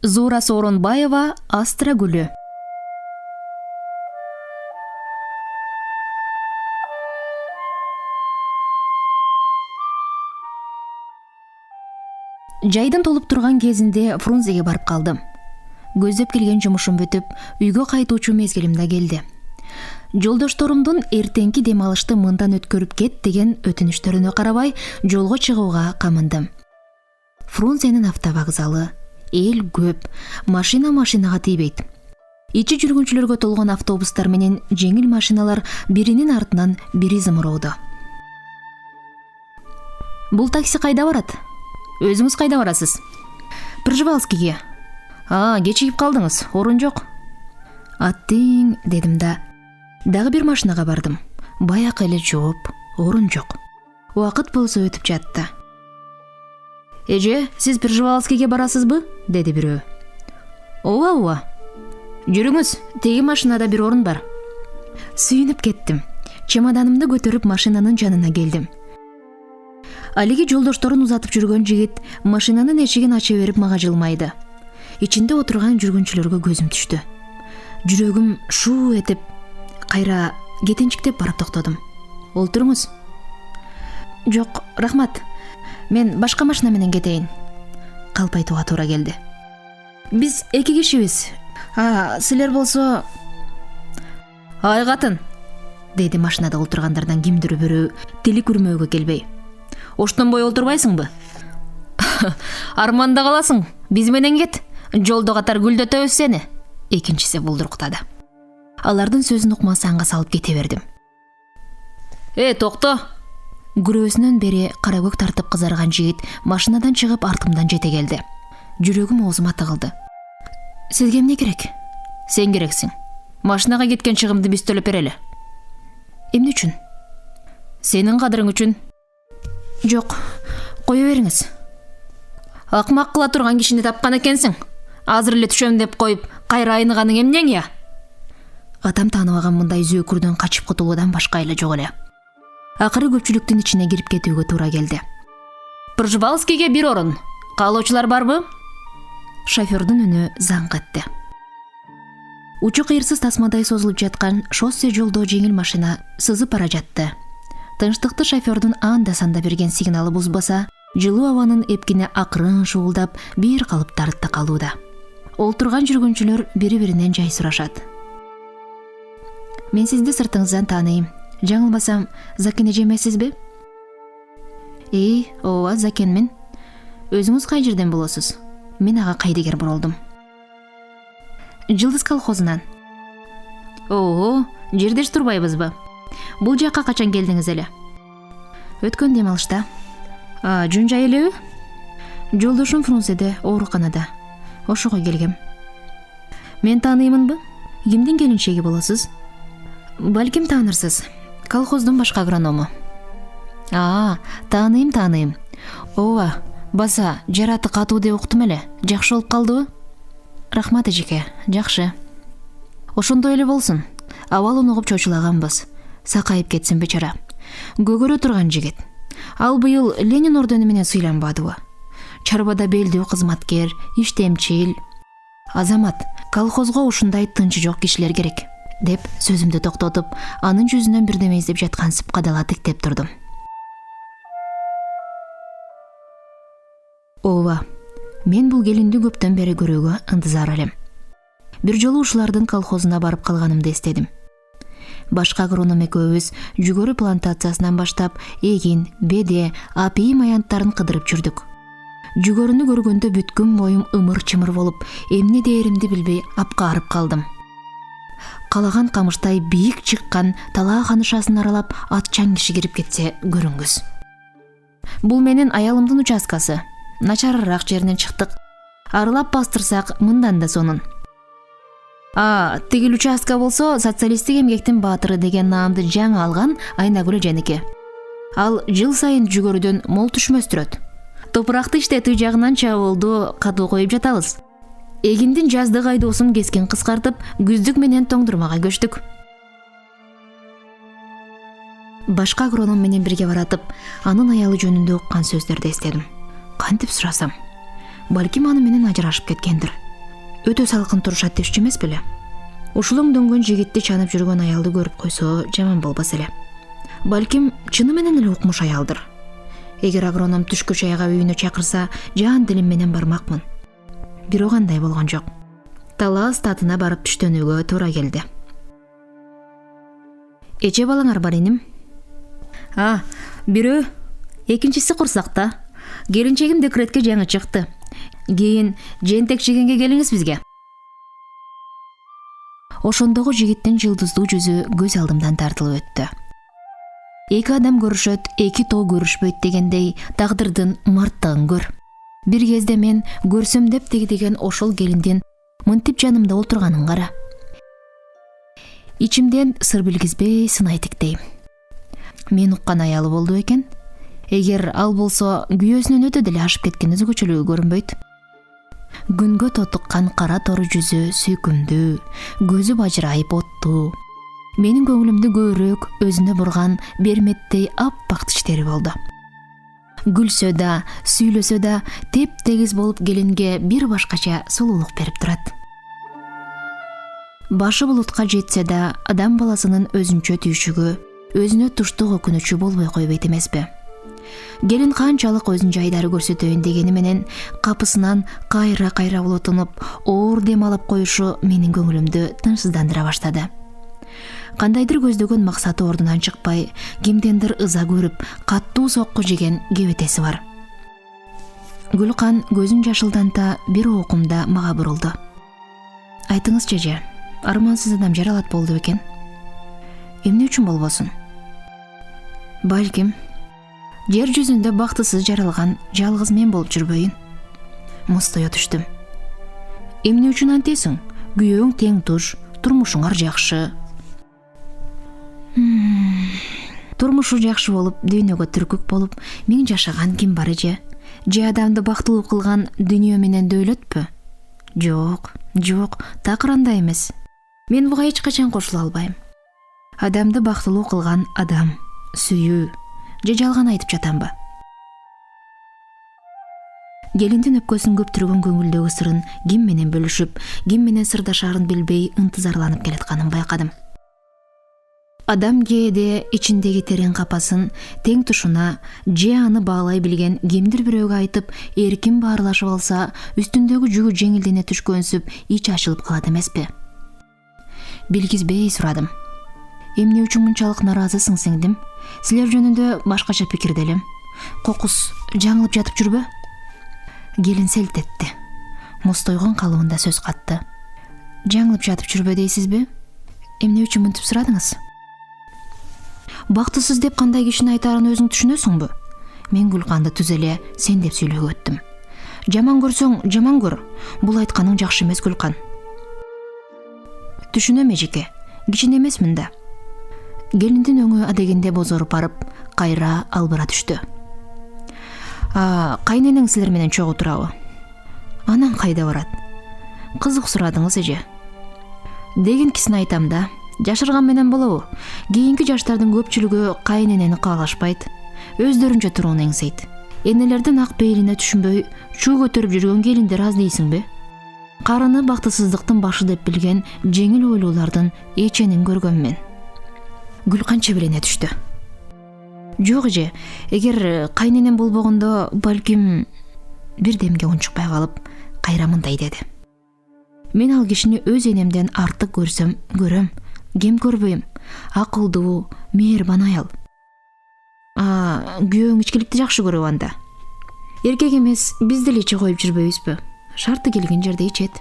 Зура Сооронбаева Астра гүлү. Жайдын толуп турган кезинде Фрунзеге барып калдым. Көздөп келген жумушум бүтүп, үйгө кайтуучу мезгилим да келди. Жолдошторумдун эртеңки дем алышты мындан өткөрүп кет деген өтүнүштөрүнө карабай, жолго чыгууга камындым. Фрунзенин автовокзалы, эл көп, машинага тийбейт. Ичи жүргүнчүлөргө толгон автобустар менен жеңил машиналар биринин артынан бири зымыроодо. Бул такси кайда барат? Өзүңүз кайда барасыз? Пржевалскийге. Кечигип калдыңыз, орун жок. Аттиң, дедим да. Дагы бир машинага бардым. Баякы эле жооп, орун жок. Убакыт болсо өтүп жатты. Эже, сиз Пржевалскийге барасызбы? Деди бирөө. Ооба. Жүрүңүз, теги машинада бир орун бар. Сүйүнүп кеттим. Чемоданымды көтөрүп машинанын жанына келдим. Алиги жолдошторун узатып жүргөн жигит машинанын эшигин ача берип мага жылмайды. Ичинде отурган жүргүнчүлөргө көзүм түштү. Жүрөгүм шуу этип, кайра кетенчиктеп барып токтодум. Олтуруңуз. Жок, рахмат. Мен башка машина менен кетейин. Калп айтууга туура келди. Биз 2 кишибиз. Силер болсо... Ай катын, деди машинада олтургандардан кимдир бирөө тили күрмөөгө келбей. Оштонбой олтурбайсыңбы? Арманда каласың, биз менен кет. Жолдо катар гүлдөтөбүз сени. Экинчиси булдуруктады. Алардын сөзүн укмаса аңга салып кете бердим. Токто. Күрөөсүнөн бери кара көк тартып кызарган жигит машинадан чыгып артымдан жете келди. Жүрөгүм оозума тыгылды. Сизге эмне керек? Сен керексиң. Машинага кеткен чыгымды биз төлөп берели. Эмне үчүн? Сенин кадырың үчүн. Жок, кое бериңиз. Акмак кыла турган кишини тапкан экенсиң. Азыр эле түшөм деп коюп, кайра айныганың эмнең я? Атам тааныбаган мындай зөөкүрдөн качып кутулуудан башка эле жок эле. Акыры көпчүлүктүн ичине кирип кетүүгө туура келди. Пржевалскийге бир орун. Каалоочулар барбы? Шофёрдун үнү заң катты. Учу кыйырсыз тасмадай созулуп жаткан шоссе жолдо жеңил машина сызып бара жатты. Тынчтыкты шофёрдун анда-санда берген сигналы бузбаса, жылуу абанын эпкине акырын шуулдап, бир калыптарда калууда. Олтурган жүргүнчүлөр бири-биринен жай сурашат. Мен сизди сыртыңыздан тааныйм. Жаңылбасам, Закен эже эмессизби? Ооба, Закенмин. Өзүңүз кай жерден болосуз? Мен ага кайдыгер бурулдум. Жылдыз колхозунан. Жердеш турбайбызбы? Бул жакка качан келдиңиз эле? Өткөн дем алышта. Жөн жай элеби? Жолдошум Фрунзеде, ооруканада. Ошого келгем. Мен тааныймынбы? Кимдин келинчеги болосуз? Балким таанырсыз. Колхоздун башка агроному. Тааныйм. Ооба, баса жараты катуу деп уктум эле. Жакшы болуп калдыбы? Рахмат эжеке, жакшы. Ошондой эле болсун. Абалын угуп чочулаганбыз. Сакайып кетсин бечара. Көгөрө турган жигит. Ал быйыл Ленин ордени менен сыйланбадыбы? Чарбада белдүү кызматкер, иштемчил. Азамат, колхозго ушундай тынчы жок кишилер керек, деп сөзүмдү токтотуп, анын жүзүнөн бирдеме издеп жаткансып кадала тиктеп турдум. Ооба, мен бул келинди көптөн бери көрүүгө ынтызар элем. Бир жолу ушулардын колхозуна барып калганымды эстедим. Башка агроном экөөбүз жүгөрү плантациясынан баштап эгин, беде, апийим аянттарын кыдырып жүрдүк. Жүгөрүнү көргөндө бүткүн боюм ымыр-чымыр болуп, эмне дээримди билбей апкаарып калдым. Калаган камыштай бийик чыккан талаа канышасын аралап атчан киши кирип кетсе көрүңүз. Бул менин аялымдын участкасы. Начарыраак жеринен чыктык. Арылап бастырсак мындан да сонун. Тигил участка болсо социалисттик эмгектин баатыры деген наамды жаңы алган Айнагүл эженики. Ал жыл сайын жүгөрүдөн мол түшмөстүрөт. Топуракты иштетүү жагынан чабуулду катуу коюп жатабыз. Эгиндин жаздык айдоосун кескин кыскартып, күздүк менен тоңдурмага көчтүк. Башка агроном менен бирге баратып, анын аялы жөнүндө уккан сөздөрдү эстедим. Кантип сурасам? Балким аны менен ажырашып кеткендир. өтө салкын турушат депчү эмес беле. Ушул оңдөнгөн жигитти чанып жүргөн аялды көрүп койсо жаман болбос эле. Балким чыны менен эле укмуш аялдыр. Эгер агроном түшкү чайга үйүнө чакырса, жан дилим менен бармакмын. Бирок андай болгон жок. Талаас татына барып түштөнүүгө туура келди. Эче балаңар бар иним? Бирөө, экинчиси курсакта. Келинчегим декретке жаңы чыкты. Кийин жентек жегенге келиңиз бизге. Ошондогу жигиттин жылдыздуу жүзү көз алдымдан тартылып өттү. Эки адам көрүшөт, эки тоо көрүшпөйт дегендей тагдырдын марттыгын көр. Бир кезде мен көрсөм деп тегдеген ошол келиндин мынтип жанымда олтурганын кара. Ичимден сыр билгизбей сын айтыктейм. Мен уккан аялы болду экен. Эгер ал болсо күйөөсүнөн өтө деле ашып кеткен өзгөчөлүгү көрүнбөйт. Күнгө тотуккан кара тору жүзү сүйкүмдүү, көзү бажырайып оттуу. Менин көңүлүмдү көбүрөөк өзүнө бурган берметтей аппак тиштери болду. Күлсө да, сүйлөсө да теп-тегиз болуп келинге бир башкача сулуулук берип турат. Башы булутка жетсе да, адам баласынын өзүнчө түйшүгү, өзүнө туштук өкүнүчү болбой койбойт эмеспи? Келин канчалык өзүн жайдары көрсөтөйүн дегени менен капысынан кайра улутунуп, оор дем алып коюшу менин көңүлүмдү тынчсыздандыра баштады. Кандайдыр көздөгөн максаты ордунан чыкпай, кимдендир ыза көрүп, каттуу сокку жеген кебетеси бар. Гүлкан көзүн жашылданта бир окумда мага бурулду. Айтыңыз чеже, армансыз адам жаралат болду бекен? Эмне үчүн болбосун? Балким, жер жүзүндө бактысыз жаралган жалгыз мен болуп жүрбөйүн. Мустая түштүм. Эмне үчүн антесиң? Күйөөң тең туш, турмушуңар жакшы. Турмушу жакшы болуп, дүйнөгө түркүк болуп, мен жашаган ким бар эже? Же адамды бактылуу кылган дүйнө менен дөөлөтпү? Жок, такыр андай эмес. Мен буга эч качан кошула албайм. Адамды бактылуу кылган адам, сүйүү, же жалган айтып жатамбы? Келиндин өпкөсүн көптүргөн көңүлдөгү сырын ким менен бөлүшүп, ким менен сырдашаарын билбей ынтызарланып келатканын байкадым. Адам кээде ичиндеги терең капасын тең тушуна же аны баалай билген кимдир бирөөгө айтып, эркин баарлашып алса, үстүндөгү жүгү жеңилдене түшкөнсүп, ич ачылып калат эмеспи? Билгизбей сурадым. Эмне үчүн мынчалык наразысың сиңдим? Силер жөнүндө башкача пикирде элем. Кокус жаңылып жатып жүрбө? Келин селт этти. Мустойгон калыбында сөз катты. Жаңылып жатып жүрбө дейсизби? Эмне үчүн мынтип сурадыңыз? Бактысыз деп кандай кишини айтаарын өзүң түшүнөсүңбү? Мен Гүлканды түз эле сен деп сүйлөгө өттүм. Жаман көрсөң, жаман көр. Бул айтканың жакшы эмес, Гүлкан. Түшүнөм эжеке, кичине эмесмин да. Келиндин өңү адегенде бозоруп барып, кайра албыра түштү. Кайненең силер менен чогуу турабы? Анан кайда барат? Кызык сурадыңыз эже. Дегенкисин айтам да. Жашырган менен болобу? Кийинки жаштардын көпчүлүгү кайненени каалашпайт. Өздөрүнчө турууну эңсейт. Энелердин ак пейилине түшүнбөй, чуу көтөрүп жүргөн келиндер аз дейсиңби? Карыны бактысыздыктын башы деп билген жеңил ойлуулардын эченин көргөм мен. Гүлкан чебелене түштү. Жок эже, эгер кайненем болбогондо, балким... Бирдемге унчукпай калып, кайра мындай деди. Мен ал кишини өз энемден артык көрсөм, көрөм. Кем көрбөйм. Акылдуу, мээрбан аял. Күйөөң ичкиликти жакшы көрөп анда. Эркек эмес, биз деле иче коюп жүрбөйбүзбү? Шарты келген жерде ичет.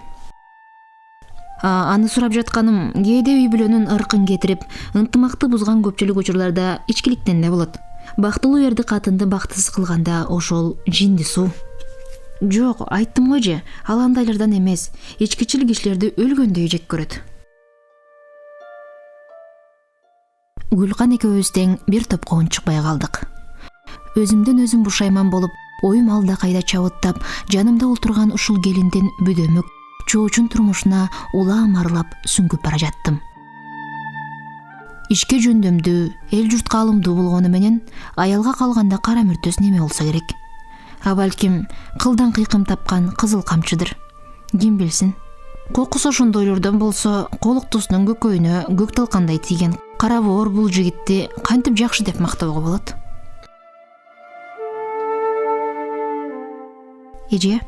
Аны сурап жатканым, кээде үй бүлөнүн ыркын кетирип, ынтымакты бузган көпчүлүк учурларда ичкиликтен эле болот. Бактылуу эрди катынды бактысыз кылганда ошол жинди суу. Жок, айттым го же, ал андайлардан эмес, ичкичил кишилерди өлгөндөй жек көрөт. Гүлкан экөөбүз тең бир топко унчукпай калдык. Өзүмдөн өзүм бушайман болуп, оюм алда кайда чабыттап, жанымда отурган ушул келиндин бүдөмүк, чоочун турмушуна улам арылап сүңгүп бара жаттым. Ишке жөндөмдүү, эл журтка алымдуу болгону менен, аялга калганда кара мүртөс неме болсо керек? Балким кылдан кыйкым тапкан кызыл камчыдыр. Ким билсин? Кокусу ошондойлордон болсо, колуктуусунун көкөйүнө көк талкандай тийген кара боор бул жигитти кантип жакшы деп мактоого болот? Эже,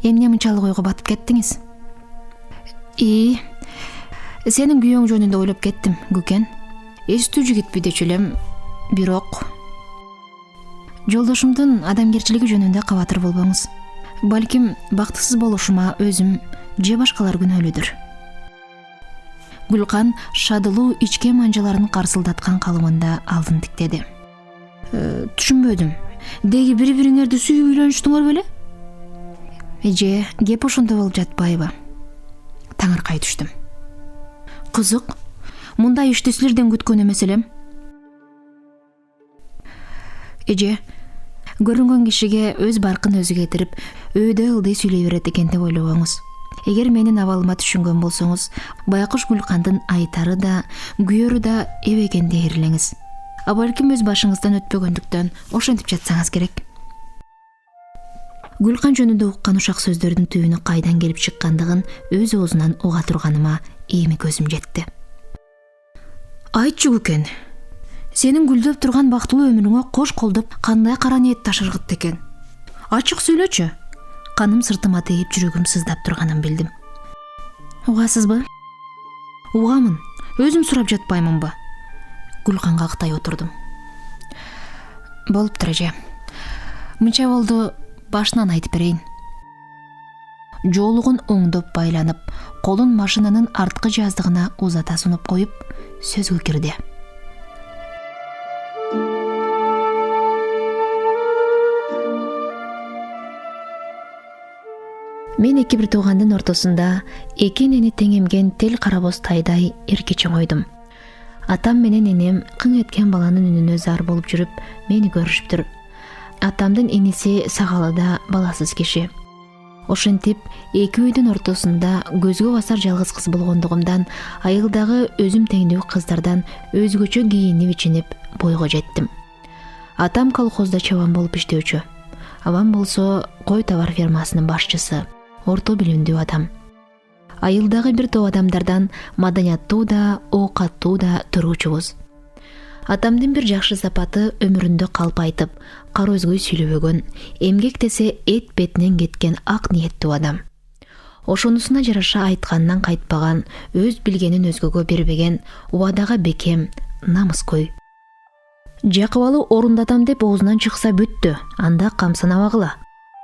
эмне мынчалык ойго батып кеттиңиз? Сенин күйөөң жөнүндө ойлоп кеттим, Гүкен. Эстүү жигит бүдөчү элем, бирок жолдошумдун адамгерчилиги жөнүндө кабатыр болбоңуз. Балким бактысыз болушума өзүм же башкалар күнөөлүдүр. Гүлкан шадылуу ичке манжаларын карсылдаткан калыбында алдын тиктеди. Түшүнбөдүм. Деги бири-бириңерди сүйүп үйлөнүштүңөр беле? Эже, кеп ошондо болуп жатпайбы? Таңыркай түштүм. Кызык, мындай ишти силерден күткөн эмес элем. Эже, көрүнгөн кишиге өз баркын өзү кетирип, өйдө ылдый сүйлөй берет экен деп ойлобоңуз. Эгер менин абалыма түшүнгөн болсоңуз, байкуш Гүлкандын айтары да, күйөрү да эб экен дейер элеңиз. Балким өз башыңыздан өтпөгөндүктөн ошентип жатсаңыз керек. Гүлкан жөнүндө уккан ушак сөздөрдүн түбүнү кайдан келип чыккандыгын өз оозунан уга турганыма эми көзүм жетти. Айтчы Гүкен, сенин гүлдөп турган бактылуу өмүрүңө кош колдоп кандай кара ниет ташыргыт экен? Ачык сүйлөчү. Каным сыртыма тийип жүрөгүм сыздап турганын билдим. Угасызбы? Угамын. Өзүм сурап жатпаймынбы? Гүлканга кытай отурдум. Болуптур эже. Мынча болду, башынан айтып берейин. Жоолугун оңдоп байланып, колун машинанын арткы жаздыгына узата сунуп коюп, сөзгө кирди. Мен эки бир туугандын ортосунда эки энени тең эмген тел карабоз тайдай эркечең ойдум. Атам менен энем кың эткен баланын үнүнө зар болуп жүрүп, мени көрүшүптүр. Атамдын иниси сагалыда баласыз киши. Ошентип, эки үйдүн ортосунда көзгө басар жалгыз кыз болгондугумдан, айылдагы өзүм теңдүү кыздардан өзгөчө кийинип ичинип бойго жеттим. Атам колхозда чабан болуп иштөөчү. Абам болсо кой товар фермасынын башчысы, орто билимдүү адам. Айылдагы бир топ адамдардан маданияттуу да, оокаттуу да туруучубуз. Атамдын бир жакшы сапаты өмүрүндө калп айтып, кара өзгөй сүйлөбөгөн, эмгек десе эт бетинен кеткен ак ниеттүү адам. Ошонусуна жараша айтканынан кайтпаган, өз билгенин өзгөгө бербеген, убадага бекем, намыскөй. Жакыбалы орундатам деп оозунан чыкса бүттү, анда камсанабагыла.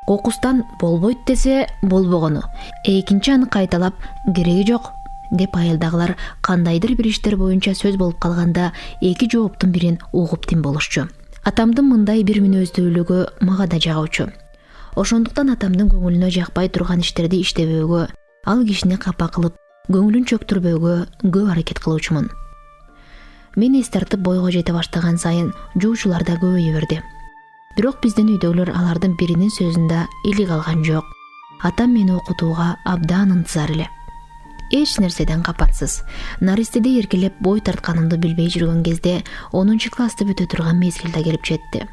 Кокустан болбойт десе болбогону, экинчи аны кайталап кереги жок деп айылдагылар кандайдыр бир иштер боюнча сөз болуп калганда эки жооптун бирин угуп тим болушчу. Атамдын мындай бир мүнөздүүлүгү мага да жагуучу. Ошондуктан атамдын көңүлүнө жакпай турган иштерди иштебөөгө, ал кишини капа кылып, көңүлүн чөктүрбөөгө көп аракет кылуучумун. Мен эс тартып бойго жете баштаган сайын жуучулар да көбөйө берди. Бирок биздин үйдөгүлөр алардын биринин сөзүндө илик алган жок. Атам мени окутууга абдан ынтызар эле. Эч нерседен капансыз, наристеде эркелеп бой тартканымды билбей жүргөн кезде 10 классты бүтө турган мезгил да келип жетти.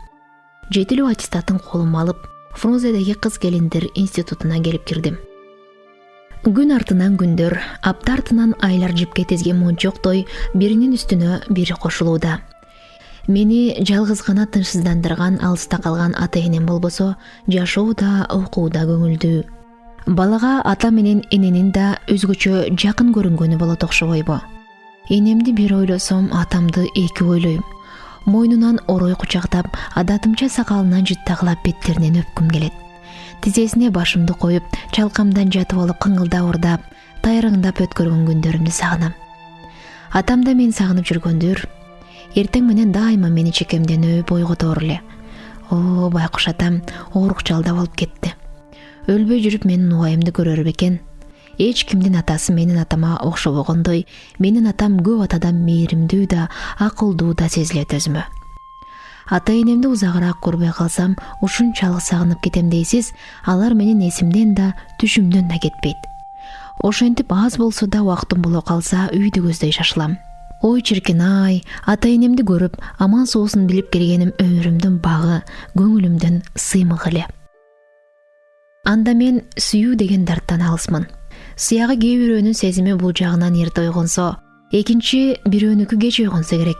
Жетилүү аттестатын колума алып, Фрунзедеги кыз келиндер институтуна келип кирдим. Күн артынан күндөр, апта артынан айлар жипке тезген мончоктой биринин үстүнө бири кошулууда. Мени жалгыз гана тынчсыздандырган алыста калган ата-энем болбосо, жашоо да, окуу да көңүлдүү. Балага ата менен эненин да өзгөчө жакын көрүнгөнү болот окшобойбу? Энемди бир ойлосом, атамды эки ойлойм. Мойнунан орой кучактап, адатымча сакалынан жыттагылап беттеринен өпкүм келет. Тизесине башымды коюп, чалкамдан жатып алып кыңылдап урдап, тайраңдап өткөргөн күндөрүмдү сагынам. Атам да мен сагынып жүргөндүр. Эртең менен дайыма мени чекемденүү бойготоор эле. О, байкуш атам оорукчалда болуп кетти. Өлбөй жүрүп менин убайымды көрөр бекен. Эч кимдин атасы менин атама окшобогондой, менин атам көп атадан мээримдүү да, акылдуу да сезилет өзүмө. Ата-энемди узагыраак көрбөй калсам, ушунчалык сагынып кетем дейсиз, алар менин эсимден да, түшүмдөн да кетпейт. Ошентип аз болсо да убактым боло калса, үйдү көздөй шашылам. Ой чиркин-ай, ата-энемди көрүп, аман соосун билип келгеним өмүрүмдүн багы, көңүлүмдүн сыймыгы эле. Анда мен сүйүү деген дарттан алысмын. Сыягы кээ бирөөнүн сезими бул жагынан эрте ойгонсо, экинчи бирөөнүкү кеч ойгонсо керек.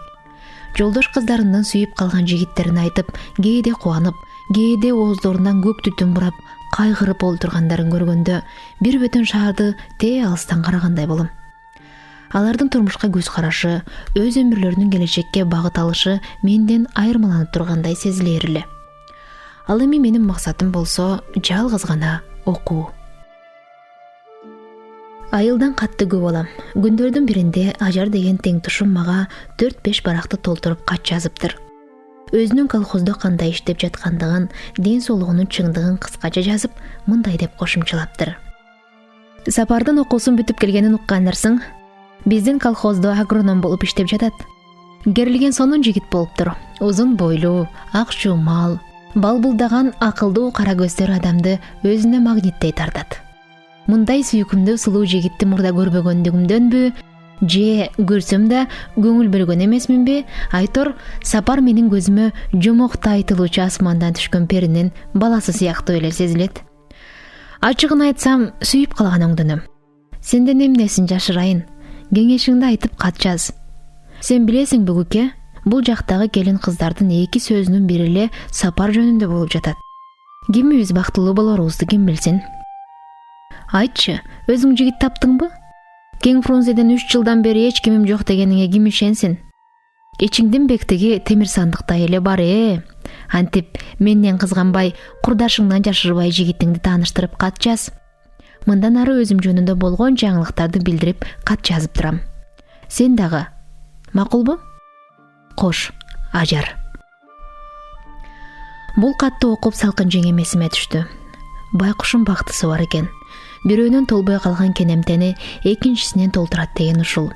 Жолдош кыздарынын сүйүп калган жигиттерин айтып, кээде кубанып, кээде ооздорунан көк түтүн бурап, кайгырып олтургандарын көргөндө бир бөтөн шаарды тээ алыстан карагандай болом. Алардын турмушка көз карашы, өз өмүрлөрүнүн келечекке багыт алышы менден айырмаланып тургандай сезилер эле. Ал эми менин максатым болсо жалгыз гана окуу. Айылдан катты көп алам. Күндөрдүн биринде Ажар деген тең тушум мага 4-5 баракты толтуруп кат жазыптыр. Өзүнүн колхоздо кандай иштеп жаткандыгын, ден соолугунун чыңдыгын кыскача жазып, мындай деп кошумчалаптыр. Сапардын окуусун бүтүп келгенин уккандарсың. Биздин колхоздо агроном болуп иштеп жатат. Керилген сонун жигит болуптур. Узун бойлуу, ак шумал, балбулдаган акылдуу кара көздөр адамды өзүнө магниттей тартат. Мындай сүйкүмдүү сулуу жигитти мурда көрбөгөндүгүмдөнбү, же көрсөм да көңүл бөлгөн эмесминби, айтор Сапар менин көзүмө жомокто айтылуучу асмандан түшкөн перинин баласы сыяктуу эле сезилет. Ачыгын айтсам, сүйүп калган оңдөнөм. Сенден эмнесин жашырайын? Кеңешиңди айтып кат жаз. Сен билесиң бүгүкке, бул жактагы келин кыздардын 2 сөзүнүн бири эле Сапар жөнүндө болуп жатат. Кимибиз бактылуу болорубузду ким билсин? Айтчы, өзүң жигит таптыңбы? Кең Фрунзеден 3 жылдан бери эч кимим жок дегениңе ким ишенсин? Ичиңдин бектиги темир сандыктай эле бар Антип, менден кызганбай, курдашыңдан жашырбай жигитиңди тааныштырып кат жаз. Мындан ары өзүм жөнүндө болгон жаңылыктарды билдирип кат жазып турам. Сен дагы. Макулбу? Кош, Ажар. Бул катты окуп салкын жеңем эсиме түштү. Байкуштун бактысы бар экен. Бирөөнүн толбой калган кенемтени экинчисинен толтурат деген ушул.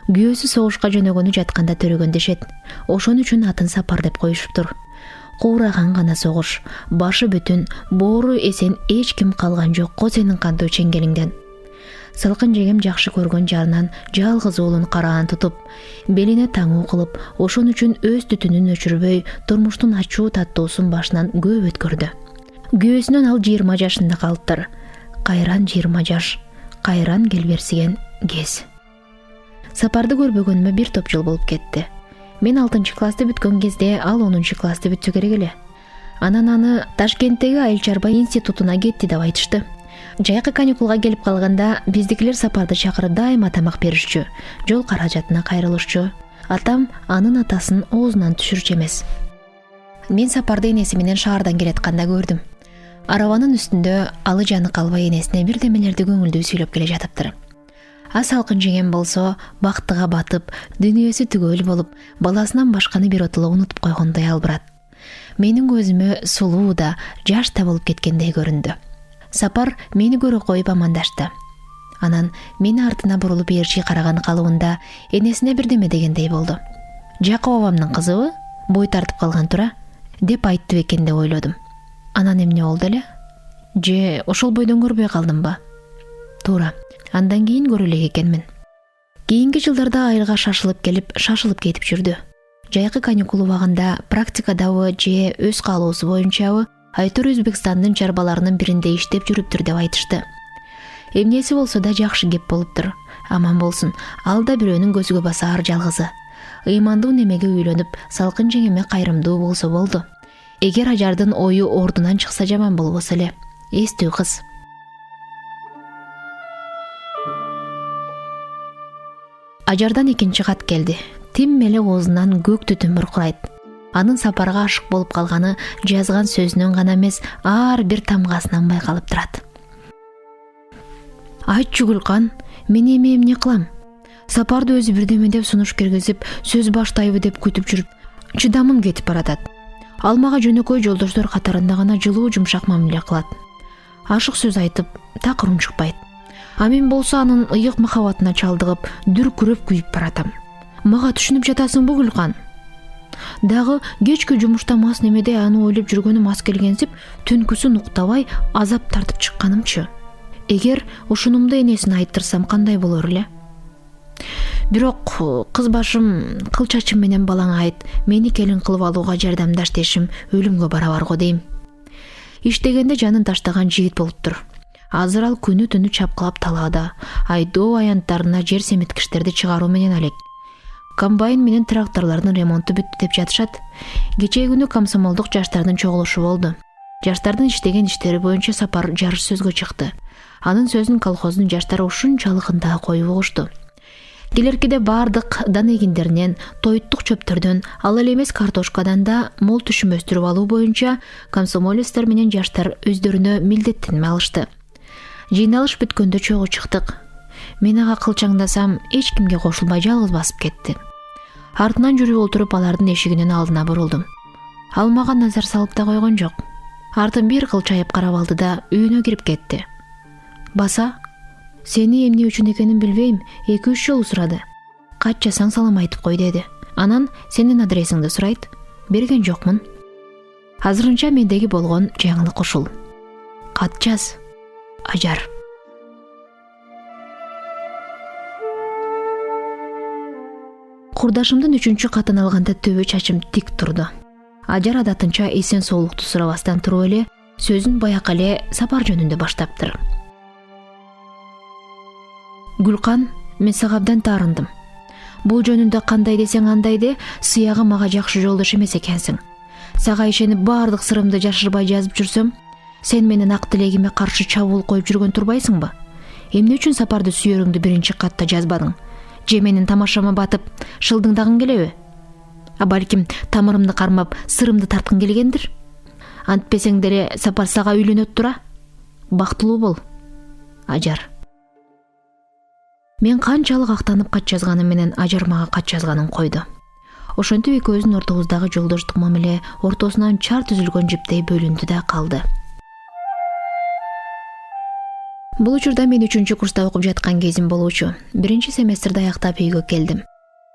Күйөөсү согушка жөнөгөнү жатканда төрөгөн дешет. Ошон үчүн атын Сапар деп коюшуптур. Куураган гана согуш, башы бүтүн, боору эсен эч ким калган жок го сенин кандуу чеңгелиңден. Салкын жеңем жакшы көргөн жарынан жалгыз уулун караан тутуп, белине таңуу кылып, ошон үчүн өз түтүнүн өчүрбөй, турмуштун ачуу таттуусун башынан көп өткөрдү. Күйөөсүнөн ал 20 жашында калыптыр. Кайран 20 жаш, кайран келберсиген кез. Сапарды көрбөгөнүмө 1 топ жыл болуп кетти. Мен 6 классты бүткөн кезде ал 10 классты бүтсө керек эле. Анан аны Ташкенттеги айыл чарба институтуна кетти деп айтышты. Жайкы каникулга келип калганда биздикилер Сапарды чакырып дайыма тамак беришчү, жол каражатына кайрылышчу. Атам анын атасын оозунан түшүрчү эмес. Мен Сапарды энеси менен шаардан келатканда көрдүм. Арабанын үстүндө алы жаны калбай энесине бирдемелерди көңүлдүү сүйлөп келе жатыптыр. Салкын жеңем болсо бактыга батып, дүйнөсү түгөл болуп, баласынан башканы биротоло унутуп койгондой албырат. Менин көзүмө сулуу да, жаш да болуп кеткендей көрүндү. Сапар мени көрө коюп амандашты. Анан мени артына бурулуп ээрчи караган калыбында энесине бирдеме дегендей болду. Жакып абамдын кызыбы? Бой тартып калган тура, деп айтты бекен деп ойлодум. Анан эмне болду эле? Же ошол бойдон көрбөй калдымбы? Туура. Андан кийин көрө элек экенмин. Кийинки жылдарда айылга шашылып келип, шашылып кетип жүрдү. Жайкы каникул убагында практикадабы же өз каалоосу боюнчабы, айтор Өзбекстандын чарбаларынын биринде иштеп жүрүптүр деп айтышты. Эмнеси болсо да жакшы кеп болуптур. Аман болсун, ал да бирөөнүн көзүгө басаар жалгызы. Ыймандуу немеге үйлөнүп, салкын жеңеме кайрымдуу болсо болду. Эгер Ажардын ою ордунан чыкса жаман болбосо эле. Эстүү кыз. Ажардан экинчи кат келди. Тим эле оозунан көк түтүн буркурайт. Анын Сапарга ашык болуп калганы жазган сөзүнөн гана эмес, ар бир тамгасынан байкалып турат. Айтчы Гүлкан, мен эми эмне кылам? Сапарды өзү бирдеме деп сунуш киргизип, сөз баштайбы деп күтүп жүрүп, чыдамым кетип баратат. Ал мага жөнөкөй жолдоштор катарында гана жылуу жумшак мамиле кылат. Ашык сөз айтып, такыр унчукпайт. А мен болсо анын ыйык махабатына чалдыгып, дүркүрөп күйүп баратам. Мага түшүнүп жатасыңбы Гүлкан? Дагы кечки жумушта мас немеде аны ойлоп жүргөнүм аз келгенсип, түнкүсүн уктабай азап тартып чыкканымчы. Эгер ушунумду энесине айттырсам кандай болор эле? Бирок кыз башым, кыл чачым менен балаңа айт, мени келин кылып алууга жардамдаш дешим өлүмгө барабар го дейм. Иштегенде жанын таштаган жигит болуптур. Азыр ал күнү түнү чапкылап талаада айдоо аянттарына жер семиткичтерди чыгаруу менен алек. Комбайн менен тракторлордун ремонту бүттү деп жатышат. Кечээ күнү комсомолдук жаштардын чогулушу болду. Жаштардын иштеген иштери боюнча Сапар жарыш сөзгө чыкты. Анын сөзүн колхоздун жаштары ушунчалыгында коюп угушту. Келеркиде бардык дан эгиндеринен, тоюттук чөптөрдөн, ал эле эмес картошкадан да мол түшүм өстүрүп алуу боюнча комсомолецтер менен жаштар өздөрүнө милдеттенме алышты. Жыйналыш бүткөндө чогуу чыктык. Мен ага кылчаңдасам, эч кимге кошулбай жалгыз басып кетти. Артынан жүрүп отуруп алардын эшигинин алдына бурулдум. Ал мага назар салып да койгон жок. Артын бир кыл чайып карап алды да үйүнө кирип кетти. Баса, сени эмне үчүн экенин билбейм, 2-3 жолу сурады. Кат жасаң салам айтып кой деди. Анан сенин адресиңди сурайт. Берген жокмун. Азырынча мендеги болгон жаңылык ушул. Кат жаз. Ажар. Курдашымдын 3-чү катын алганда төбө чачым тик турду. Ажар адатынча эсен соолукту сурабастан туруп эле сөзүн баякы эле Сапар жөнүндө баштаптыр. Гүлкан, мен сага абдан таарындым. Бул жөнүндө кандай десең андай де, сыягы мага жакшы жолдош эмес экенсиң. Сага ишенип бардык сырымды жашырбай жазып жүрсөм, сен менин ак тилегиме каршы чабуул коюп жүргөн турбайсыңбы? Эмне үчүн Сапарды сүйөрүңдү биринчи катта жазбадың? Же менин тамашама батып, шылдыңдагың келеби? А балким тамырымды кармап, сырымды тарткың келгендир? Антпесең деле Сапар сага үйлөнөт тура. Бактылуу бол. Ажар. Мен канчалык актанып кат жазганым менен Ажар мага кат жазганын койду. Ошентип экөөбүздүн ортобуздагы жолдоштук мамиле ортосунан чар түзүлгөн жиптей бөлүндү да калды. Бул учурда мен 3-чү курста окуп жаткан кезим болчу. 1-чи семестрди аяктап үйгө келдим.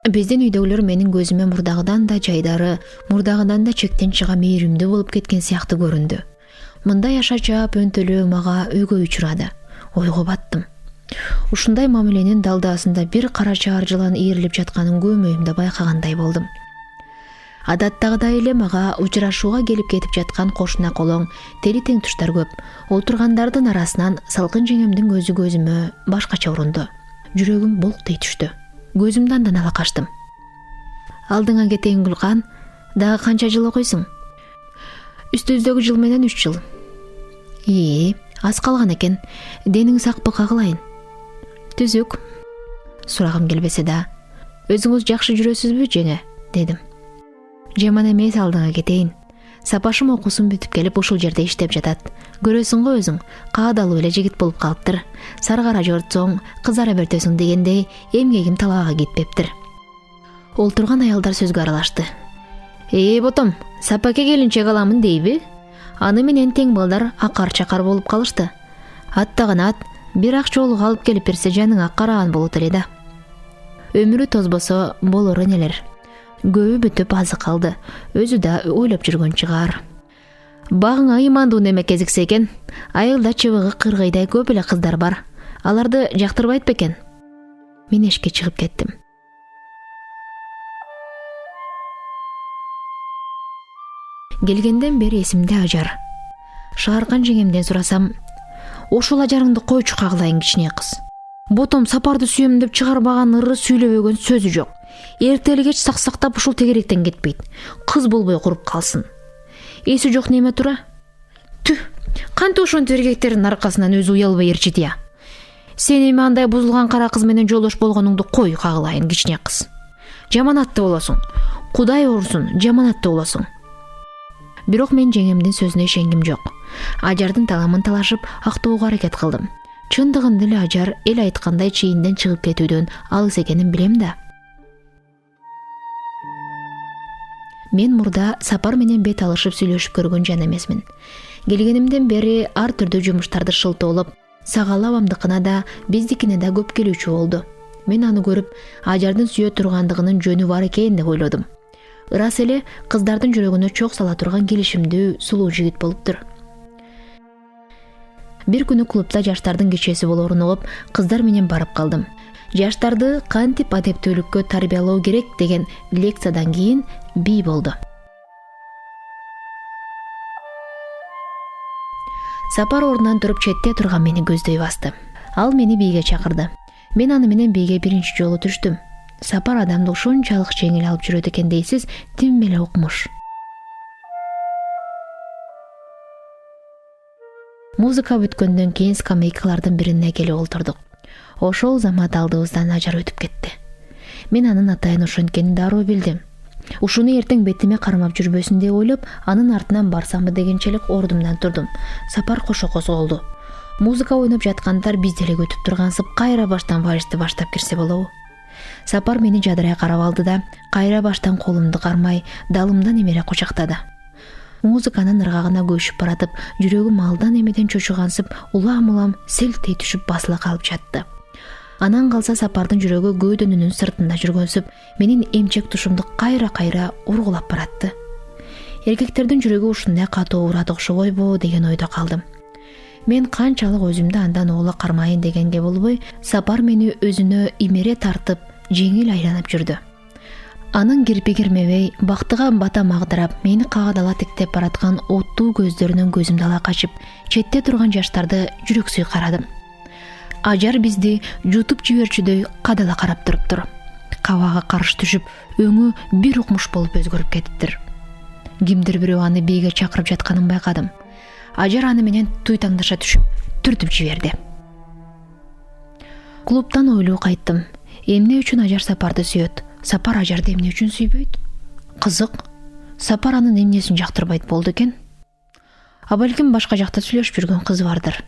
Биздин үйдөгүлөр менин көзүмө мурдагыдан да жайдары, мурдагыдан да чектен чыга мээримдүү болуп кеткен сыяктуу көрүндү. Мындай ашачаап өнтөлөө мага өйгө учурады. Ойго баттым. Ушундай мамиленин далдаасында бир кара чаар жылан ийрилип жатканын көмөйүмдө байкагандай болдум. Адаттагыдай эле мага учурашууга келип кетип жаткан кошуна колоң, тели тең туштар көп. Олтургандардын арасынан салкын жеңемдин көзү көзүмө башкача урунду. Жүрөгүм болк дей түштү. Көзүмдү андан ала качтым. Алдыңа кетейин Гүлкан, дагы канча жыл окуйсуң? Үстүбүздөгү жыл менен 3 жыл. Аз калган экен. Дениң сакпы кагылайын. Түзүк. Сурагым келбесе да, өзүңүз жакшы жүрөсүзбү, жеңе? Дедим. Жаман эмес, алдыңа кетейин. Сапашым окуусун бүтүп келип ушул жерде иштеп жатат. Көрөсүң го өзүң, каадалуу эле жигит болуп калыптыр. Сары кара жортсоң, кызара бертөсүң дегендей, эмгегим талаага кетпептир. Олтурган аялдар сөзгө аралашты. Ботом, Сапаке келинчек аламын дейби? Аны менен тең балдар акар-чакар болуп калышты. Аттаган ат, бир ак жолу алып келип берсе жаныңа караган болот эле да. Өмүрү тозбосо болору нелер. Көбү бүтүп азы калды. Өзү да ойлоп жүргөн чыгар. Багыңа ыймандуу неме кезиксе экен. Айылда чыбыгы кыргыйдай көп эле кыздар бар. Аларды жактырбайт бекен? Мен эшикке чыгып кеттим. Келгенден бери эсимде Ажар. Шааркан жеңемден сурасам, ошол ажарыңды койчу кагылайын кичине кыз. Ботом Сапарды сүйөм деп чыгарбаган ыры сүйлөбөгөн сөзү жок. Эртели кеч саксактап ушул тегеректен кетпейт. Кыз болбой куруп калсын. Эси жок неме тура? Тү, кантип ошонтип эркектердин аркасынан өзү уялбай ээрчит я? Сен эми андай бузулган кара кыз менен жолдош болгонуңду кой кагылайын кичине кыз. Жаманатты болосуң. Кудай урусун, жаманатты болосуң. Бирок мен жеңемдин сөзүнө ишенгим жок. Ажардын таламын талашып, актоого аракет кылдым. Чындыгында эле Ажар эл айткандай чийинден чыгып кетүүдөн алыс экенин билем да. Мен мурда Сапар менен бет алышып сүйлөшүп көргөн жан эмесмин. Келгенимден бери ар түрдүү жумуштарды шылтоолоп, Сагал абамдыкына да, биздикине да көп келүүчү болду. Мен аны көрүп, Ажардын сүйө тургандыгынын жөнү бар экен деп ойлодум. Ырас эле кыздардын жүрөгүнө чок сала турган келишимдүү, сулуу жигит болуптур. Бир күнү клубда жаштардын кечеси болорун угуп, кыздар менен барып калдым. Жаштарды кантип адептүүлүккө тарбиялоо керек деген лекциядан кийин бий болду. Сапар ордунан туруп четте турган мени көздөй басты. Ал мени бийге чакырды. Мен аны менен бийге биринчи жолу түштүм. Сапар адамды ушунчалык жеңил алып жүрөт экен дейсиз, тим эле укмуш. Музыка бүткөндөн кийин скамейкалардын бирине келип олтурдук. Ошол замат алдыбыздан Ажар өтүп кетти. Мен анын атайын ошенткенин дароо билдим. Ушуну эртең бетиме кармап жүрбөсүн деп ойлоп, анын артынан барсамбы дегенчелик ордумдан турдум. Сапар кошо козголду. Музыка ойноп жаткандар биз деле өтүп тургансып, кайра баштан вальсти баштап кирсе болобу? Сапар мени жадырай карап алды да, кайра баштан колумду кармай, далымдан эмере кучактады. Музыканын ыргагына көчүп баратып, жүрөгүм алдан эмеден чочугансып, улам-улам селтей түшүп басыла калып жатты. Анан калса Сапардын жүрөгү көөдөнүнүн сыртында жүргөнсүп, менин эмчек тушумду кайра-кайра ургулап баратты. Эркектердин жүрөгү ушундай катуу урат окшобойбу деген ойдо калдым. Мен канчалык өзүмдү андан оола кармайын дегенге болбой, Сапар мени өзүнө имере тартып, жеңил айланып жүрдү. Анын кирпи кирмебей, бактыга бата магдырап, мени кагадала тектеп бараткан оттуу көздөрүнөн көзүмдү ала качып, четте турган жаштарды жүрөксүй карадым. Ажар бизди жутуп жиберчүдөй кадала карап туруптур. Кабага карыш түшүп, өңү бир укмуш болуп өзгөрүп кетиптир. Кимдир бирөө аны бийге чакырып жатканын байкадым. Ажар аны менен туйтаңдаша түшүп, түртүп жиберди. Клубтан ойлуу кайттым. Эмне үчүн Ажар Сапарды сүйөт? Сапар Ажарды эмне үчүн сүйбөйт? Кызык. Сапар анын эмнесин жактырбайт болду экен? А балким башка жакта сүйлөшүп жүргөн кызы бардыр.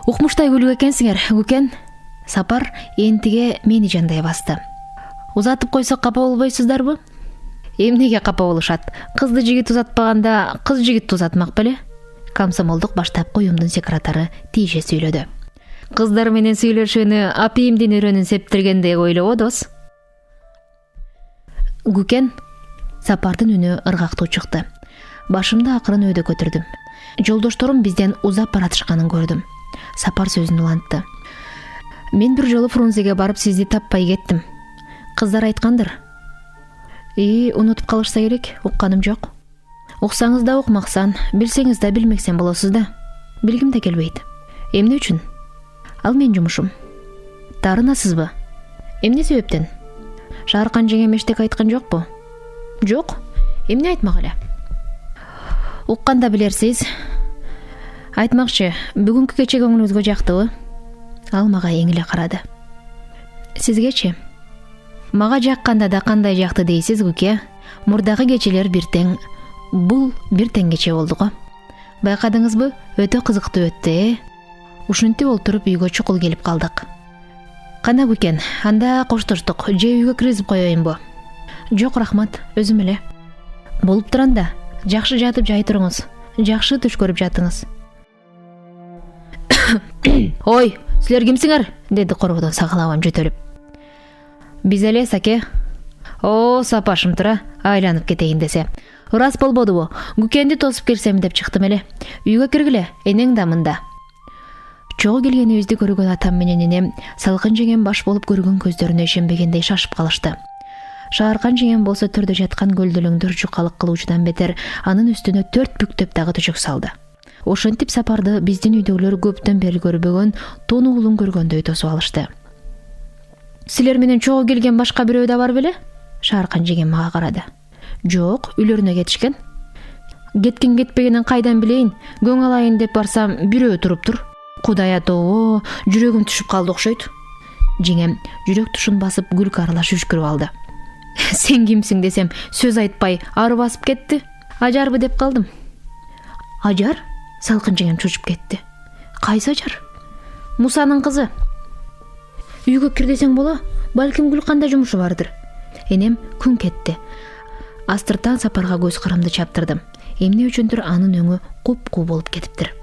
Укмуштай күлүп экенсиңер, Гүкен. Сапар энтиге мени жандай басты. Узатып койсок капа болбойсуздарбы? Эмнеге капа болушат? Кызды жигит узатпаганда, кыз жигитти узатмак беле? Комсомолдук баштапкы уюмдун секретары Тиже сүйлөдү. Кыздар менен сүйлөшүүнү апийимдин өрөнүн септиргендей ойлободус. Гүкен. Сапардын үнү ыргактуу чыкты. Башымды акырын өйдө көтөрдүм. Жолдошторум бизден узап баратышканын көрдүм. Сапар сөзүн улантты. Мен бир жолу Фрунзеге барып сизди таппай кеттим. Кыздар айткандыр. Унутуп калышса керек, укканым жок. Уксаңыз да укмаксан, билсеңиз да билмексен болосуз да. Билгим да келбейт. Эмне үчүн? Ал менин жумушум. Таарынасызбы? Эмне себептен? Шааркан жеңем эчтеке айткан жокпу? Жок. Эмне айтмак эле? Укканда билерсиз. Айтмакчы, бүгүнкү кече көңүлүңүзгө жактыбы? Ал мага эңиле карады. Сизгечи? Мага жакканда да кандай жакты дейсиз, Гүке? Мурдагы кечелер бир тең, бул бир тең кече болду го. Байкадыңызбы? Өтө кызыктуу өттү, Ушинтип олтуруп үйгө чукул келип калдык. Кана Гүкен, анда коштоштук, же үйгө киргизип коеюнбу? Жок, рахмат, өзүм эле. Болуп туранда, жакшы жатып жай туруңуз. Жакшы түш көрүп жатыңыз. Ой, силер кимсиңер? Деди коргодон сагалабам жөтөлүп. Биз эле, Саке. О, сапашым тура, айланып кетейин десе. Ырас болбодубу? Гүкенди тосуп келсем деп чыктым эле. Үйгө киргиле, энең да мында. Чогуу келгенибизди көргөн атам менен энем салкын жеген баш болуп көргөн көздөрүнө ишенбегендей шашып калышты. Шааркан жеген болсо төрдө жаткан көлдөлөңдөр жукалык кылуучудан бетер анын үстүнө 4 бүктөп дагы төшөк салды. Ошентип Сапарды биздин үйдөгүлөр көптөн бери көрбөгөн тону уулун көргөндөй тосуп алышты. Силер менен чогуу келген башка бирөө да бар беле? Шааркан жеген мага карады. Жок, үйлөрүнө кетишкен. Кеткен кетпегенин кайдан билейин? Көң алайын деп барсам, бирөө туруптур. Кудай атоо, жүрөгүм түшүп калды окшойт. Жеңем жүрөк тушун басып күлкү аралаш үшкүрүп алды. Сен кимсиң десем, сөз айтпай ары басып кетти. Ажарбы деп калдым. Ажар? Салкын жеңем чочуп кетти. Кайсы Ажар? Мусанын кызы. Үйгө кир десең боло, балким Гүлканда жумушу бардыр. Энем күн кетти. Астыртан Сапарга көз карамды чаптырдым. Эмне үчүндүр анын өңү куп-куу болуп кетиптир.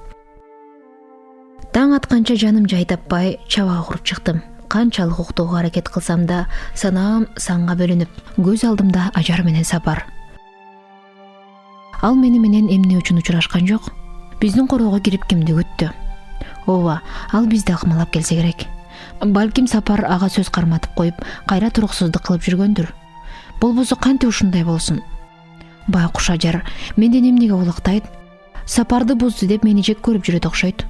Таң атканча жаным жай таппай чаба куруп чыктым. Канчалык уктоого аракет кылсам да, санаам санга бөлүнүп, көз алдымда Ажар менен Сапар. Ал мени менен эмне үчүн учурашкан жок? Биздин короого кирип кимди күттү? Ооба, ал бизди акмалап келсе керек. Балким Сапар ага сөз карматып коюп, кайра туруксуздук кылып жүргөндүр. Болбосо кантип ушундай болсун? Байкуш Ажар менден эмнеге улактайт? Сапарды бузду деп мени жек көрүп жүрөт окшойт.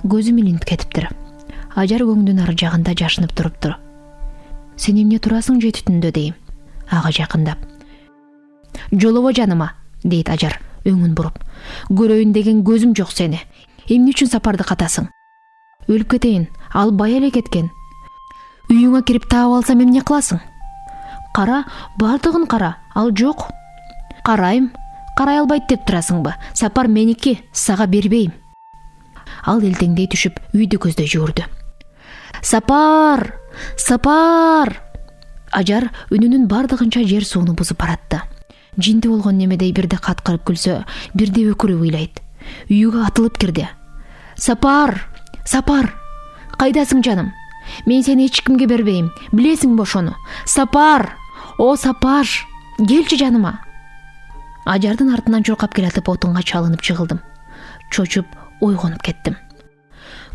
Көзүм илинип кетиптир. Ажар көңдүн ары жагында жашынып туруптур. Сен эмне турасың жети түндө дейм. Ага жакындап. Жолобо жаныма, дейт Ажар өңүн буруп. Көрөйүн деген көзүм жок сени. Эмне үчүн сапарды катасың? Өлүп кетейин, ал бай эле кеткен. Үйүңө кирип таап алсам эмне кыласың? Кара, бардыгын кара, ал жок. Карайм, карай албайт деп турасыңбы? Сапар меники, сага бербейм. Ал элдеңдей түшүп үйдү көздөй жүгүрдү. Сапар! Сапар! Ажар үнүнүн бардыгынча жер сууну бузуп баратты. Жинди болгон немедей бирде каткырып күлсө, бирде өкүрүп ыйлайт. Үйгө атылып кирди. Сапар! Сапар! Кайдасың жаным? Мен сени эч кимге бербейм. Билесиңби ошону? Сапар! О, Сапар! Келчи жаныма. Ажардын артынан чуркап келатып отунга чалынып жыгылдым. Чочуп ойгонуп кеттим.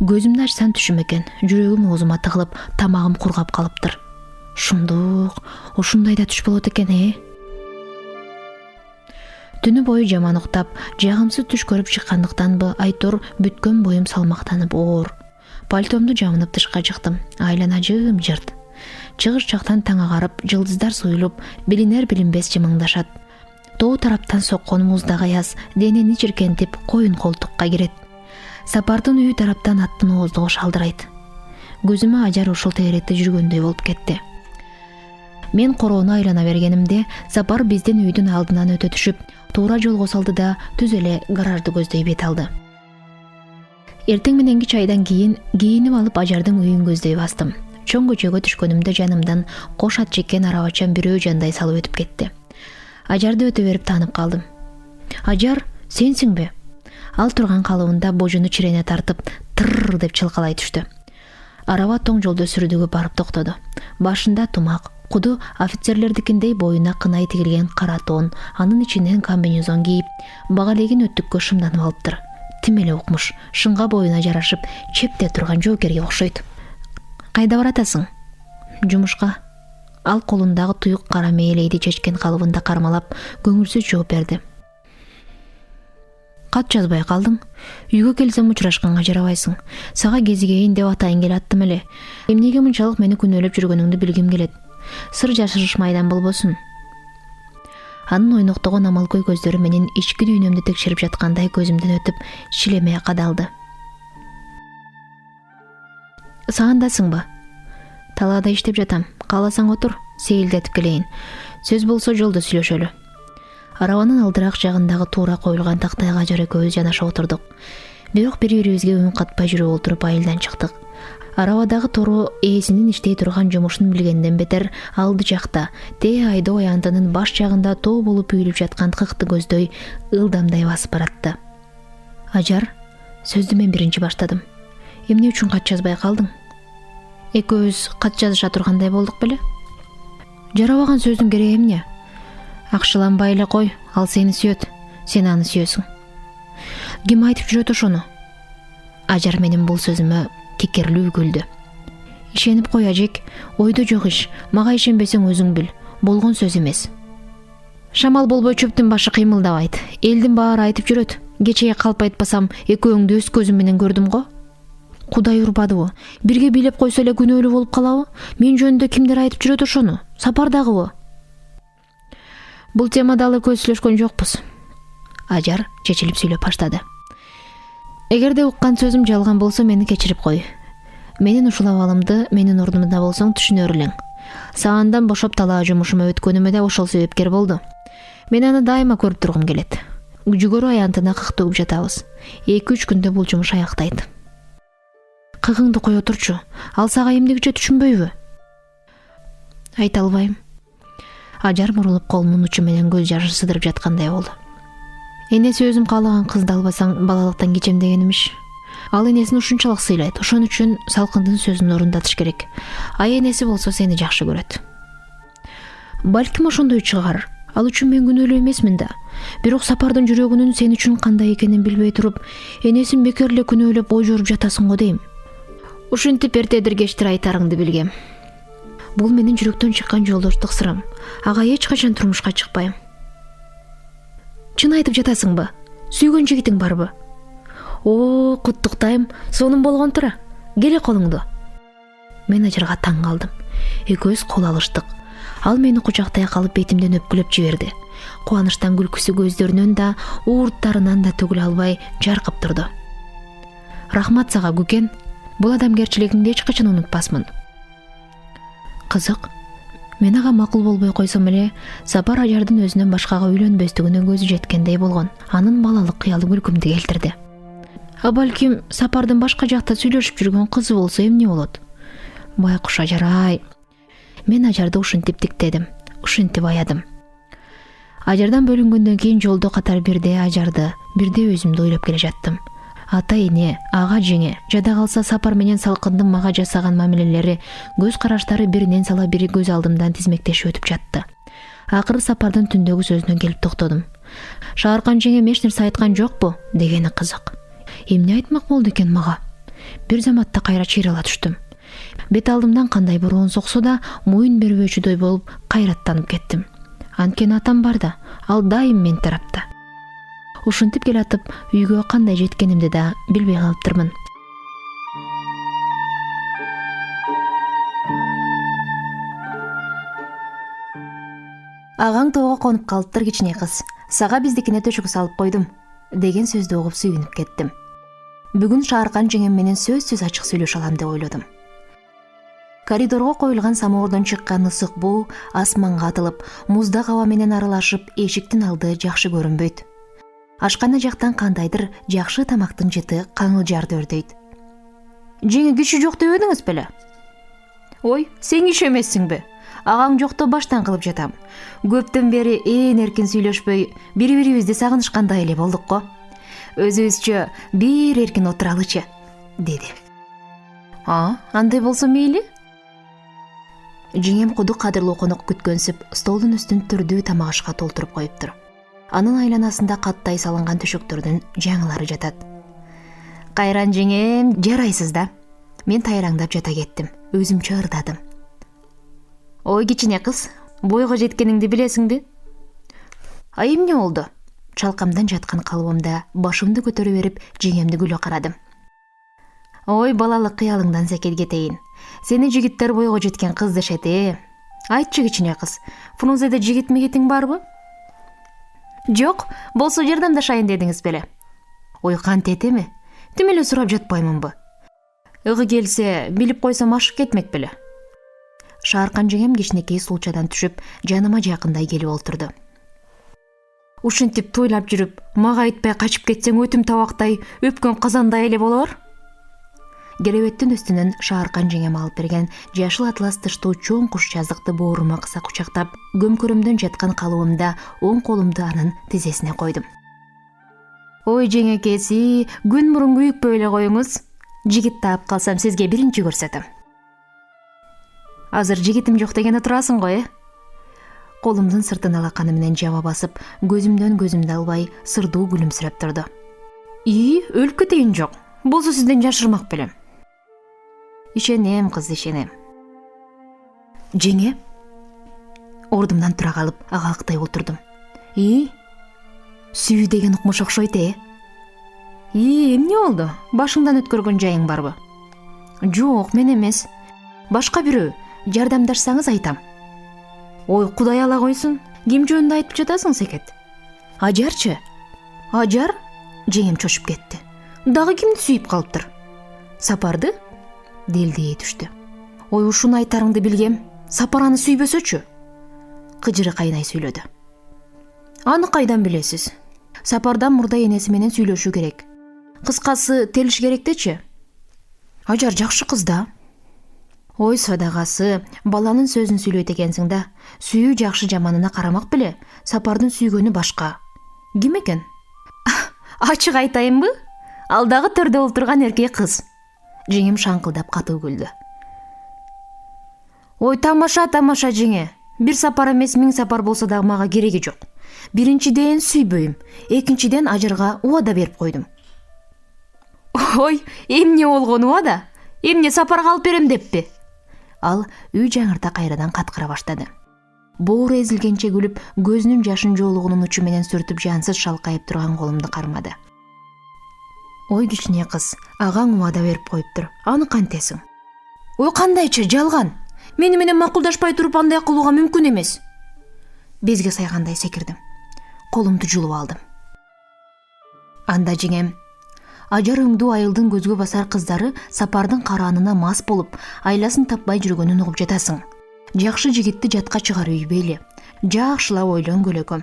Көзүмдү ачсам түшүм экен. Жүрөгүм оозума тыгылып, тамагым кургап калыптыр. Шундук, ушундай да түш болот экен, Түнү бою жаман уктап, жагымсыз түш көрүп чыккандыктанбы, айтор бүткөн боюм салмактанып оор. Пальтомду жамынып тышка чыктым. Айлана жым-жырт. Чыгыш жактан таң агарып, жылдыздар суюлуп, билинер билинбес жымыңдашат. Тоо тараптан соккон муздак аяз денени чиркентип, коюн колтукка кирет. Сапардын үйү тараптан аттын ооздугу шалдырайт. Көзүмө Ажар ушул тегеретте жүргөндөй болуп кетти. Мен короону айлана бергенимде Сапар биздин үйдүн алдынан өтө түшүп, туура жолго салды да түз эле гаражды көздөй бет алды. Эртең мененки чайдан кийин кийинип алып Ажардын үйүн көздөй бастым. Чоң көчөгө түшкөнүмдө жанымдан кош ат чеккен арабачан бирөө жандай салып өтүп кетти. Ажарды өтө берип таанып калдым. Ажар, сенсиңби? Ал турган калыбында божуну чирене тартып, тырр деп чылкалай түштү. Араба тоң жолдо сүрдүгүп барып токтоду. Башында тумак, куду офицерлердикиндей боюна кынай тигилген кара тон, анын ичинен комбинезон кийип, багалегин өттүккө шымданып алыптыр. Тим эле укмуш, шыңга боюна жарашып, чепте турган жоокерге окшойт. Кайда баратасың? Жумушка. Ал колундагы туюк кара мээлейди чечкен калыбында кармалап, көңүлсүз жооп берди. Кат жазбай калдың? Үйгө келсем учурашканга жарабайсың. Сага кезигейин деп атайын келаттым эле. Эмнеге мынчалык мени күнөөлөп жүргөнүңдү билгим келет. Сыр жашырышмайдан болбосун. Анын ойноктогон амалкөй көздөрү менин ички дүйнөмдү текшерип жаткандай көзүмдөн өтүп, шилеме кадалды. Сагындасыңбы? Талаада иштеп жатам. Кааласаң отур, сейилдетип келейин. Сөз болсо жолдо сүйлөшөлү. Арабанын алдыраак жагындагы туура коюлган тактайга Ажар экөөбүз жанаша отурдук. Бирок бири-бирибизге үн катпай жүрүп отуруп айылдан чыктык. Арабадагы тору ээсинин иштей турган жумушун билгенден бетер алды жакта, Тээ айдоо аянтынын баш жагында тоо болуп үйүлүп жаткан кыкты көздөй ылдамдай басып баратты. Ажар, сөздү мен биринчи баштадым. Эмне үчүн кат жазбай калдың? Экөөбүз кат жазыша тургандай болдук беле? Жарабаган сөздүн кереги эмне? Акшыланбай эле кой, ал сени сүйөт, сен аны сүйөсүң. Ким айтып жүрөт ошону? Ажар менин бул сөзүмө кекерлүү күлдү. Ишенип кой, ажек, ойдо жок иш, мага ишенбесең өзүң бил, болгон сөз эмес. Шамал болбой чөптүн башы кыймылдабайт, элдин баары айтып жүрөт. Кечеге калп айтпасам, экөөңдү өз көзүм менен көрдүм го. Кудай урбадыбы? Бирге бийлеп койсо эле күнөөлүү болуп калабы? Мен жөнүндө кимдер айтып жүрөт ошону? Сапардагыбы? Бул темада алы көз сүйлөшкөн жокпуз. Ажар чечилип сүйлөп баштады. Эгерде уккан сөзүм жалган болсо мени кечирип кой. Менин ушул абалымды менин ордумда болсоң түшүнөр элең. Сагандан бошоп талаа жумушума өткөнүмө да ошол себепкер болду. Мен аны дайыма көрүп тургум келет. Жүгөрү аянтына кык төгүп жатабыз. 2-3 күндө бул жумуш аяктайт. Кыгыңды кой отурчу. Ал сага эмдигиче түшүнбөйбү? Айта албайм. Ажар мурулуп колунун учу менен көз жашы сыдырып жаткандай болду. Энеси өзүм каалаган кызды албасаң балалыктан кечем дегенимиш. Ал энесин ушунчалык сыйлайт. Ошон үчүн салкындын сөзүн орундатыш керек. Ай энеси болсо сени жакшы көрөт. Балким ошондой чыгар. Ал үчүн мен күнөөлүү эмесмин да. Бирок Сапардын жүрөгүнүн сен үчүн кандай экенин билбей туруп, энесин бекер эле күнөөлөп ой жоруп жатасың го дейм. Ушинтип эртедир кечтир айтарыңды билгем. Бул менин жүрөктөн чыккан жолдоштук сырым. Ага эч качан турмушка чыкпайм. Чын айтып жатасыңбы? Сүйгөн жигитиң барбы? О, куттуктайм. Сонун болгон тура. Келе колуңду. Мен ажарга таң калдым. Экөөбүз кол алыштык. Ал мени кучактай калып бетимден өпкүлөп жиберди. Кубанычтан күлкүсү көздөрүнөн да, уурттарынан да төгүлө албай жаркып турду. Рахмат сага, Гүкен. Бул адамгерчилигиңди эч качан унутпасмын. Кызык. Мен ага макул болбой койсом эле, Сапар ажардын өзүнөн башкага үйлөнбөстүгүнө көзү жеткендей болгон. Анын балалык кыялы күлкүмдү келтирди. Балким Сапардын башка жакта сүйлөшүп жүргөн кызы болсо эмне болот? Байкуш Ажар-ай. Мен Ажарды ушинтип тиктедим, ушинтип аядым. Ажардан бөлүнгөндөн кийин жолдо катар бирде Ажарды, бирде өзүмдү ойлоп келе жаттым. Ата эне, ага жеңе, жада калса Сапар менен Салкындын мага жасаган мамилелери, көз караштары биринен сала бири көз алдымдан тизмектешип өтүп жатты. Акыры Сапардын түндөгү сөзүнө келип токтодум. Шааркан жеңем эч нерсе айткан жокпу дегени кызык. Эмне айтмак болду экен мага? Бир заматта кайра чыйрала түштүм. Бет алдымдан кандай бороон соксо да моюн бербөөчүдөй болуп кайраттанып кеттим. Анткени атам бар да, ал дайым мен тарапта. Ушинтип келатып, үйгө кандай жеткенимди да билбей калыптырмын. Агаң тоого конуп калыптыр, кичине кыз. Сага биздикине төшүк салып койдум деген сөздү угуп сүйүнүп кеттим. Бүгүн Шааркан жеңем менен сөзсүз ачык сүйлөшө алам деп ойлодум. Коридорго коюлган самоордон чыккан ысык буу асманга атылып, муздак аба менен аралашып, эшиктин алды жакшы көрүнбөйт. Ашкана жактан кандайдыр жакшы тамактын жыты каңылжарды өрдөйт. Жеңе киши жок дебедиңиз беле? Ой, сен киши эмессиңби? Агаң жокто баштан кылып жатам. Көптөн бери эркин сүйлөшпөй, бири-бирибизди сагынышкандай эле болдук го. Өзүбүзчө бир эркин отуралычы, деди. Андай болсо мейли. Жеңем кудук кадырлуу конок күткөнсүп, столдун үстүн түрдүү тамак ашка толтуруп коюптур. Анын айланасында каттай салынган төшөктөрдүн жаңылары жатат. Кайран жеңем, жарайсыз да. Мен тайраңдап жата кеттим, өзүмчө ырдадым. Ой, кичине кыз, бойго жеткениңди билесиңби? Эмне болду? Чалкамдан жаткан калыбымда башымды көтөрө берип, жеңемди күлө карадым. Ой, балалык кыялыңдан секет кетейин. Сени жигиттер бойго жеткен кыз дешет. Айтчы, кичине кыз, Фрунзеде жигит мигитиң барбы? Жок, болсо жардамдашайын дедиңиз беле. Ой, кантет эми? Тим эле сурап жатпаймынбы? Ыгы келсе, билип койсом ашып кетмек беле. Шааркан жеңем кичинекей сулчадан түшүп, жаныма жакындай келип олтурду. Ушинтип тойлап жүрүп, мага айтпай качып кетсең өтүм табактай, өпкөн казандай эле болор. Керебеттин үстүнөн Шааркан жеңем алып берген жашыл атлас тыштуу чоң куш жазыкты боорума кыса кучактап, көмкөрөмдөн жаткан калыбымда оң колумду анын тизесине койдум. Ой, жеңекеси, күн мурун күйүкпөй эле коюңуз. Жигит таап калсам сизге биринчи көрсөтөм. Азыр жигитим жок деген турасың го, Колумдун сыртын алаканы менен жаба басып, көзүмдөн көзүмдү албай сырдуу күлүмсүрөп турду. Өлүп кетейин жок. Болсо сизден жашырмак белем. Ишенем, кыз, ишенем. Жеңе. Ордумдан тура калып, агалыктай отурдум. Сүйүү деген укмуш окшойт, эмне болду? Башыңдан өткөргөн жайың барбы? Жок, мен эмес. Башка бирөө, жардамдашсаңыз айтам. Ой, Кудай ала койсун. Ким жөнүндө айтып жатасың секет? Ажарчы? Ажар? Жеңем чочуп кетти. Дагы кимди сүйүп калыптыр? Сапарды? Делдей түштү. Ой, ушуну айтарыңды билгем. Сапар аны сүйбөсөчү? Кыжыры кайнай сүйлөдү. Аны кайдан билесиз? Сапардан мурда энеси менен сүйлөшүү керек. Кыскасы, телиш керектечи. Ажар жакшы кыз да. Ой, садагасы, баланын сөзүн сүйлөйт экенсиң да. Сүйүү жакшы жаманына карамак беле. Сапардын сүйгөнү башка. Ким экен? Ачык айтайынбы? Ал дагы төрдө олтурган эркек кыз. Жеңем шаңкылдап катуу күлдү. Ой, тамаша жеңе. Бир Сапар эмес, 1000 Сапар болсо дагы мага кереги жок. Биринчиден сүйбөйм, экинчиден Ажарга убада берип койдум. Ой, эмне болгон убада? Эмне Сапарга алып берем деппи? Ал үй жаңырта кайрадан каткыра баштады. Боору эзилгенче күлүп, көзүнүн жашын жоолугунун учу менен сүртүп жансыз шалкайып турган колумду кармады. Ой кичине кыз, агаң убада берип коюптур. Аны кантесиң? Ой кандайчы жалган? Мени менен макулдашпай туруп андай кылууга мүмкүн эмес. Безге сайгандай секирдим. Колумду жулуп алдым. Анда жеңем, ажар өңдүү айылдын көзгө басар кыздары Сапардын караанына мас болуп, айласын таппай жүргөнүн угуп жатасың. Жакшы жигитти жатка чыгарып үйбейли. Жакшылап ойлон көлөкөм.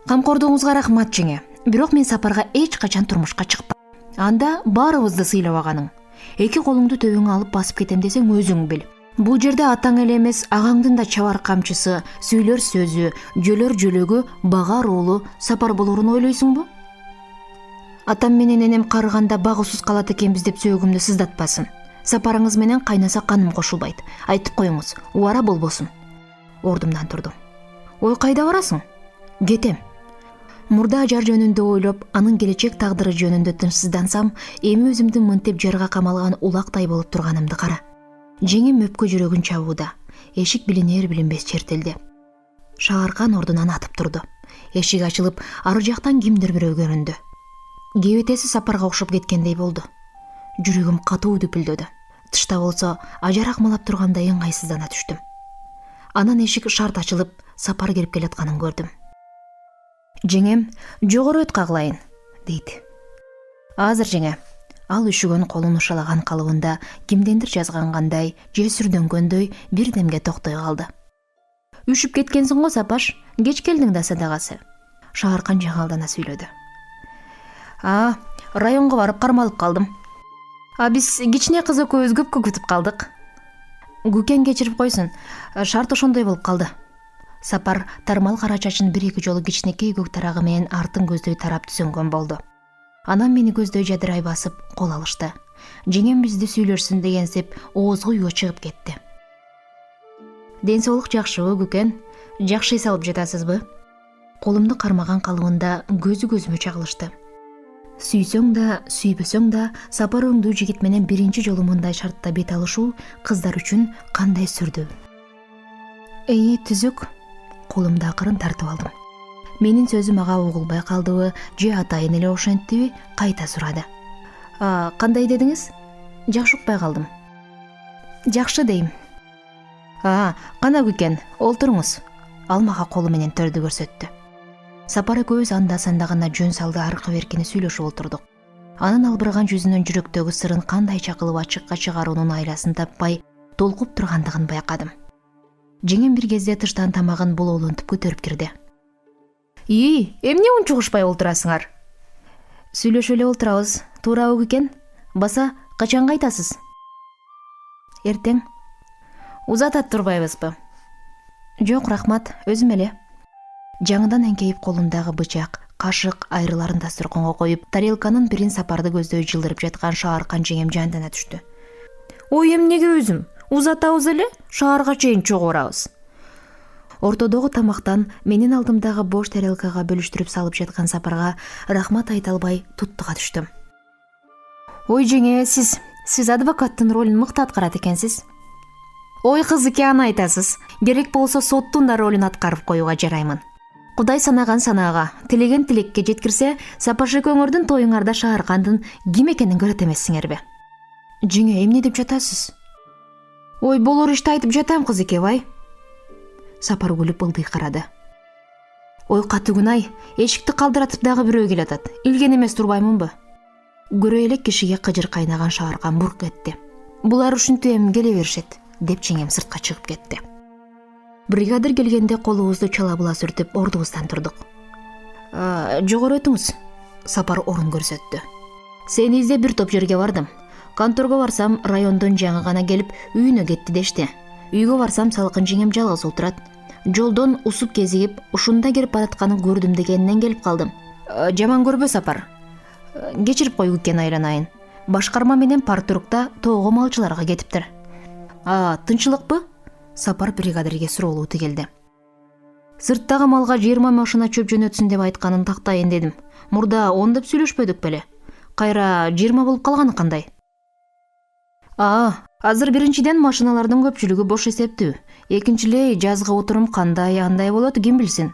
Камкордугуңузга рахмат жеңе. Бирок мен Сапарга эч качан турмушка чыкпам. Анда баарыбызды сыйлабаганың. Эки колуңду төбөңө алып басып кетем десең өзүң бил. Бул жерде атаң эле эмес, агаңдын да чабар камчысы, сүйлөр сөзү, жөлөр жөлөгү, багар уулу Сапар болорун ойлойсуңбу? Атам менен энем карыганда багусуз калат экенбиз деп сөөгүмдү сыздатпасын. Сапарыңыз менен кайнаса каным кошулбайт. Айтып коюңуз, убара болбосун. Ордумдан турдум. Ой, кайда барасың? Кетем. Мурда ажар жөнүндө ойлоп, анын келечек тагдыры жөнүндө тынчсыздансам, эми өзүмдүн мынтип жарга камалган улактай болуп турганымды кара. Жеңем өпкө жүрөгүн чабууда. Эшик билинер билинбес чертилди. Шааркан ордунан атып турду. Эшик ачылып, ары жактан кимдир бирөө көрүндү. Кебетеси Сапарга окшоп кеткендей болду. Жүрөгүм катуу дүпүлдөдү. Тышта болсо ажар акмалап тургандай ыңгайсыздана түштүм. Анан эшик шарт ачылып, Сапар кирип келатканын көрдүм. Жеңем, жогору өт кагылайын, дейт. Азыр жеңе. Ал үшүгөн колун ушалаган калыбында кимдендир жазгангандай, же сүрдөнгөндөй бир демге токтой калды. Үшүп кеткенсиң го, Сапаш, кеч келдиң да садагасы. Шааркан жаңалдана сүйлөдү. Районго барып кармалып калдым. Биз кичине кыз экөөбүз көпкө күтүп калдык. Күкен кечирип койсун, шарт ошондой болуп калды. Сапар тармал кара чачын бир-эки жолу кичинекей көк тарагы менен артын көздөй тарап түзөнгөн болду. Анан мени көздөй жадырай басып кол алышты. Жеңем бизди сүйлөшсүн дегенсип оозго үйгө чыгып кетти. Ден соолук жакшыбы, Күкен? Жакшы эс алып жатасызбы? Колумду кармаган калыбында көзүмө чагылышты. Сүйсөң да, сүйбөсөң да, Сапар өңдүү жигит менен биринчи жолу мындай шартта бет алышуу кыздар үчүн кандай сүрдүү. Түзүк. Колумду акырын тартып алдым. Менин сөзүм ага угулбай калдыбы, же атайын эле ошентиби, кайта сурады. Кандай дедиңиз? Жакшы укпай калдым. Жакшы дейм. Кана Күкен, олтуруңуз. Ал мага колу менен төрдү көрсөттү. Сапар экөөбүз анда-санда гана жөн салды аркы беркини сүйлөшүп отурдук. Анын албыраган жүзүнөн жүрөктөгү сырын кандайча кылып ачыкка чыгаруунун айласын таппай толкуп тургандыгын байкадым. Жеңем бир кезде тыштан тамагын булоолонтуп көтөрүп кирди. Эмне унчугушпай олтурасыңар? Сүйлөшүп эле олтурабыз, туурабы Күкен? Баса качан кайтасыз? Эртең. Узатат турбайбызбы? Жок, рахмат, өзүм эле. Жаңыдан эңкейип колундагы бычак, кашык айрыларын дасторконго коюп, тарелканын бирин Сапарды көздөй жылдырып жаткан Шааркан жеңем жандана түштү. Эмнеге өзүм? Узатабыз эле, шаарга чейин чогуу барабыз. Ортодогу тамактан менин алдымдагы бош тарелкага бөлүштүрүп салып жаткан Сапарга рахмат айта албай туттуга түштүм. Жеңе, сиз адвокаттын ролун мыкты аткарат экенсиз. Кызыке, аны айтасыз. Керек болсо соттун да ролун аткарып коюуга жараймын. Кудай санаган санаага, тилеген тилекке жеткирсе, Сапаш экөөңөрдүн тоюңарда Шааркандын ким экенин көрөт эмессиңерби? Жеңе, эмне деп жатасыз? Болор ишти айтып жатам, кызыке бай. Сапар күлүп ылдый карады. Каты күнай, эшикти калдыратып дагы бирөө келатат. Илген эмес турбаймынбы? Көрө элек кишиге кыжыр кайнаган Шааркан бурк этти. Булар ушинтип эми келе беришет, деп жеңем сыртка чыгып кетти. Бригадир келгенде колубузду чала-була сүртүп ордубуздан турдук. Жогору өтүңүз. Сапар орун көрсөттү. Сени издеп бир топ жерге бардым. Конторго барсам, райондон жаңы гана келип, үйүнө кетти дешти. Үйгө барсам, салкын жеңем жалгыз отурат. Жолдон усуп кезигип, ушунда келип баратканын көрдүм дегенинен келип калдым. Жаман көрбө, Сапар. Кечирип кой, Күкен айланайын. Башкарма менен парторгда тоого малчыларга кетиптир. Тынчылыкпы? Сапар бригадирге суроолуу тигилди. Сырттагы малга 20 машина чөп жөнөтсүн деп айтканын тактайын дедим. Мурда 10 деп сүйлөшпөдүк беле? Кайра 20 болуп калганы кандай? Азыр биринчиден машиналардын көпчүлүгү бош эсептүү. Экинчилей жазгы отурум кандай андай болот ким билсин.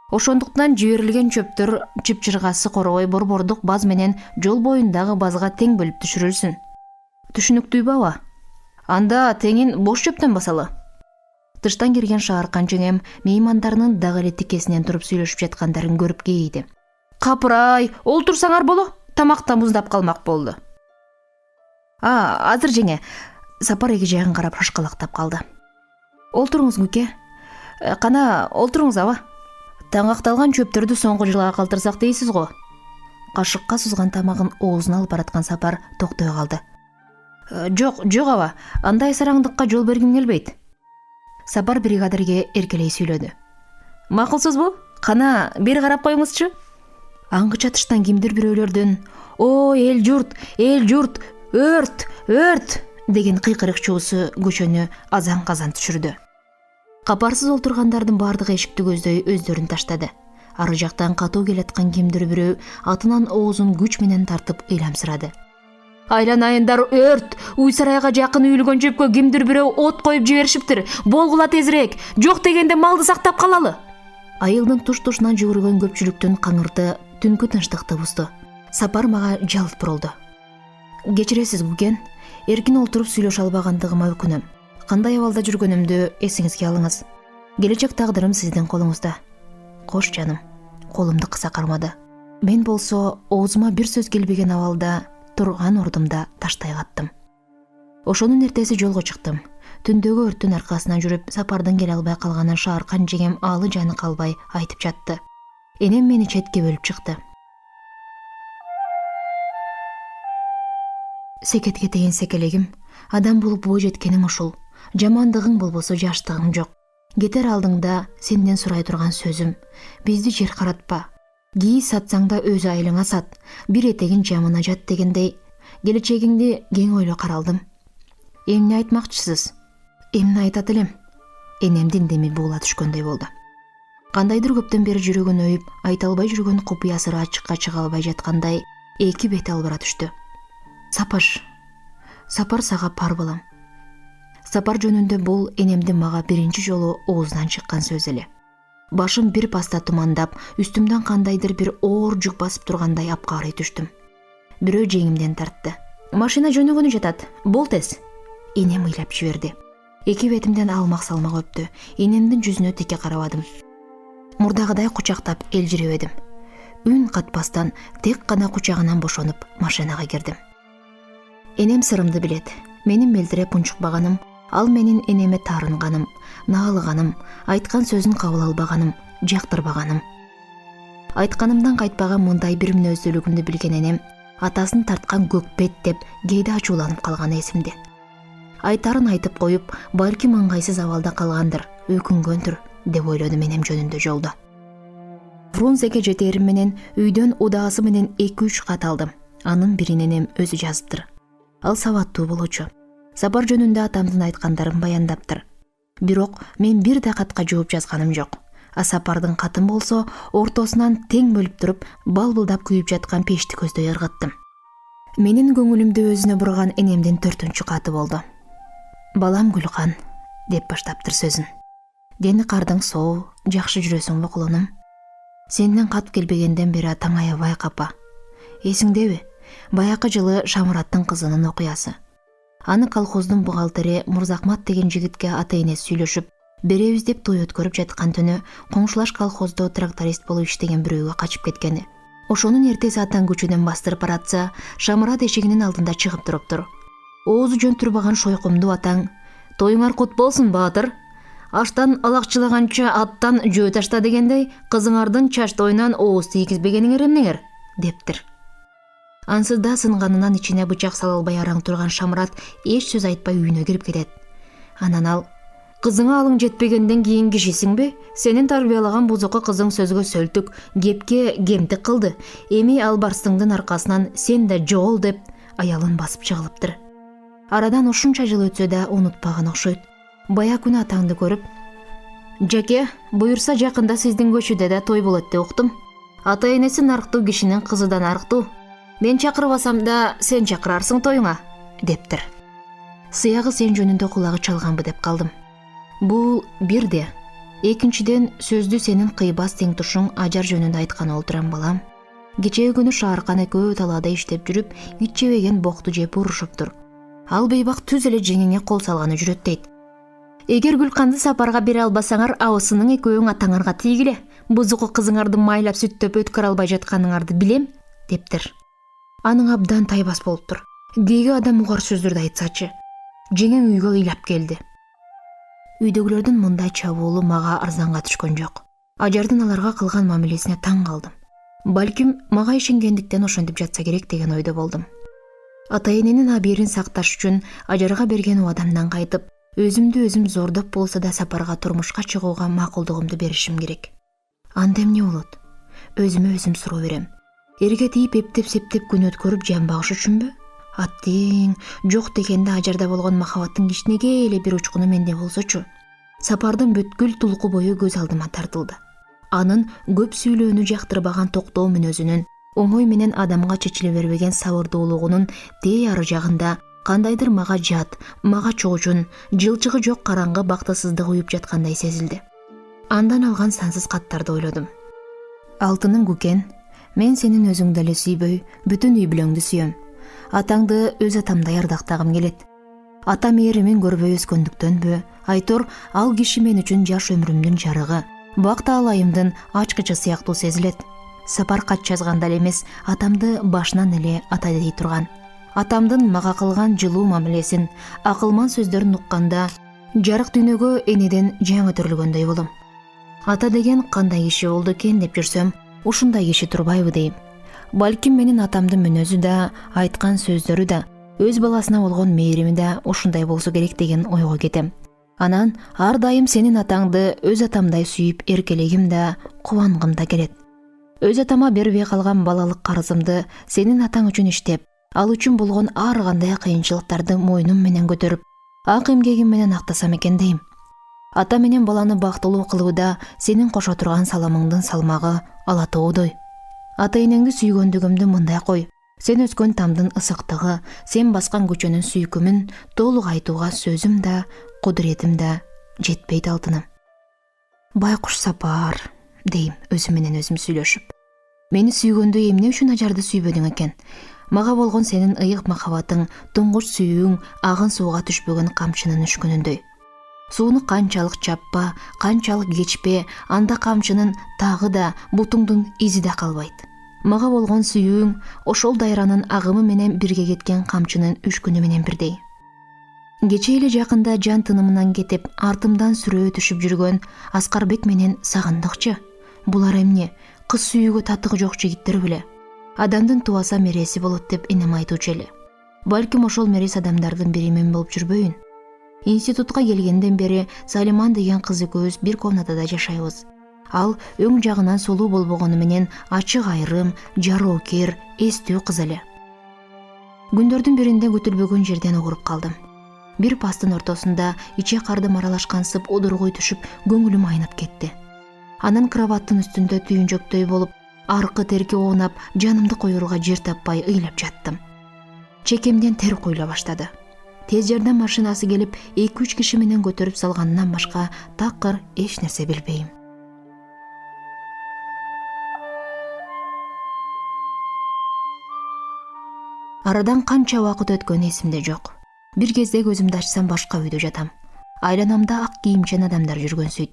Ошондуктан жиберилген чөптөр чыпчыргасы коробой борбордук баз менен жол боюндагы базга тең бөлүп түшүрүлсүн. Түшүнүктүүбү аба? Анда теңин бош чөптөн басалы. Тыштан кирген Шааркан жеңем меймандарынын дагы эле тикесинен туруп сүйлөшүп жаткандарын көрүп кейиди. Капырай, олтурсаңар боло, тамакта муздап калмак болду. Азыр жеңе. Сапар эки жагын карап шашкалактап калды. Олтуруңуз Гүке. Кана олтуруңуз аба. Таңакталган чөптөрдү соңку жылга калтырсак дейсиз го. Кашыкка сузган тамагын оозуна алып бараткан Сапар токтой калды. Жок аба, андай сараңдыкка жол бергим келбейт. Сапар бригадирге эркелей сүйлөдү. Макулсузбу? Кана бери карап коюңузчу. Аңгыча тыштан кимдир бирөөлөрдөн «О, эл журт, өрт!» деген кыйкырык чуусу көчөнү азан-казан түшүрдү. Капарсыз олтургандардын бардыгы эшикти көздөй өздөрүн таштады. Ары жактан катуу келаткан кимдир бирөө атынан оозун күч менен тартып ыйламсырады. Айланайындар, өрт! Уй сарайга жакын үйүлгөн чөпкө кимдир бирөө от коюп жиберишиптир. Болгула тезирээк, жок дегенде малды сактап калалы. Айылдын туш-тушунан жүгүргөн көпчүлүктүн каңырты түнкү тынчтыкты бузду. Сапар мага жалт бурулду. Кечиресиз Гүкен, эркин олтуруп сүйлөшө албагандыгыма өкүнөм. Кандай абалда жүргөнүмдү эсиңизге алыңыз. Келечек тагдырым сиздин колуңузда. Кош жаным, колумду кыса кармады. Мен болсо оозума бир сөз келбеген абалда турган ордумда таштай каттым. Ошонун эртеси жолго чыктым. Түндөгү өрттүн аркасынан жүрүп, Сапардын келе албай калганын Шааркан жеңем алы жаны калбай айтып жатты. Энем мени четке бөлүп чыкты. Секетке тейин секелегим, адам болуп бой жеткеним ушул. Жамандыгың болбосо жаштыгың жок. Кетер алдыңда сенден сурай турган сөзүм. Бизди жер каратпа. Кийиз сатсаң да өз айылыңа сат. Бир этегин жамына жат дегендей, келечегиңди кең ойло каралдым. Эмне айтмакчысыз? Эмне айтат элем? Энемдин деми буула түшкөндөй болду. Кандайдыр көптөн бери жүрөгүн өйүп, айта албай жүргөн купуя сыры ачыкка чыга албай жаткандай эки бети албыра түштү. Сапар сага пар балам. Сапар жөнүндө бул энемдин мага биринчи жолу оозунан чыккан сөз эле. Башым бир паста тумандап, үстүмдөн кандайдыр бир оор жүк басып тургандай апкаарый түштүм. Бирөө жеңимден тартты. Машина жөнөгөнү жатат, бол тез. Энем ыйлап жиберди. Эки бетимден алмак-салмак өптү. Энемдин жүзүнө тике карабадым. Мурдагыдай кучактап элжиребедим. Үн катпастан тек гана кучагынан бошонуп машинага кирдим. Энем сырымды билет. Менин мелдиреп унчукпаганым, ал менин энеме таарынганым, наалыганым, айткан сөзүн кабыл албаганым, жактырбаганым. Айтканымдан кайтпаган мындай бир мүнөздүүлүгүмдү билген энем атасын тарткан көкпет деп кээде ачууланып калганы эсимде. Айтарын айтып коюп, балким ыңгайсыз абалда калгандыр, өкүнгөндүр деп ойлодум энем жөнүндө жолдо. Фрунзеге жетерим менен үйдөн удаасы менен 2-3 кат алдым. Анын бирин энем өзү жазыптыр. Ал сабаттуу болчу. Сапар жөнүндө атамдын айткандарын баяндаптыр. Бирок мен бир да катка жооп жазганым жок. А Сапардын катын болсо ортосунан тең бөлүп туруп, балбылдап күйүп жаткан пешти көздөй ыргыттым. Менин көңүлүмдү өзүнө бурган энемдин 4-чү каты болду. Балам Гүлкан деп баштаптыр сөзүн. Дени кардың соо, жакшы жүрөсүңбү кулунум? Сенден кат келбегенден бери атаң аябай капа. Эсиңдеби? Баякы жылы Шамураттын кызынын окуясы. Аны колхоздун бухгалтери Мурзакмат деген жигитке ата-энеси сүйлөшүп, беребиз деп той өткөрүп жаткан түнү коңшулаш колхоздо тракторист болуп иштеген бирөөгө качып кеткени. Ошонун эртеси атаң көчөдөн бастырып баратса, Шамурат эшигинин алдында чыгып туруптур. Оозу жөн турбаган шойкумду атаң: "Тоюңар кут болсун, баатыр. Аштан алакчылаганча аттан жөө ташта" дегендей, кызыңардын чач тоюнан ооз тийгизбегениңер эмнеңер дептир. Ансыз да сынганынан ичине бычак сала албай араң турган Шамурат эч сөз айтпай үйүнө кирип кетет. Анан ал: "Кызыңа алың жетпегенден кийин кишисиңби? Сенин тарбиялаган бузуку кызың сөзгө сөлтүк, кепке кемтик кылды. Эми ал барстыңдын аркасынан сен да жол" деп аялын басып чыгылыптыр. Арадан ушунча жыл өтсө да унутпаган окшойт. Бая күнү атаңды көрүп: "Жаке, буюрса жакында сиздин көчүдө да той болот деп уктум. Ата-энеси нарктуу кишинин кызыдан арктуу. Мен чакырбасам да сен чакырарсың тоюңа" дептир. сыягы сен жөнүндө кулагы чалганбы деп калдым. Бул бирде. Экинчиден, сөздү сенин кыйбас теңтушуң ажар жөнүндө айтканы олтурам балам. Кечээ күнү Шааркан экөө талаада иштеп жүрүп, ит жебеген бокту жеп урушуптур. Ал бейбак түз эле жеңиңе кол салганы жүрөт дейт. Эгер Гүлканды сапарга бере албасаңар, абысының экөөң атаңарга тийгиле. Бузуку кызыңарды майлап сүттөп өткөрө албай жатканыңарды билем, дептир. Аның абдан тайбас болуптур. Кээге адам угар сөздөрдү айтсачы. Жеңең үйгө ыйлап келди. Үйдөгүлөрдүн мындай чабуулу мага арзанга түшкөн жок. Ажардын аларга кылган мамилесине таң калдым. Балким мага ишенгендиктен ошентип жатса керек деген ойдо болдум. Ата-эненин абийирин сакташ үчүн ажарга берген убадамдан кайтып, өзүмдү өзүм зордоп болсо да сапарга турмушка чыгууга макулдугумду беришим керек. Анда эмне болот? Өзүмө өзүм суроо берем. Эрге тийип эптеп-септеп күн өткөрүп жан багыш үчүнбү? Аттиң, жок дегенде ажарда болгон махабаттын кичинеге эле бир учкуну менде болсочу. Сапардын бүткүл тулку бою көз алдыма тартылды. Анын көп сүйлөөнү жактырбаган токтоо мүнөзүнүн, оңой менен адамга чечиле бербеген сабырдуулугунун тээ ары жагында кандайдыр мага жат, мага чоожун, жылчыгы жок караңгы бактысыздык уюп жаткандай сезилди. Андан алган сансыз каттарды ойлодум. Алтыным Гүкен, мен сенин өзүңдү эле сүйбөй, бүтүн үй бүлөңдү сүйөм. Атаңды өз атамдай ардактагым келет. Ата мээримин көрбөй өскөндүктөнбү, айтор ал киши мен үчүн жаш өмүрүмдүн жарыгы, бак таалайымдын ачкычы сыяктуу сезилет. Сапар кат жазганда эле эмес, атамды башынан эле ата дей турган. Атамдын мага кылган жылуу мамилесин, акылман сөздөрүн укканда, жарык дүйнөгө энеден жаңы төрөлгөндөй болом. Ата деген кандай киши болду экен деп жүрсөм, ушундай киши турбайбы дейм. Балким менин атамдын мүнөзү да, айткан сөздөрү да, өз баласына болгон мээрими да ушундай болсо керек деген ойго кетем. Анан ар дайым сенин атаңды өз атамдай сүйүп эркелегим да, кубангым да келет. Өз атама бербей калган балалык карызымды сенин атаң үчүн иштеп, ал үчүн болгон ар кандай кыйынчылыктарды мойнум менен көтөрүп, ак эмгегим менен актасам экен дейм. Ата менен баланы бактылуу кылууда сенин кошо турган саламыңдын салмагы алатоодой. Ата-энеңди сүйгөндүгүмдү мындай кой. Сен өскөн тамдын ысыктыгы, сен баскан көчөнүн сүйкүмүн толук айтууга сөзүм да, кудуретим да жетпейт алтыным. Байкуш сапар, дейм өзүм менен өзүм сүйлөшүп. Мени сүйгөндө эмне үчүн ажарды сүйбөдүң экен? Мага болгон сенин ыйык махабатың, туңгуч сүйүүң агын сууга түшпөгөн камчынын үшкүнүндөй. Сууну канчалык чаппа, канчалык кечпе, анда камчынын тагы да бутуңдун изи да калбайт. Мага болгон сүйүүң ошол дайранын агымы менен бирге кеткен камчынын үшкүнү менен бирдей. Кечээ эле жакында жан тынымынан кетип, артымдан сүрөө түшүп жүргөн Аскарбек менен Сагындыкчы. Булар эмне, кыз сүйүүгө татыгы жок жигиттер беле? Адамдын тубаса мереси болот деп энем айтуучу эле. Балким ошол мерес адамдардын бири мен болуп жүрбөйүн. Институтка келгенден бери Салиман деген кыз экөөбүз бир комнатада жашайбыз. Ал өң жагынан сулуу болбогону менен ачык айрым, жароокер, эстүү кыз эле. Күндөрдүн биринде күтүлбөгөн жерден угуруп калдым. Бир пастын ортосунда иче кардым аралашкансып удургуй түшүп, көңүлүм айнып кетти. Анын кроваттын үстүндө түйүнжөктөй болуп, аркы терки оонап, жанымды коюрга жер таппай ыйлап жаттым. Чекемден тер куйла баштады. Тез жардам машинасы келип, 2-3 киши менен көтөрүп салганынан башка такыр эч нерсе билбейм. Арадан канча убакыт өткөнү эсимде жок. Бир кезде көзүмдү ачсам башка үйдө жатам. Айланамда ак кийимчен адамдар жүргөнсүйт.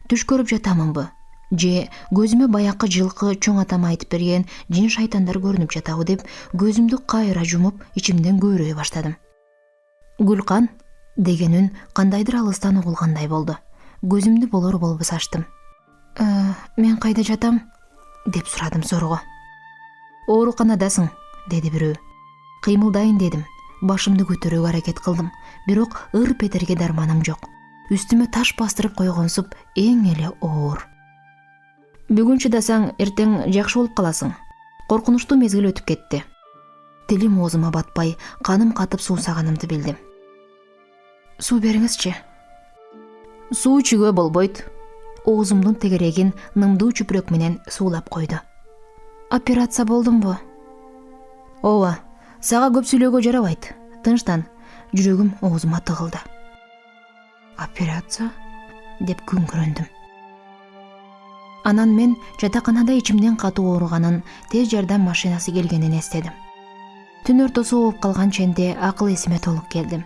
Түш көрүп жатамынбы? Же көзүмө баякы жылкы чоң атам айтып берген жин шайтандар көрүнүп жатабы деп көзүмдү кайра жумуп, ичимден көйрөй баштадым. Гүлкан деген үн кандайдыр алыстан угулгандай болду. Көзүмдү болор-болбос ачтым. Мен кайда жатам? Деп сурадым зорго. Ооруканадасың, деди бирөө. Кыймылдайын дедим. Башымды көтөрүүгө аракет кылдым, бирок ырп этерге дарманым жок. Үстүмө таш бастырып койгонсуп эң эле оор. Бүгүн чыдасаң, эртең жакшы болуп каласың. Коркунучтуу мезгил өтүп кетти. Тилим оозума батпай, каным катып суусаганымды билдим. Суу бериңизчи. Суу ичүүгө болбойт. Оозумдун тегерегин нымдуу чүпүрөк менен суулап койду. Операция болдумбу? Ооба, сага көп сүйлөөгө жарабайт. Тынчтан. Жүрөгүм оозума тыгылды. Операция деп күңкүрөндүм. Анан мен жатаканада ичимдин катуу ооруганын, тез жардам машинасы келгенин эстедим. Түн ортосу болуп калган ченде акыл эсиме толук келди.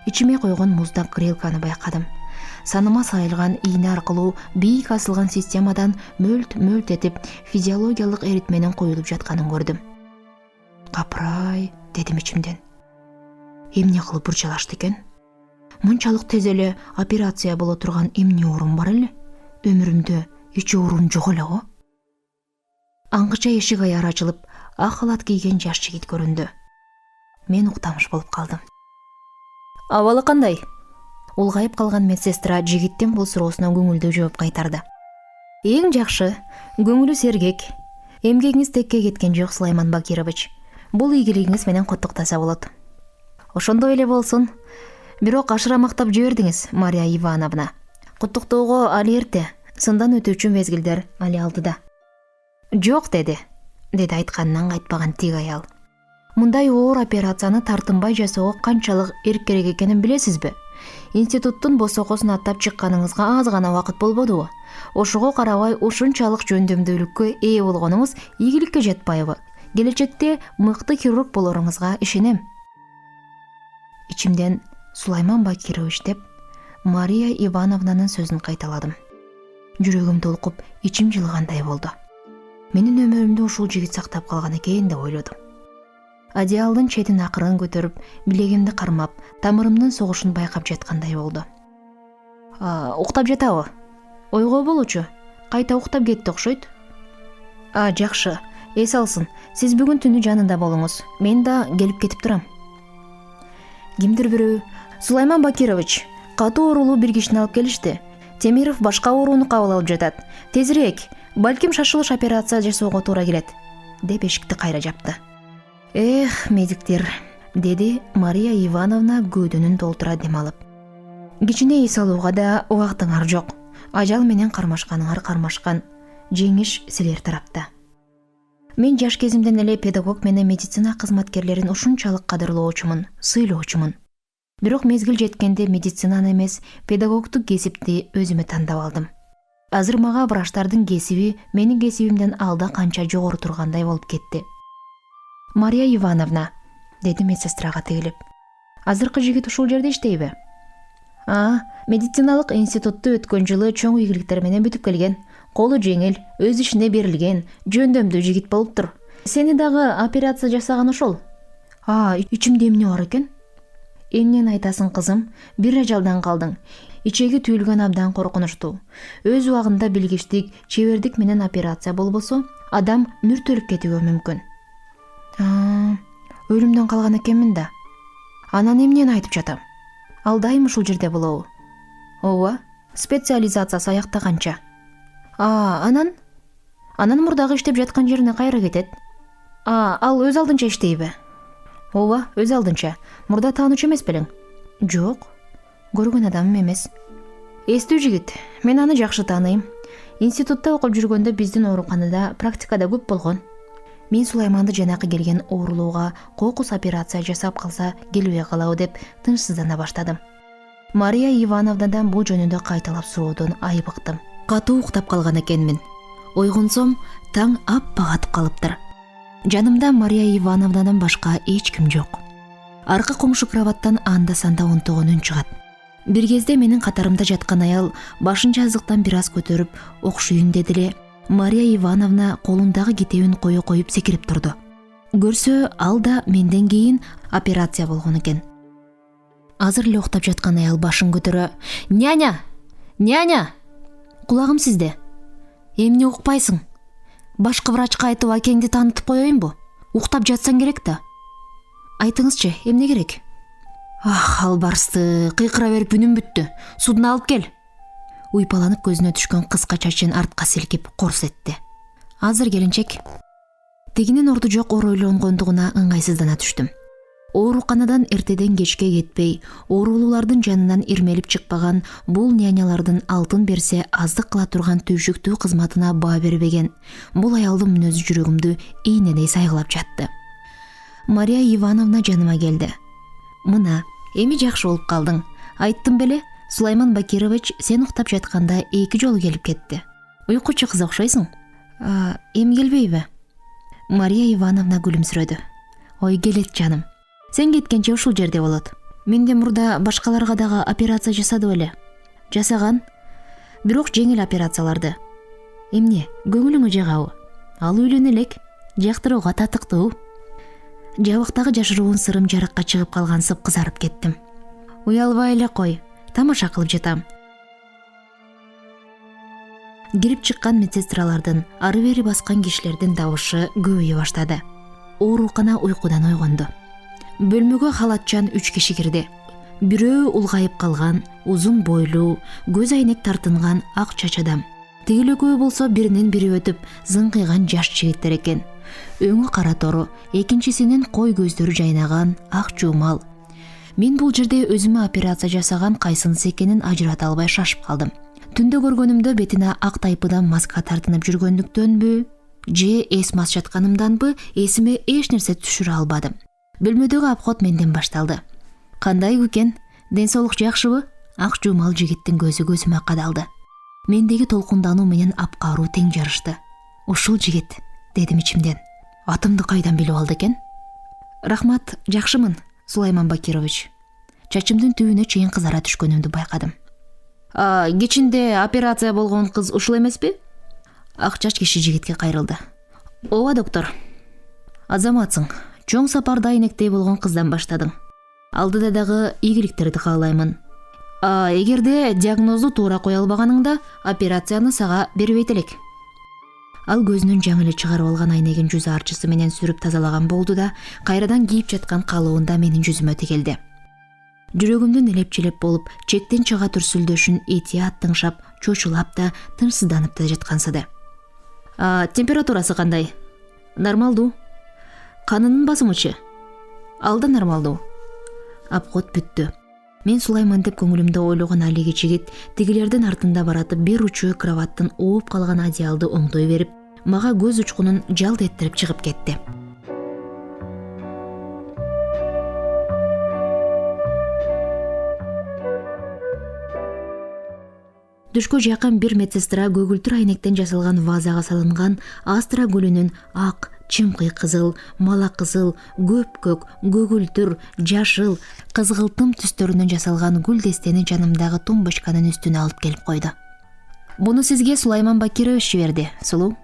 Ичиме койгон муздак грелканы байкадым. Саныма сайылган ийне аркылуу бийик асылган системадан мөлт этип физиологиялык эритменин коюлуп жатканын көрдүм. Капырай, дедим ичимден. Эмне кылып бурчалашты экен? Мынчалык тез эле операция боло турган эмне оорум бар эле? Өмүрүмдө эч оорум жок эле го. Аңгыча эшик аяр ачылып, ак халат кийген жаш жигит көрүндү. Мен уктамыш болуп калдым. Абалы кандай? Улгайып калган медсестра жигиттин бул суроосуна көңүлдүү жооп кайтарды. Эң жакшы, көңүлү сергек. Эмгегиңиз текке кеткен жок, Сулайман Бакирович. Бул ийгилигиңиз менен куттуктаса болот. Ошондой эле болсун. Бирок ашыра мактап жибердиңиз, Мария Ивановна. Куттуктоого али эрте, сындан өтүүчү мезгилдер али алдыда. Жок, деди айтканынан кайтпаган тиг аял. Мындай оор операцияны тартынбай жасоого канчалык эрк керек экенин билесизби? Институттун босокосун аттап чыкканыңызга аз гана убакыт болбодубу? Ошого карабай ушунчалык жөндөмдүүлүккө ээ болгонуңуз ийгиликке жатпайбы? Келечекте мыкты хирург болоруңузга ишенем. Ичимден Сулайман Бакирович деп Мария Ивановнанын сөзүн кайталадым. Жүрөгүм толкуп, ичим жылгандай болду. Менин өмүрүмдү ушул жигит сактап калган экен деп ойлодум. Одеялдын четин акырын көтөрүп, билегимди кармап, тамырымдын согушун байкап жаткандай болду. Уктап жатабы? Ойго болчу. Кайта уктап кетти окшойт. Жакшы. Эс алсын. Сиз бүгүн түнү жанында болуңуз. Мен да келип кетип турам. Кимдир бирөө, Сулайман Бакирович, катуу оорулуу бир кишини алып келишти. Темиров башка ооруну кабыл алып жатат. Тезирээк, балким шашылыш операция жасоого туура келет, деп эшикти кайра жапты. Эх, медиктер, деди Мария Ивановна көөдөнүн толтура дем алып. Кичине эс алууга да убактыңар жок. Ажал менен кармашканыңар кармашкан. Жеңиш силер тарапта. Мен жаш кезимден эле педагог менен медицина кызматкерлерин ушунчалык кадырлоочумун, сыйлоочумун. Бирок мезгил жеткенде медицинаны эмес, педагогтук кесипти өзүмө тандап алдым. Азыр мага врачтардын кесиби менин кесибимден алда канча жогору тургандай болуп кетти. Мария Ивановна, деди медсестрага тигилип. Азыркы жигит ушул жерде иштейби? Медициналык институтту өткөн жылы чоң ийгиликтер менен бүтүп келген. Колу жеңил, өз ишине берилген, жөндөмдүү жигит болуптур. Сени дагы операция жасаган ошол. Ичимде эмне бар экен? Эмнени айтасың, кызым? Бир ажалдан калдың. Ичеги түйүлгөн абдан коркунучтуу. Өз убагында билгичтик, чебердик менен операция болбосо, адам мүртөлүп кетүүгө мүмкүн. Өлүмдөн калган экенмин да. Анан эмнени айтып жатам? Ал дайым ушул жерде болобу? Ооба, специализациясы аяктаганча. Анан мурдагы иштеп жаткан жерине кайра кетет. Ал өз алдынча иштейби? Ооба, өз алдынча. Мурда таанычу эмес белең? Жок, көргөн адамым эмес. Эстүү жигит, мен аны жакшы тааныйм. Институтта окуп жүргөндө биздин ооруканада практикада көп болгон. Мен Сулайманды жанакы келген оорулууга кокус операция жасап калса келбей калабы деп тынчсыздана баштадым. Мария Ивановнадан бул жөнүндө кайталап суроодон айбыктым. Катуу уктап калган экенмин. Ойгонсом, таң аппак атып калыптыр. Жанымда Мария Ивановнадан башка эч ким жок. Аркы комшу кроваттан анда-санда онтогон үн чыгат. Бир кезде менин катарымда жаткан аял башын жазыктан бир аз көтөрүп, окшуйын деди эле, Мария Ивановна колундагы китебин коюп секирип турду. Көрсө, ал да менден кийин операция болгон экен. Азыр эле уктап жаткан аял башын көтөрө: "Няня! Кулагым сизде. Эмне укпайсың? Башкы врачка айтып акеңди таанытып коеюнбу? Уктап жатсаң керек да. Айтыңызчы, эмне керек?" Албарсты, кыйкыра берип үнүм бүттү. Судун алып кел. Уйпаланып көзүнө түшкөн кыска чачын артка силкип корс этти. Азыр келинчек. Тегинин орду жок оройлонгондугуна ыңгайсыздана түштүм. Ооруканадан эртеден кечке кетпей, оорулуулардын жанынан ирмелип чыкпаган бул нянялардын алтын берсе аздык кыла турган түйшүктүү кызматына баа бербеген бул аялдын мүнөзү жүрөгүмдү ийнедей сайгылап жатты. Мария Ивановна жаныма келди. "Мына, Эми жакшы болуп калдың. Айттым беле, Сулайман Бакирович сен уктап жатканда 2 жолу келип кетти. Уйкучу кыз окшойсуң. Эми келбейби? Мария Ивановна күлүмсүрөдү. Ой, келет жаным. Сен кеткенче ушул жерде болот. Менде мурда башкаларга дагы операция жасады беле. Жасаган. Бирок жеңил операцияларды. Эмне, көңүлүңө жагабы? Ал үйлөнө элек, жактырууга татыктуу. Жабыктагы жашыруун сырым жарыкка чыгып калгансып кызарып кеттим. Уялбай эле кой, тамаша кылып жатам. Кирип чыккан медсестралардын, ары-бери баскан кишилердин табышы көбөйө баштады. Оорукана уйкудан ойгонду. Бөлмөгө халатчан 3 киши кирди. Бирөө улгайып калган, узун бойлуу, көз айнек тартынган ак чач адам. Тигилөкөө болсо биринен бири өтүп, зыңкыйган жаш жигиттер экен. Өңү кара тору, экинчисинин кой көздөрү жайнаган, ак жуумал. Мен бул жерде өзүмө операция жасаган кайсынысы экенин ажырата албай шашып калдым. Түндө көргөнүмдө бетине ак тайпыдан маска тартынып жүргөндүктөнбү, же эс мас жатканымданбы, эсиме эч нерсе түшүрө албадым. Бөлмөдөгү обход менден башталды. Кандай күкен? Ден соолук жакшыбы? Ак жуумал жигиттин көзү көзүмө кадалды. Мендеги толкундануу менен апкаруу тең жарышты. Ушул жигит, дедим ичимден. Атымды кайдан билип алды экен? Рахмат, жакшымын, Сулайман Бакирович. Чачымдын түбүнө чейин кызара түшкөнүмдү байкадым. Кечинде операция болгон кыз ушул эмеспи? Ак чач киши жигитке кайрылды. Ооба, доктор. Азаматсың. Чоң сапарда айнектей болгон кыздан баштадың. Алдыда дагы ийгиликтерди каалаймын. Эгерде диагнозду туура кое албаганыңда, операцияны сага бербейт элек. Ал көзүнүн жаңы эле чыгарып алган айнегин жүз арчысы менен сүрүп тазалаган болду да, кайрадан кийип жаткан калыбында менин жүзүмө тигилди. Жүрөгүмдүн элепчилеп болуп, чектен чыга түрсүлдөшүн этият тыңшап, чочулап да, тынчсызданып да жаткансыды. Температурасы кандай? Нормалдуу. Канынын басымычы? Ал да нормалдуу. Обход бүттү. Мен Сулайман деп көңүлүмдө ойлогон алиги жигит тигилердин артында баратып бир учу кроваттын ооп калган одеялды оңдой берип, мага көз учкунун жалт эттирип чыгып кетти. Түшкө жакын бир медсестра көгүлтүр айнектен жасалган вазага салынган астра гүлүнүн ак, чымкый кызыл, мала кызыл, көпкөк, көгүлтүр, жашыл, кызгылтым түстөрүнөн жасалган гүл дестени жанымдагы тумбочканын үстүнө алып келип койду. Буну сизге Сулайман Бакирович жиберди, сулуу.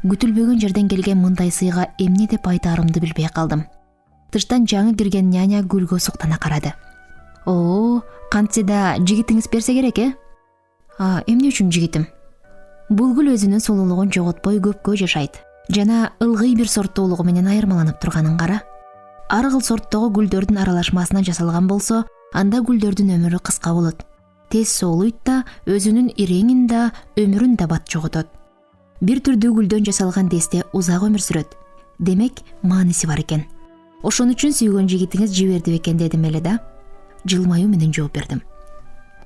Күтүлбөгөн жерден келген мындай сыйга эмне деп айтаарымды билбей калдым. Тыштан жаңы кирген няня гүлгө суктана карады. Кантсе да жигитиңиз берсе керек, Эмне үчүн жигитим? Бул гүл өзүнүн сулуулугун жоготпой көпкө жашайт. Жана ылгый бир сорттуулугу менен айырмаланып турганын кара. Ар кыл сорттогу гүлдөрдүн аралашмасынан жасалган болсо, анда гүлдөрдүн өмүрү кыска болот. Тез соолуйт да, өзүнүн иреңин да, өмүрүн да бат жоготот. Бир түрдүү гүлдөн жасалган десте узак өмүр сүрөт. Демек, мааниси бар экен. Ошон үчүн сүйгөн жигитиңиз жиберди бекен дедим эле да. Жылмаюу менен жооп бердим.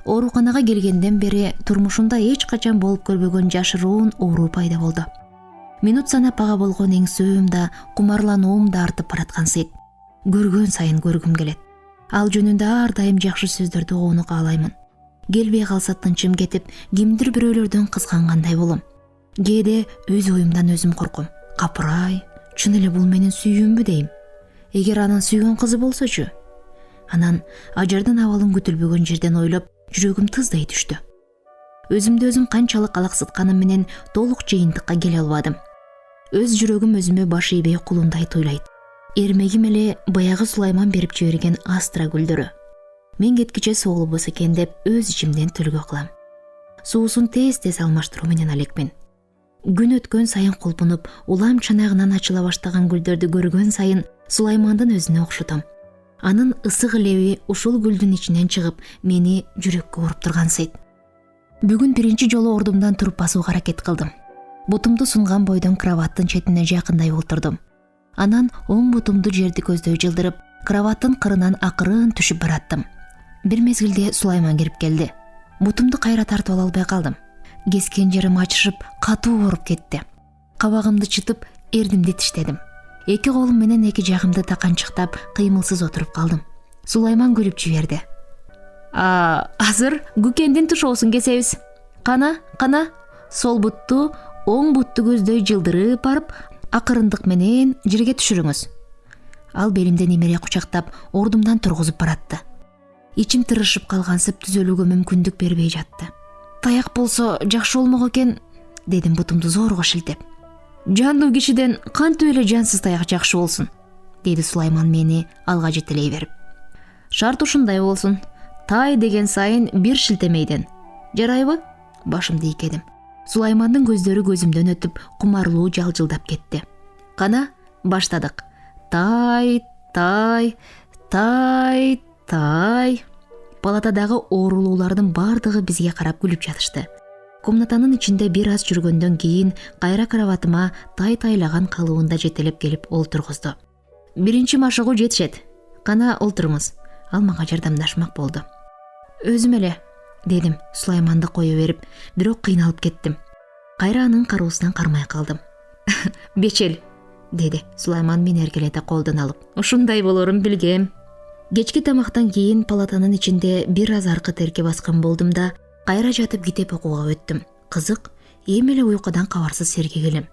Ооруканага келгенден бери турмушунда эч качан болуп көрбөгөн жашыруун оору пайда болду. Минут санап ага болгон эңсөөм да, кумарлануум да артып бараткансыйт. Көргөн сайын көргүм келет. Ал жөнүндө ар дайым жакшы сөздөрдү угууну каалаймын. Келбей калса тынчым кетип, кимдир бирөөлөрдөн кызгангандай болом. Кээде өз оюмдан өзүм корком. Капырай, чын эле бул менин сүйүүмбү дейм. Эгер анын сүйгөн кызы болсочу? Анан ажардын абалын күтүлбөгөн жерден ойлоп, жүрөгүм тыздай түштү. Өзүмдү өзүм канчалык алаксытканым менен толук жыйынтыкка келе албадым. Өз жүрөгүм өзүмө баш ийбей кулундай туйлайт. Эрмегим эле баягы Сулайман берип жиберген астра гүлдөрү. Мен кеткиче соолубус экен деп өз ичимден төлгө кылам. Суусун тез-тез алмаштыруу менен алекмин. Күн өткөн сайын колпунуп, улам чанагынан ачыла баштаган гүлдөрдү көргөн сайын Сулаймандын өзүнө окшотом. Анын ысык леби ушул гүлдүн ичинен чыгып, мени жүрөккө уруп тургансыйт. Бүгүн биринчи жолу ордумдан туруп басууга аракет кылдым. Бутумду сунган бойдон кроваттын четине жакындай олтурдум. Анан оң бутумду жерди көздөй жылдырып, кроваттын кырынан акырын түшүп бараттым. Бир мезгилде Сулайман кирип келди. Бутумду кайра тартып ала албай калдым. Кескен жерим ачышып, катуу ооруп кетти. Кабагымды чытып, эрдимди тиштедим. Эки колум менен эки жагымды таканчыктап, кыймылсыз отуруп калдым. Сулайман күлүп жиберди. Азыр Гүкендин тушоосун кесебиз. Кана, сол бутту оң бутту көздөй жылдырып барып, акырындык менен жерге түшүрүңүз. Ал белимден немере кучактап, ордумдан тургузуп баратты. Ичим тырышып калгансып түзөлүүгө мүмкүндүк бербей жатты. Таяк болсо жакшы болмок экен, дедим бутумду зорго шилтеп. Жандуу кишиден кантип эле жансыз таяк жакшы болсун, деди Сулайман мени алга жетелей берип. Шарт ушундай болсун. Тай деген сайын бир шилтемейден. Жарайбы? Башымды ийкедим. Сулаймандын көздөрү көзүмдөн өтүп, кумарлуу жалжылдап кетти. Кана, баштадык. Тай. Палатадагы оорулуулардын бардыгы бизге карап күлүп жатышты. Комнатанын ичинде бир аз жүргөндөн кийин кайра кроватыма тайлаган калыбында жетелеп келип олтургузду. Биринчи машыгуу жетишет. Кана олтуруңуз. Ал мага жардамдашмак болду. Өзүм эле, дедим, Сулайманды кое берип, бирок кыйналып кеттим. Кайра анын кароосунан кармай калдым. Бечел, деди Сулайман мени эркелете колдон алып. Ушундай болорун билгем. Кечки тамактан кийин палатанын ичинде бир аз аркы терке баскан болдум да, кайра жатып китеп окууга өттүм. Кызык, эми эле уйкудан кабарсыз сергегелем.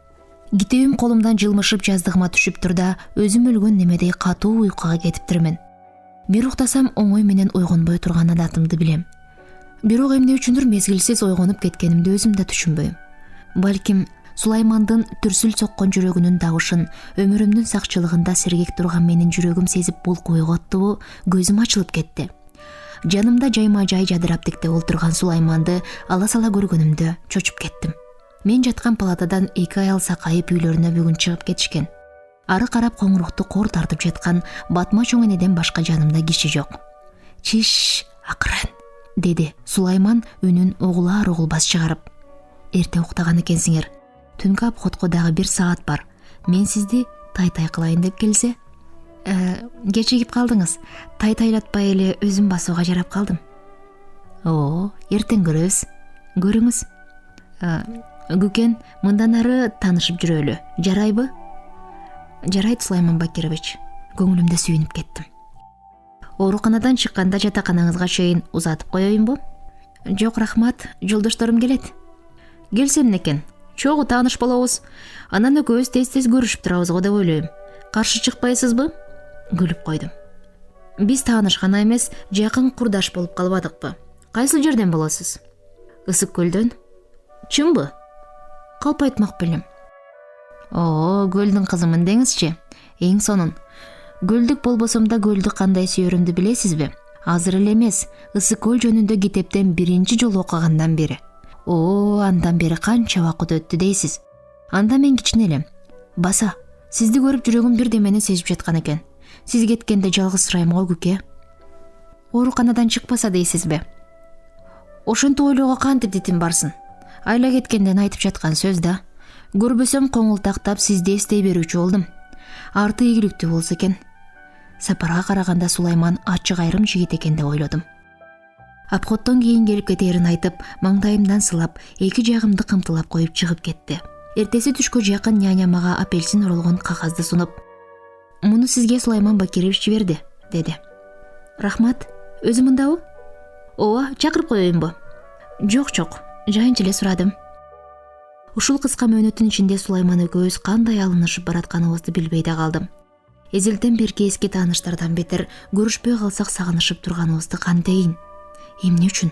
Китебим колумдан жылмышып жаздыгыма түшүп тур да, өзүм өлгөн немедей катуу уйкуга кетиптирмин. Бир уктасам оңой менен ойгонбой турган адатымды билем. Бирок эмне үчүндүр мезгилсиз ойгонуп кеткенимди өзүм да түшүнбөйм. Балким Сулаймандын түрсүл соккон жүрөгүнүн дабышын, өмүрүмдүн сакчылыгында сергек турган менин жүрөгүм сезип булк ойготтубу, көзүм ачылып кетти. Жанымда жайма-жай жадырап тикте олтурган Сулайманды ала сала көргөнүмдө чочуп кеттим. Мен жаткан палатадан 2 аял сакайып үйлөрүнө бүгүн чыгып кетишкен. Ары карап коңурукту кор тартып жаткан Батма чоң энеден башка жанымда киши жок. Чиш, акырын, деди Сулайман үнүн угулар-угулбас чыгарып. Эрте уктаган экенсиңер. Түнкү обходко дагы 1 саат бар. Мен сизди тай кылайын деп келсе. Кечигип калдыңыз. Тайлатпай эле өзүм басууга жарап калдым. Эртең көрөбүз. Көрүңүз. Гүкен, мындан ары таанышып жүрөлү. Жарайбы? Жарайт, Сулайман Бакирович. Көңүлүмдө сүйүнүп кеттим. Ооруканадан чыкканда жатаканаңызга чейин узатып коеюнбу? Жок, рахмат. Жолдошторум келет. Келсем экен. Чогуу тааныш болобуз. Анан экөөбүз тез-тез көрүшүп турабыз го деп ойлойм. Каршы чыкпайсызбы? Күлүп койдум. Биз таанышкан эмес, жакын курдаш болуп калбадыкпы? Кайсы жерден болосуз? Ысык көлдөн. Чынбы? Калп айтмак белем. Көлдүн кызымын деңизчи. Эң сонун. Көлдүк болбосом да көлдү кандай сүйөрүмдү билесизби? Азыр эле эмес, Ысык көл жөнүндө китептен биринчи жолу окугандан бери. Андан бери канча убакыт өттү дейсиз? Анда мен кичине элем. Баса, сизди көрүп жүрөгүм бирдемени сезип жаткан экен. Сиз кеткенде жалгыз сурайм го, Күке. Ооруканадан чыкпаса дейсизби? Ошентип ойлоого кантип дитим барсын? Айла кеткенден айтып жаткан сөз да. Көрбөсөм коңултактап сизди эстей берүүчү болдум. Арты ийгиликтүү болсо экен. Сапарга караганда Сулайман ачык айрым жигит экен деп ойлодум. Обходтон кийин келип кетээрин айтып, маңдайымдан сылап, эки жагымды кымтылап коюп чыгып кетти. Эртеси түшкө жакын няня мага апельсин оролгон кагазды сунуп, "Муну сизге Сулайман Бакирович жиберди", деди. "Рахмат. Өзү мындабы?" "Ооба, чакырып коеюнбу?" Жок, жайынча эле сурадым. Ушул кыска мөөнөттүн ичинде Сулайман экөөбүз кандай алынышып баратканыбызды билбей да калдым. Эзелден берки эски тааныштардан бетер көрүшпөй калсак сагынышып турганыбызды кантейин? Эмне үчүн?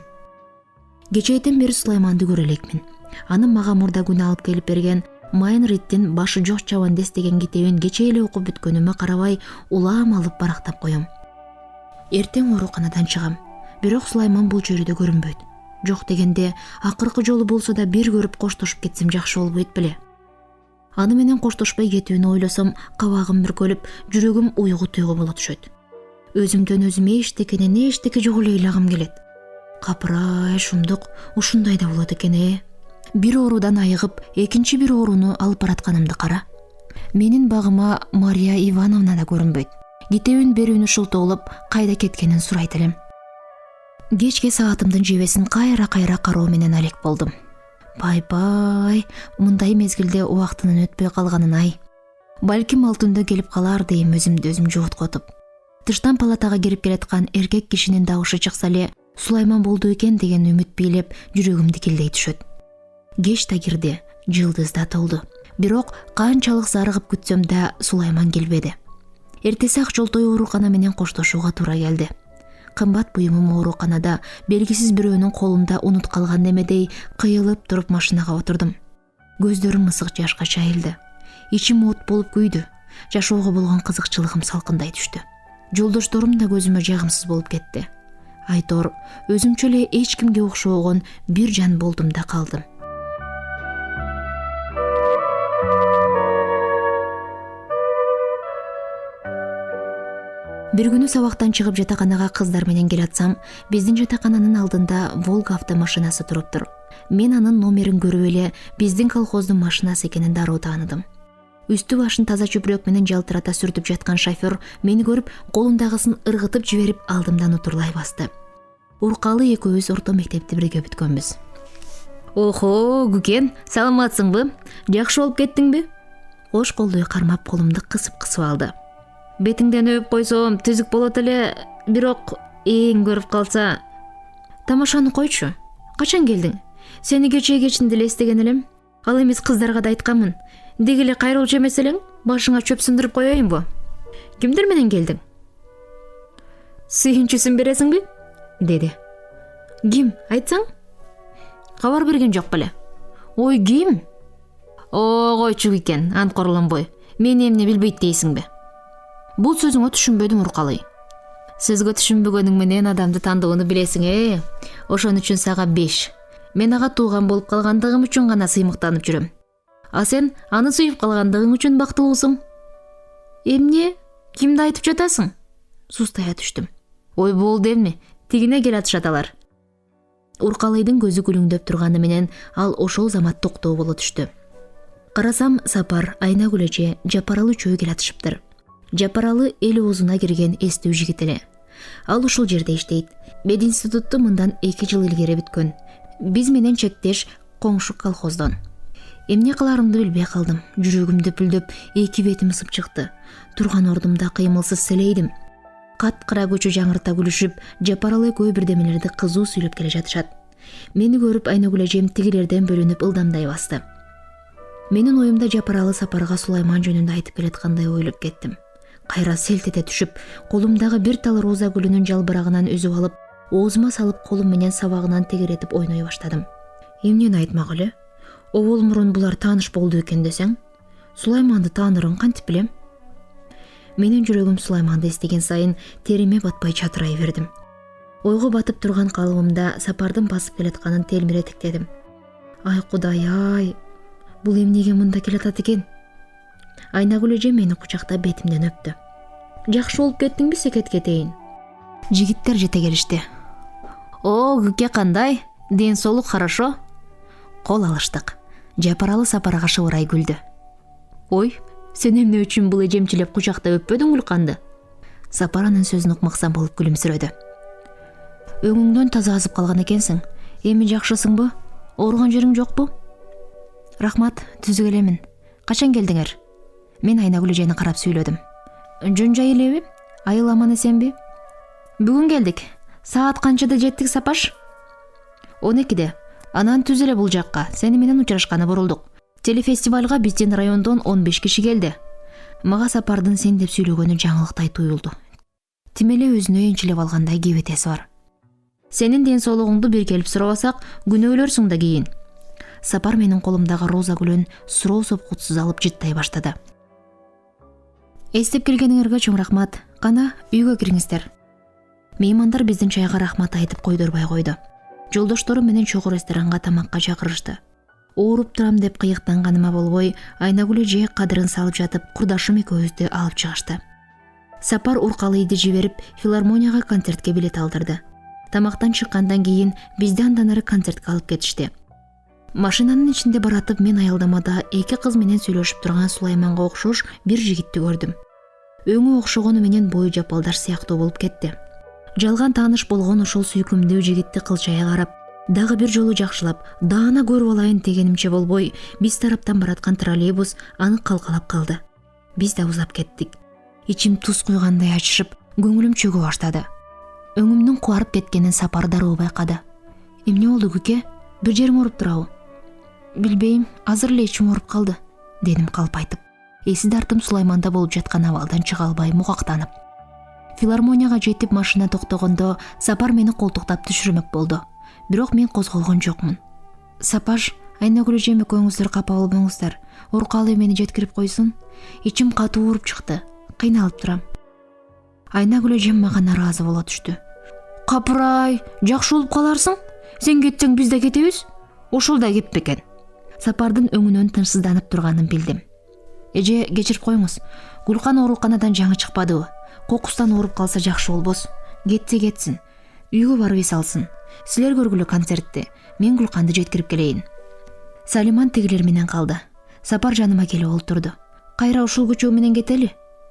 Кечээден бери Сулайманды көрө элекмин. Анын мага мурда күн алып келип берген Майн Риттин башы жок чабандес деген китебин кечээ эле окуп бүткөнүмө карабай улам алып барактап коем. Эртең ооруканадан чыгам. Бирок Сулайман бул жөрүдө көрүнбөйт. Жок дегенде, акыркы жолу болсо да бир көрүп коштошуп кетсем жакшы болбойт беле? Аны менен коштошпой кетүүнү ойлосом, кабагым бүркөлүп, жүрөгүм уйгу туйгу боло түшөт. Өзүмдөн өзүм эчтеке жок эле ыйлагым келет. Капырай, шумдук, ушундай да болот экен. Бир оорудан айыгып, экинчи бир ооруну алып баратканымды кара. Менин багыма Мария Ивановна да көрүнбөйт. Китебин берүүнү шылтоолоп, кайда кеткенин сурайт элем. Кечке саатымдын жебесин кайра кароо менен алек болдум. Бай, мындай мезгилде убактынын өтпөй калганын ай. Балким ал түндө келип калар дейм өзүмдү өзүм жоготкотуп. тыштан палатага кирип келаткан эркек кишинин дауышы чыкса эле Сулайман болду экен деген үмүт бийлеп жүрөгүм дикилдей түшөт. Кеч да кирди, жылдыз да толду. Бирок канчалык зарыгып күтсөм да Сулайман келбеди. Эртеси ак жолтой оорукана менен коштошууга туура келди. Кымбат буюмум ооруканада белгисиз бирөөнүн колунда унут калган немедей кыйылып туруп машинага отурдум. Көздөрүм ысык жашка чайылды. Ичим от болуп күйдү. Жашоого болгон кызыкчылыгым салкындай түштү. Жолдошторум да көзүмө жагымсыз болуп кетти. Айтор, өзүмчө эле эч кимге окшобогон бир жан болдум да калдым. Бир күнү сабактан чыгып жатаканага кыздар менен келатсам, биздин жатакананын алдында Волга автомашинасы туруптур. Мен анын номерин көрүп эле биздин колхоздун машинасы экенин дароо тааныдым. Үстү башын таза чүпүрөк менен жалтырата сүртүп жаткан шофер мени көрүп, колундагысын ыргытып жиберип алдымдан утурлай басты. Уркалы экөөбүз орто мектепти бирге бүткөнбүз. Охо, Гүкен, саламатсыңбы? Жакшы болуп кеттиңби? Кош колдой кармап колумду кысып алды. Бетиңден өп койсом түзүк болот эле, бирок эң көрүп калса. Тамашаны койчу. Качан келдиң? Сени кечинде эле эстеген элем. Ал эмес кыздарга да айтканмын. Деги эле кайрылчу эмес элең, башыңа чөп сындырып коеюнбу? Кимдер менен келдиң? Сүйүнчүсүн бересиңби? Деди. Ким, айтсаң? Кабар берген жок беле? Ой, ким? Койчу экен, анткорлонбой. Мени эмне билбейт дейсиңби? Бул сөзүңө түшүнбөдүм, Уркалый. Сөзгө түшүнбөгөнүң менен адамды тандоону билесиң, Ошон үчүн сага 5. Мен ага тууган болуп калгандыгым үчүн гана сыймыктанып жүрөм. А сен аны сүйүп калгандыгың үчүн бактылуусуң. Эмне? Кимди айтып жатасың? Сустая түштүм. Ой, болду эмне? Тигине келатышат алар. Уркалыйдын көзү күлүңдөп турганы менен ал ошол замат токтоо боло түштү. Карасам, Сапар, Айнагүл эже, Жапаралы үчөө келатышыптыр. Жапаралы эл оозуна кирген эстүү жигит эле. Ал ушул жерде иштейт. Мединститутту мындан 2 жыл илгери бүткөн. Биз менен чектеш коңшу колхоздон. Эмне кыларымды билбей калдым. Жүрөгүм дөпүлдөп, 2 бетим ысып чыкты. Турган ордумда кыймылсыз селейдим. Кат-кыра көчө жаңырта күлүшүп, Жапаралы экөө бирдемелерди кызуу сүйлөп келе жатышат. Мени көрүп Айнагүл эжем тигилерден бөлүнүп ылдамдай басты. Менин оюмда Жапаралы Сапарга Сулайман жөнүндө айтып келаткандай ойлоп кеттим. Кайра селт эте түшүп, колумдагы бир тал роза гүлүнүн жалбырагынан үзүп алып, оозума салып колум менен сабагынан тегеретип ойной баштадым. Эмнени айтмак эле? Обол мурун булар тааныш болду экен десең, Сулайманды таанырын кантип билем? Менин жүрөгүм Сулайманды эстеген сайын териме батпай чатырай бердим. Ойго батып турган калыбымда Сапардын басып келатканын телмире тиктедим. Ай Кудай, бул эмнеге мында келатат экен? Айнагүл эже мени кучактап бетимден өптү. Жакшы болуп кеттиңби секет кетейин? Жигиттер жете келишти. Күкө кандай? Ден соолук хорошо? Кол алыштык. Жапаралы Сапарга шыбырай күлдү. Ой, сен эмне үчүн бул эжемчилеп кучактап өппөдүң Улканды? Сапар анын сөзүн укмаксан болуп күлүмсүрөдү. Өңүңдөн таза азып калган экенсиң. Эми жакшысыңбы? Ооруган жериң жокпу? Рахмат, түзүк элемин. Качан келдиңер? Мен Айнагүл эжени карап сүйлөдүм. Жөн жай элеби? Айыл аман эсенби? Бүгүн келдик. Саат канчада жеттик, Сапаш? 12-де. Анан түз эле бул жакка. Сени менен учурашканы бурулдук. Телефестивалга биздин райондон 15 киши келди. Мага Сапардын сен деп сүйлөгөнү жаңылыктай туюлду. Тим эле өзүнө энчилеп алгандай кебетеси бар. Сенин ден соолугуңду бир келип сурабасак, күнөөлөрсүң да кийин. Сапар менин колумдагы роза гүлүн суроо сопкутсуз алып жыттай баштады. Эстеп келгениңерге чоң рахмат. Кана, үйгө кириңиздер. Меймандар биздин чайга рахмат айтып койдурбай койду. Жолдошторум менен чогуу ресторанга тамакка чакырышты. Ооруп турам деп кыйыктанганыма болбой, Айнагүл эже кадырын салып жатып, курдашым экөөбүздү алып чыгышты. Сапар Уркалыйды жиберип, филармонияга концертке билет алдырды. Тамактан чыккандан кийин бизди андан ары концертке алып кетишти. Машинанын ичинде баратып мен аялдамада 2 кыз менен сүйлөшүп турган Сулайманга окшош бир жигитти көрдүм. Өңү окшогону менен бою жапалдаш сыяктуу болуп кетти. Жалган тааныш болгон ошол сүйкүмдүү жигитти кылчая карап, дагы бир жолу жакшылап, даана көрүп алайын дегенимче болбой, биз тараптан бараткан троллейбус аны калкалап калды. Биз да узап кеттик. Ичим туз куйгандай ачышып, Көңүлүм чөгө баштады. Өңүмдүн кубарып кеткенин Сапар дароо байкады. Эмне болду көке? Бир жериң ооруп турабы? Билбейм, азыр эле ичим ооруп калды, дедим калпайтып. Эси дартым Сулайманда болуп жаткан абалдан чыга албай мукактанып. Филармонияга жетип машина токтогондо Сапар мени колтуктап түшүрмөк болду. Бирок мен козголгон жокмун. Сапаш, Айнагүл эжем экөөңүздөр капа болбоңуздар. Уркалы мени жеткирип койсун. Ичим катуу ооруп чыкты. Кыйналып турам. Айнагүл эжем мага наразы боло түштү. Капырай, жакшы болуп каларсың. Сен кетсең биз да кетебиз. Ошол да кеп бекен. Сапардын өңүнөн тынчсызданып турганын билдим. Эже, кечирип коюңуз. Гүлкан ооруканадан жаңы чыкпадыбы? Кокустан ооруп калса жакшы болбос. Кетсе кетсин. Үйгө барып эс алсын. Силер көргүлө концертти. Мен Гүлканды жеткирип келейин. Салиман тигилер менен калды. Сапар жаныма келип олтурду. Кайра ушул көчө менен кетели,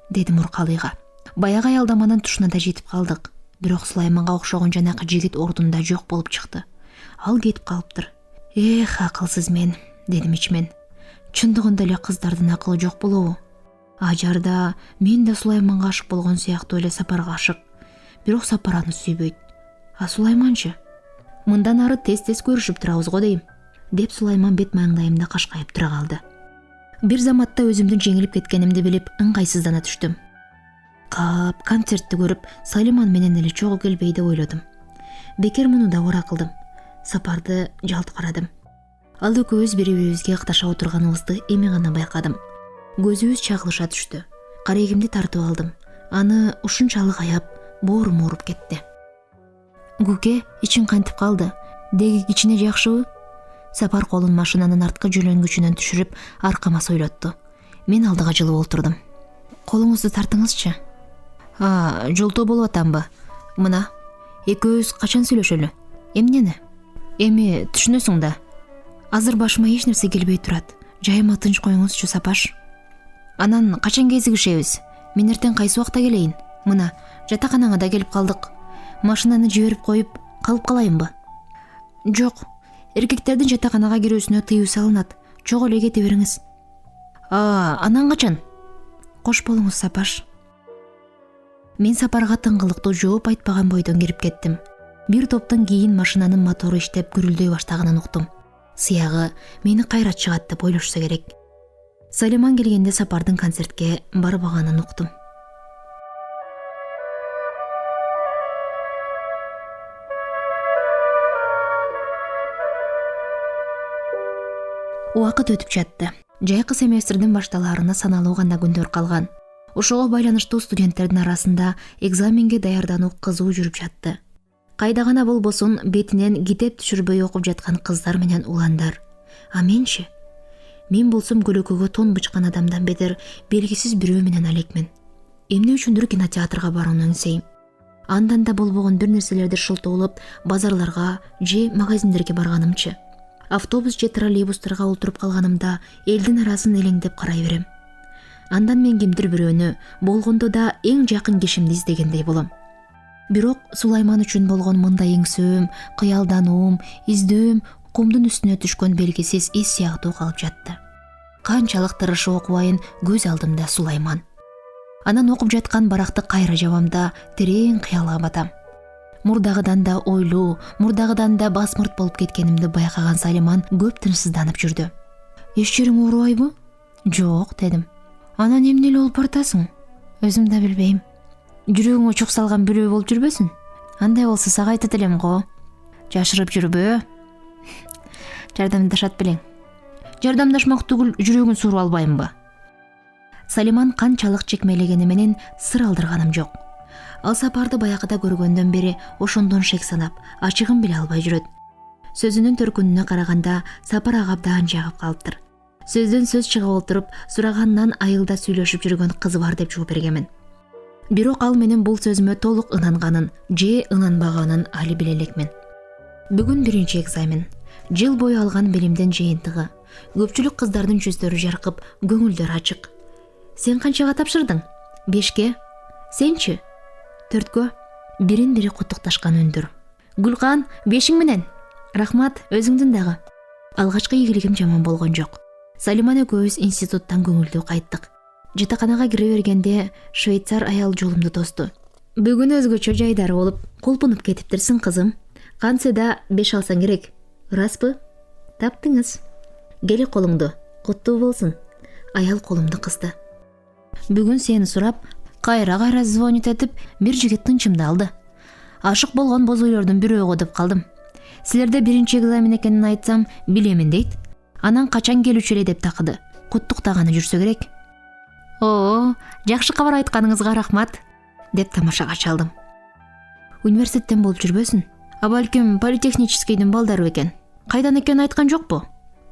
дедим Уркалыйга. Баягы аялдаманын тушуна да жетип калдык. Бирок Сулайманга окшогон жанакы жигит ордунда жок болуп чыкты. Ал кетип калыптыр. Эх, акылсыз мен, дедим ичимен. Чындыгында эле кыздардын акылы жок болобу? Ажарда мен да Сулайманга ашык болгон сыяктуу эле Сапарга ашык. Бирок Сапар аны сүйбөйт. А Сулайманчы? Мындан ары тез-тез көрүшүп турабыз го дейм, деп Сулайман бет маңдайымда кашкайып тура калды. Бир заматта өзүмдүн жеңилип кеткенимди билип, ыңгайсыздана түштүм. Концертти көрүп, Салиман менен эле чогуу келбей деп ойлодум. Бекер муну да ора кылдым. Сапарды жалт карадым. Ал экөөбүз бири-бирибизге ыкташа отурганыбызды эми гана байкадым. Көзүбүз чагылыша түштү. Карегимди тартып алдым. Аны ушунчалык аяп, боорум ооруп кетти. Көке, ичиң кантип калды? Деги кичине жакшыбы? Сапар колун машинанын арткы жөлөнгүчүнөн түшүрүп, аркама сойлотту. Мен алдыга жылып олтурдум. Колуңузду тартыңызчы. Жолтоо болуп атамбы? Мына, экөөбүз качан сүйлөшөлү? Эмнени? Эми түшүнөсүң да. Азыр башыма эч нерсе келбей турат. Жайыма тынч коюңузчу, Сапаш. Анан качан кезигишебиз? Мен эртең кайсы убакта келейин? Мына, жатаканаңа да келип калдык. Машинаны жиберип коюп, калып калайынбы? Жок. Эркектердин жатаканага кирүүсүнө тыюу салынат. Чогуу эле кете бериңиз. Анан качан? Кош болуңуз, Сапаш. Мен Сапарга тыңгылыктуу жооп айтпаган бойдон кирип кеттим. Бир топтон кийин машинанын мотору иштеп гүрүлдөй баштаганын уктум. Сыягы мени кайра чыгат деп ойлошсо керек. Салиман келгенде Сапардын концертке барбаганын уктум. Убакыт өтүп жатты. Жайкы семестрдин башталаарына саналуу гана күндөр калган. Ошого байланыштуу студенттердин арасында экзаменге даярдануу кызуу жүрүп жатты. Кайда гана болбосун бетинен китеп түшүрбөй окуп жаткан кыздар менен уландар. А менчи? Мен болсом көлөкөгө тон бычкан адамдан бетер белгисиз бирөө менен алекмин. Эмне үчүндүр кинотеатрга барууну өңсөйм. Андан да болбогон бир нерселерди шылтоолоп, базарларга же магазиндерге барганымчы. Автобус же троллейбустарга олтуруп калганымда элдин арасын элеңдеп карай берем. Андан мен кимдир бирөөнү, болгондо да эң жакын кишимди издегендей болом. Бирок Сулайман үчүн болгон мындай эңсөөм, кыялдануум, издөөм кумдун үстүнө түшкөн белгисиз эс сыяктуу калып жатты. Канчалык тырышып окубайын, көз алдымда Сулайман. Анан окуп жаткан баракты кайра жабамда терең кыялга батам. Мурдагыдан да ойлуу, мурдагыдан да басмырт болуп кеткенимди байкаган Салиман көп тынчсызданып жүрдү. Эч жериң оорубайбы? Жок, дедим. Анан эмне эле болуп бартасың? Өзүм да билбейм. Жүрөгүңө чук салган бирөө болуп жүрбөсүн? Андай болсо сага айтат элем го. Жашырып жүрбө. Жардамдашат белең. Жардамдашмак түгүл, жүрөгүн сууруп албаймбы? Салиман канчалык чекмелегени менен сыр алдырганым жок. Ал Сапарды баягыда көргөндөн бери ошондон шек санап, ачыгын биле албай жүрөт. Сөзүнүн төркүнүнө караганда Сапар ага абдан жагып калыптыр. Сөздөн сөз чыгып олтуруп, сурагандан айылда сүйлөшүп жүргөн кызы бар деп жооп бергенмин. Бирок ал менин бул сөзүмө толук ынанганын же ынанбаганын али биле элекмин. Бүгүн биринчи экзамен. Жыл бою алган билимдин жыйынтыгы. Көпчүлүк кыздардын жүздөрү жаркып, көңүлдөрү ачык. Сен канчага тапшырдың? 5-ке. Сенчи? 4-кө. Бирин-бири куттукташкан өндүр. Гүлкан, 5-иң менен. Рахмат, өзүңдүн дагы. Алгачкы ийгилигим жаман болгон жок. Салиман экөөбүз институттан көңүлдүү кайттык. Жатаканага кире бергенде швейцар аял жолумду тосту. Бүгүн өзгөчө жайдары болуп, колпунуп кетиптирсиң кызым. Кантсе да 5 алсаң керек. Ыраспы? Таптыңыз. Кели колуңду. Куттуу болсун. Аял колумду кысты. Бүгүн сени сурап, кайра звонит этип, бир жигит тынчымдалды. Ашык болгон боз ойлордун бирөөгө деп калдым. Силерде биринчи экзамен экенин айтсам, билемин дейт. Анан качан келүүчү эле деп такыды. Куттуктаганы жүрсө керек. О, жакшы кабар айтканыңызга рахмат, деп тамашага чалдым. Университеттен болуп жүрбөсүн? А балким политехническийдин балдары экен. Кайдан экенин айткан жокпу?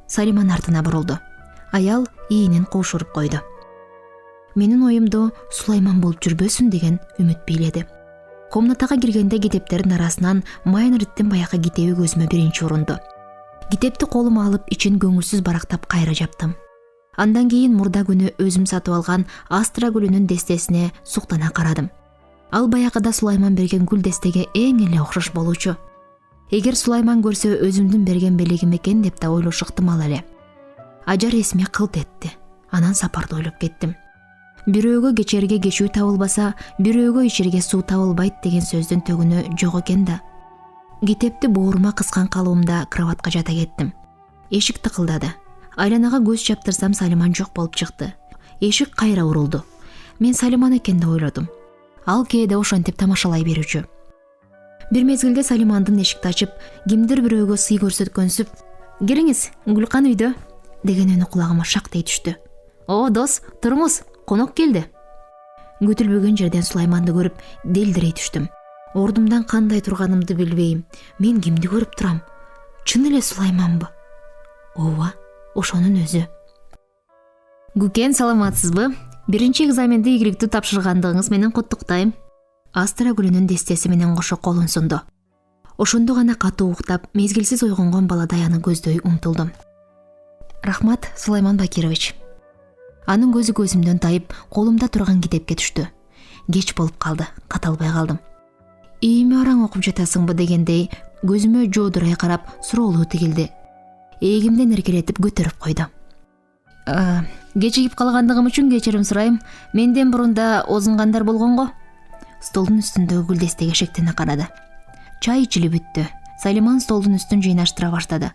Салиман артына бурулду. Аял ийинин кошуруп койду. Менин оюмду Сулайман болуп жүрбөсүн деген үмүт бийледи. Комнатага киргенде китептердин арасынан Майнриттин баякы китеби көзүмө биринчи урунду. Китепти колума алып, ичин көңүлсүз барактап кайра жаптым. Андан кийин мурда күнү өзүм сатып алган астра гүлүнүн дестесине суктана карадым. Ал баягыда Сулайман берген гүл дестеге эң эле окшош болчу. Эгер Сулайман көрсө өзүмдүн берген белегим экен деп да ойлош ыктымал эле. Ажар эсиме кылт этти. Анан сапарды ойлоп кеттим. Бирөөгө кечерге кечүү табылбаса, бирөөгө ичерге суу табылбайт деген сөздүн төгүнү жок экен да. Китепти боорума кыскан калыбымда кроватка жата кеттим. Эшик тыкылдады. Айланага көз чаптырсам, Салиман жок болуп чыкты. Эшик кайра урулду. Мен Салиман экен деп ойлодум. Ал кээде ошентип тамашалай берүүчү. Бир мезгилде Салимандын эшикти ачып, кимдир бирөөгө сый көрсөткөнсүп, "Келиңиз, Гүлкан үйдө" деген үнү кулагыма шактей түштү. "О, дос, туруңуз, конок келди." Күтүлбөгөн жерден Сулайманды көрүп, делдирей түштүм. Ордумдан кандай турганымды билбейм. Мен кимди көрүп турам? Чын эле Сулайманбы? Ооба, ошонун өзү. Гүкен, саламатсызбы? Биринчи экзаменди ийгиликтүү тапшыргандыгыңыз менен куттуктайм. Астра гүлүнүн дестеси менен кошо колун сунду. Ошондо гана катуу уктап, мезгилсиз ойгонгон баладай аны көздөй умтулдум. Рахмат, Сулайман Бакирович. Анын көзү көзүмдөн тайып, колумда турган китепке түштү. Кеч болуп калды, ката албай калдым. "Ийиме араң окуп жатасыңбы?" дегендей көзүмө жоодурай карап, суроолуу тигилди. Эгимден эркелетип көтөрүп койду. Кечигип калгандыгым үчүн кечирим сурайм. Менден мурун да озунгандар болгонго. Столдун үстүндөгү гүлдестеге шектене карады. Чай ичилип бүттү. Салиман столдун үстүн жыйнаштыра баштады.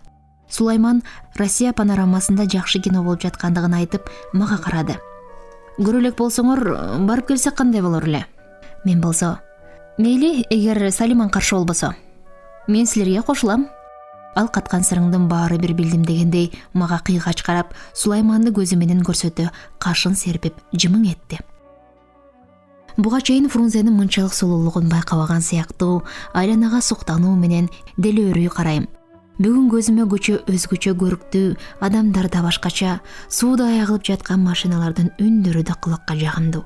Сулайман Россия панорамасында жакшы кино болуп жаткандыгын айтып, мага карады. "Көрө элек болсоңор, барып келсек кандай болор эле?" Мен болсо, "Мейли, эгер Салиман каршы болбосо. Мен силерге кошулам." Ал каткан сырыңдын баары бир билдим дегендей мага кыйгач карап, Сулайманды көзү менен көрсөтө кашын серпип жымың этти. Буга чейин Фрунзенин мынчалык сулуулугун байкабаган сыяктуу, айланага суктануу менен делөөрүй карайм. Бүгүн көзүмө көчө өзгөчө көрүктүү, адамдар да башкача, сууда аягылып жаткан машиналардын үндөрү да кулакка жагымдуу.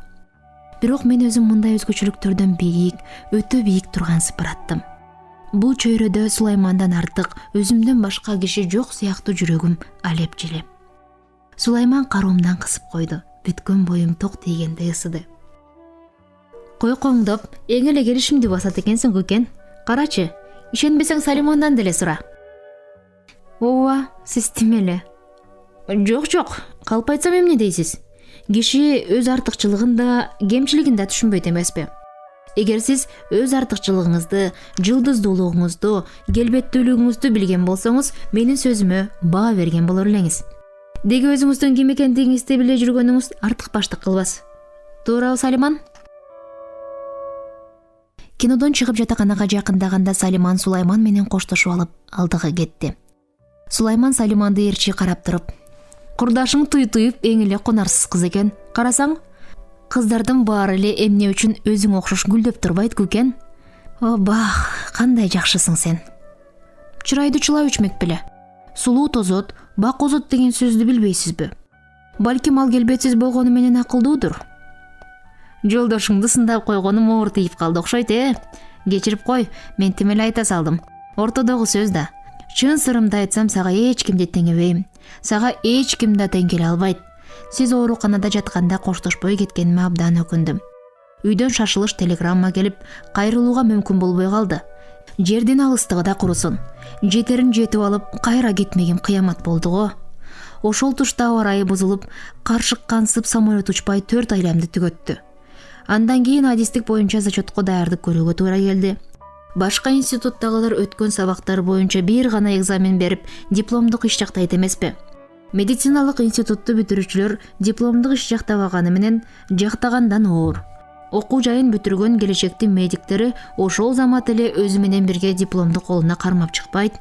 Бирок мен өзүм мындай өзгөчөлүктөрдөн бийик, өтө бийик турган сыпыраттым. Бул чөйрөдө Сулаймандан артык өзүмдөн башка киши жок сыяктуу жүрөгүм алеп желе. Сулайман кароомдон кысып койду. Бүткөн боюм ток тийгендей ысыды. "Кой коңдоп, эң эле келишимди басат экенсиң, Гүкен. Карачы, ишенбесең Салимандан деле сура." "Ооба, сиз тим эле." Жок, калп айтсам эмне дейсиз? Киши өз артыкчылыгын да, кемчилигин да түшүнбөйт эмеспи? Эгер сиз өз артыкчылыгыңызды, жылдыздуулугуңузду, келбеттүүлүгүңүздү билген болсоңуз, менин сөзүмө баа берген болор элеңиз. Деги өзүңүздүн ким экендигиңизди биле жүргөнүңүз артык баштык кылбас. Туурабы, Салиман? Кинодон чыгып жатаканага жакындаганда Салиман Сулайман менен коштошуп алып, алдыга кетти. Сулайман Салиманды ээрчи карап туруп, "Курдашың туй-туйуп эң эле кунарсыз кыз экен. Карасаң, кыздардын баары эле эмне үчүн өзүң окшош гүлдөп турбайт, Гүкен? О, бах, кандай жакшысың сен. Чырайды чылап ичмек беле. Сулуу тозот, бак озот деген сөздү билбейсизби? Балким ал келбетсиз болгону менен акылдуудур. Жолдошуңду сындап койгонум оор тийип калды окшойт, Кечирип кой, мен тим эле айта салдым. Ортодогу сөз да. Чын сырымды айтсам, сага эч кимди теңебейм. Сага эч ким да тең келе албайт. Сиз ооруканада жатканда коштошпой кеткениме абдан өкүндүм. Үйдөн шашылыш телеграмма келип, кайрылууга мүмкүн болбой калды. Жердин алыстыгы да курусун. Жетерин жетип алып, кайра кетмегим кыямат болду го. Ошол тушта аба ырайы бузулуп, каршыккансып самолет учпай 4 айламды түгөттү. Андан кийин адистик боюнча зачетко даярдык көрүүгө туура келди. Башка институттагылар өткөн сабактар боюнча бир гана экзамен берип, дипломдук иш жактайт эмеспи? Медициналык институтту бүтүрүүчүлөр дипломдук иш жактабаганы менен жактагандан оор. Окуу жайын бүтүргөн келечектин медиктери ошол замат эле өзү менен бирге дипломду колуна кармап чыкпайт.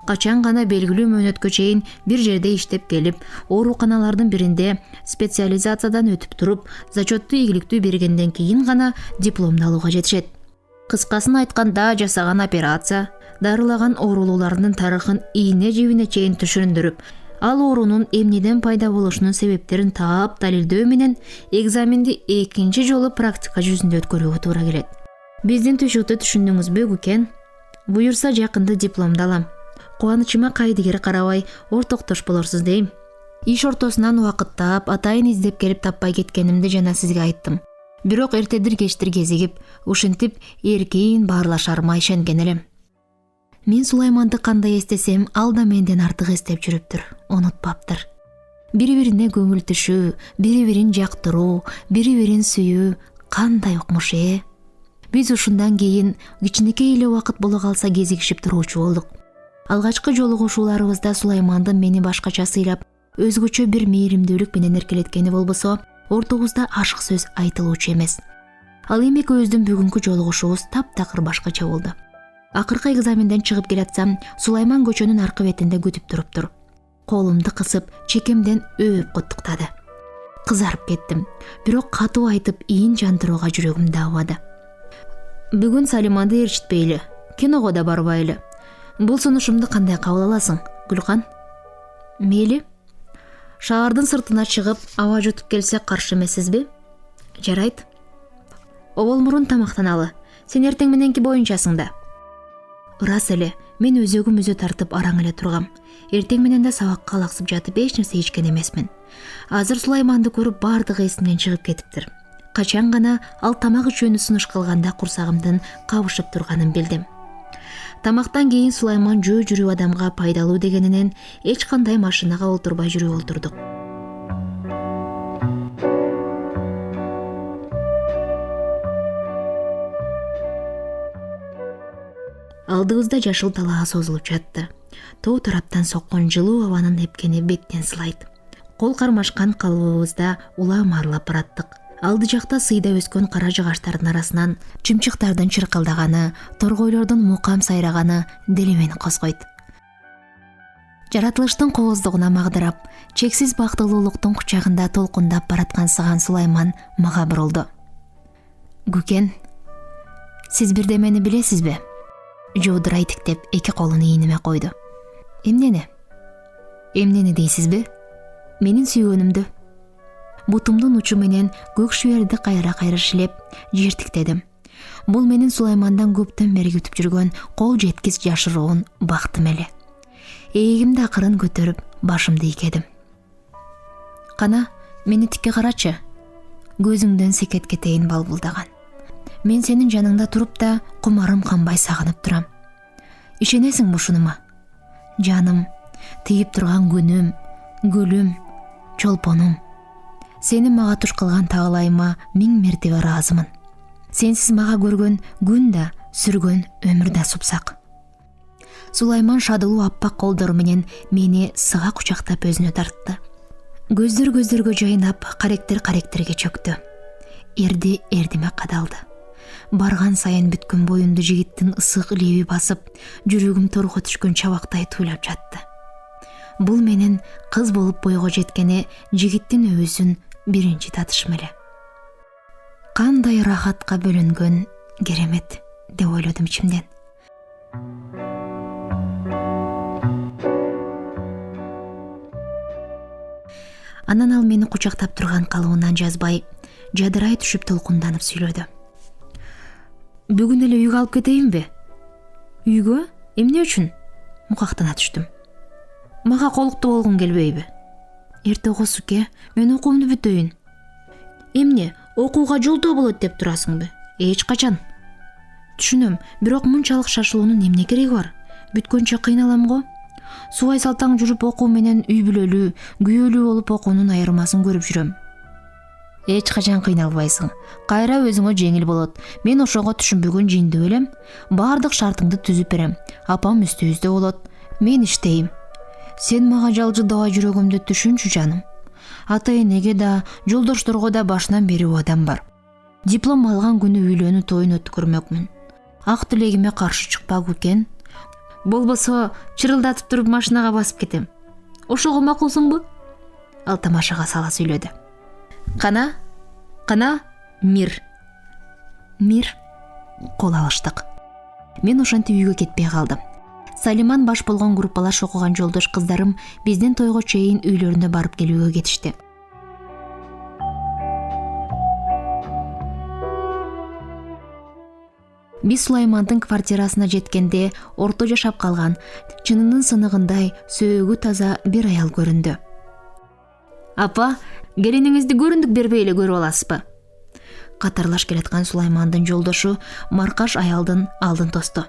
Качан гана белгилүү мөөнөткө чейин бир жерде иштеп келип, ооруканалардын биринде специализациядан өтүп туруп, зачетту ийгиликтүү бергенден кийин гана дипломду алууга жетишет. Кыскасын айтканда, жасаган операция, дарылаган оорулуулардын тарыхын ийне жибине чейин түшүндүрүп, ал оорунун эмнеден пайда болушунун себептерин таап далилдөө менен экзаменди экинчи жолу практика жүзүндө өткөрүүгө туура келет. Биздин түшүктү түшүндүңүзбү, Гүкен? Буюрса жакында дипломду алам. Кубанычыма кайдыгер карабай ортоктош болорсуз дейм. Иш ортосунан убакыт таап, атайын издеп келип таппай кеткенимди жана сизге айттым. Бирок эртедир кечтир кезигип, ушинтип эркейин баарлашарыма ишенген элем. Мен Сулайманды кандай эстесем, ал да менден артык эстеп жүрүптүр, унутпаптыр. Бири-бирине көңүл түшүү, бири-бирин жактыруу, бири-бирин сүйүү кандай укмуш ээ. Биз ушундан кийин кичинекей эле убакыт боло калса кезигишип туруучу болдук. Алгачкы жолугушууларыбызда Сулаймандын мени башкача сыйлап, өзгөчө бир мээримдүүлүк менен эркелеткени болбосо, ортобузда ашык сөз айтылуучу эмес. Ал эми экөөбүздүн бүгүнкү жолугушуубуз таптакыр башкача болду. Акыркы экзаменден чыгып келатсам, Сулайман көчөнүн аркы бетинде күтүп туруптур. Колумду кысып, чекемден өөп куттуктады. Кызарып кеттим, бирок катуу айтып ийин жандырууга жүрөгүм даабады. Бүгүн Салиманды ээрчитпейли, киного да барбайлы. Бул сунушумду кандай кабыл аласың, Гүлкан? Мейли. Шаардын сыртына чыгып, аба жутуп келсе каршы эмессизби? Жарайт. Обол мурун тамактаналы. Сен эртең мененки боюнчасың да. Ырас эле, мен өзөгүм өзү тартып араң эле тургам. Эртең менен да сабакка алаксып жатып эч нерсе ичкен эмесмин. Азыр Сулайманды көрүп бардыгы эсимден чыгып кетиптир. Качан гана ал тамак ичүүнү сунуш кылганда курсагымдын кабышып турганын билдим. Тамактан кийин Сулайман жөө жүрүү адамга пайдалуу дегенинен эч кандай машинага олтурбай жүрүп олтурдук. Алдыбызда жашыл талаа созулуп жатты. Тоо тараптан соккон жылуу абанын эпкени беттен сылайт. Кол кармашкан калыбыбызда улам арлап бараттык. Алды жакта сыйда өскөн кара жыгачтардын арасынан чымчыктардын чыркылдаганы, торгойлордун мукам сайраганы дили мени козгойт. Жаратылыштын кооздугуна магдырап, чексиз бактылуулуктун кучагында толкундап бараткан сыган Сулайман мага бурулду. Гүкен, сиз бирдемени билесизби? Жоодурай тиктеп эки колун ийниме койду. Эмнени? Эмнени дейсизби? Менин сүйгөнүмдү. Бутумдун учу менен көк шүберди кайра шилеп, жер тиктедим. Бул менин Сулаймандан көптөн бери күтүп жүргөн кол жеткис жашыруун бактым эле. Эгимди акырын көтөрүп, башымды ийкедим. Кана, мени тикке карачы. Көзүңдөн секет кетейин балбулдаган. Мен сенин жаныңда туруп да кумарым канбай сагынып турам. Ишенесиңби ушунума? Жаным, тийип турган күнүм, гүлүм, чолпонум. Сени мага туш кылган тагылайыма 1000 мертебе ыраазымын. Сенсиз мага көргөн күн да, сүргөн өмүр да супсак. Сулайман шадылуу аппак колдору менен мени сыга кучактап өзүнө тартты. Көздөргө жайнап, каректерге чөктү. Эрди эрдиме кадалды. Барган сайын бүткөн боюмду жигиттин ысык леби басып, жүрөгүм торго түшкөн чабактай туйлап жатты. Бул менин кыз болуп бойго жеткени жигиттин өбүсүн биринчи татышым эле. Кандай рахатка бөлөнгөн керемет деп ойлодум ичимден. Анан ал мени кучактап турган калыбынан жазбай, жадырай түшүп толкунданып сүйлөдү. Бүгүн эле үйгө алып кетейинби? Үйгө? Эмне үчүн? Мукактана түштүм. Мага колуктуу болгуң келбейби? Эрте окусуке, мен окуумду бүтөйүн. Эмне, окууга жолдоо болот деп турасыңбы? Эч качан. Түшүнөм, бирок мынчалык шашылуунун эмне кереги бар? Бүткөнчө кыйналам го. Субай салтаң жүрүп окуу менен үй бүлөлүү, күйөөлүү болуп окуунун айырмасын көрүп жүрөм. Эч качан кыйналбайсың. Кайра өзүңө жеңил болот. Мен ошого түшүнбөгөн жинди элем. Бардык шартыңды түзүп берем. Апам үстүбүздө болот. Мен иштейм. Сен мага жалжылдабай жүрөгүмдү түшүнчү жаным. Ата-энеге да, жолдошторго да башынан бери убадам бар. Диплом алган күнү үйлөнүү тоюн өткөрмөкмүн. Ак тилегиме каршы чыкпагы экен. Болбосо чырылдатып туруп машинага басып кетем. Ошого макулсуңбу? Ал тамашага сала сүйлөдү. Кана, Мир. Кол алыштык. Мен ошентип үйгө кетпей калдым. Салиман баш болгон группалаш окуган жолдош кыздарым биздин тойго чейин үйлөрүнө барып келүүгө кетишти. Биз Сулаймандын квартирасына жеткенде орто жашап калган, чынынын сыныгындай сөөгү таза бир аял көрүндү. Апа, келиниңизди көрүндүк бербей эле көрүп аласызбы? Катарлаш келаткан Сулаймандын жолдошу маркаш аялдын алдын тосту.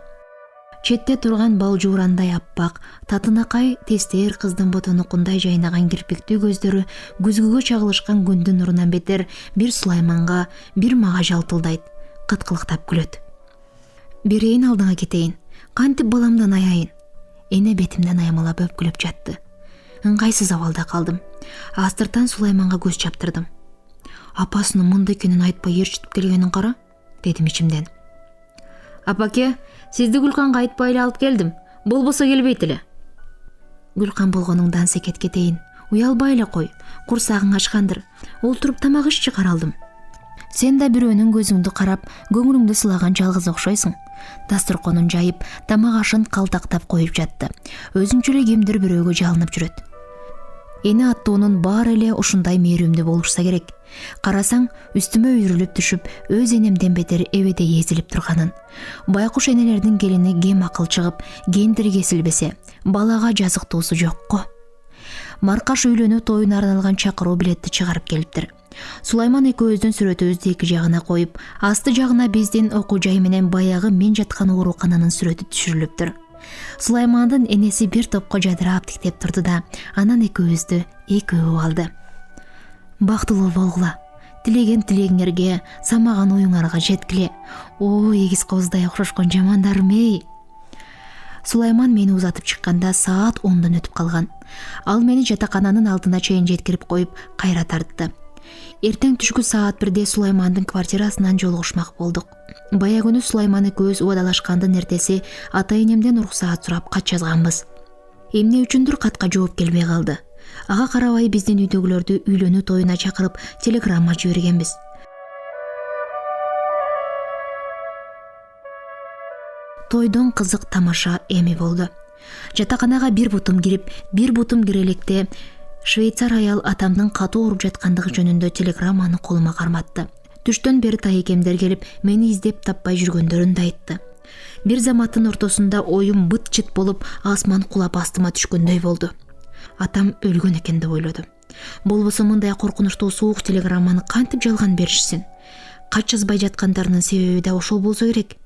Четте турган балжуурандай аппак, татынакай тестер кыздын ботонукундай жайнаган кирпиктүү көздөрү күзгүгө чагылышкан күндүн нурунан бетер бир Сулайманга, бир мага жалтылдайт, кыткылыктап күлөт. Берейин алдыңа кетейин, кантип баламдан аяйын. Эне бетимден аямалап өпкүлөп жатты. Ыңгайсыз абалда калдым. Астыртан Сулайманга көз чаптырдым. Апасынын мындай экенин айтпай ээрчитип келгенин кара, дедим ичимден. Апаке, сизди Гүлканга айтпай эле алып келдим. Болбосо келбейт эле. Гүлкан болгонуңдан секет кетейин. Уялбай эле кой. Курсагың ачкандыр. Олтуруп тамак иш чыгара алдым. Сен да бирөөнүн көзүңдү карап, көңүлүңдү сылаган жалгыз окшойсуң. Дасторконун жайып, тамак ашын калтактап коюп жатты. Өзүнчө эле кимдир бирөөгө жалынып жүрөт. Эне аттуунун баары эле ушундай мээримдүү болушса керек. Карасаң, үстүмө үйрүлүп түшүп, өз энемден бетер эбедей эзилип турганын. Байкуш энелердин келини кем акыл чыгып, кендири кесилбесе, балага жазыктуусу жокко. Маркаш үйлөнүү тоюна арналган чакыруу билетти чыгарып келиптир. Сулайман экөөбүздүн сүрөтүбүздү эки жагына коюп, асты жагына биздин окуу жай менен баягы мен жаткан оорукананын сүрөтү түшүрүлүптүр. Сулаймандын энеси бир топко жадырап тиктеп турду да, анан экөөбүздү экөө алды. Бактылуу болгула, тилеген тилегиңерге, самаган оюңарга жеткиле. О, эгиз козудай окшошкон жамандарым эй. Сулайман мени узатып чыкканда саат 10дон өтүп калган. Ал мени жатакананын алдына чейин жеткирип коюп, кайра тартты. Эртең түшкү саат 1де Сулаймандын квартирасынан жолугушмак болдук. Бая күнү Сулайман экөөбүз убадалашкандын эртеси ата-энемден уруксаат сурап кат жазганбыз. Эмне үчүндүр катка жооп келбей калды. Ага карабай биздин үйдөгүлөрдү үйлөнүү тоюна чакырып телеграмма жибергенбиз. Тойдон кызык тамаша эми болду. Жатаканага бир бутум кирип, бир бутум кире электе швейцар аял атамдын катуу ооруп жаткандыгы жөнүндө телеграмманы колума карматты. Түштөн бери тайекемдер келип, мени издеп таппай жүргөндөрүн да айтты. Бир заматтын ортосунда оюм быт-чыт болуп, асман кулап астыма түшкөндөй болду. Атам өлгөн экен деп ойлодум. Болбосо мындай коркунучтуу суук телеграмманы кантип жалган беришсин? Кат жазбай жаткандарынын себеби да ошол болсо керек.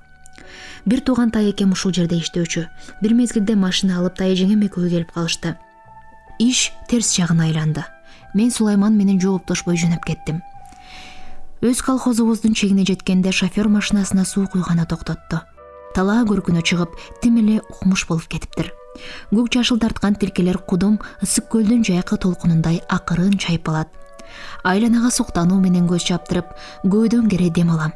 Бир тууган тайекем ушул жерде иштөөчү. Бир мезгилде машина алып тайэжеңем экөө келип калышты. Иш терс жагына айланды. Мен Сулайман менен жооптошпой жөнөп кеттим. Өз колхозубуздун чегине жеткенде шофер машинасына суу куйганы токтотту. Талаа көркүнө чыгып, тим эле укмуш болуп кетиптир. Көк жашыл тарткан тилкелер кудум ысык көлдүн жайкы толкунундай акырын чайпалат. Айланага суктануу менен көз чаптырып, көйдөн кере дем алам.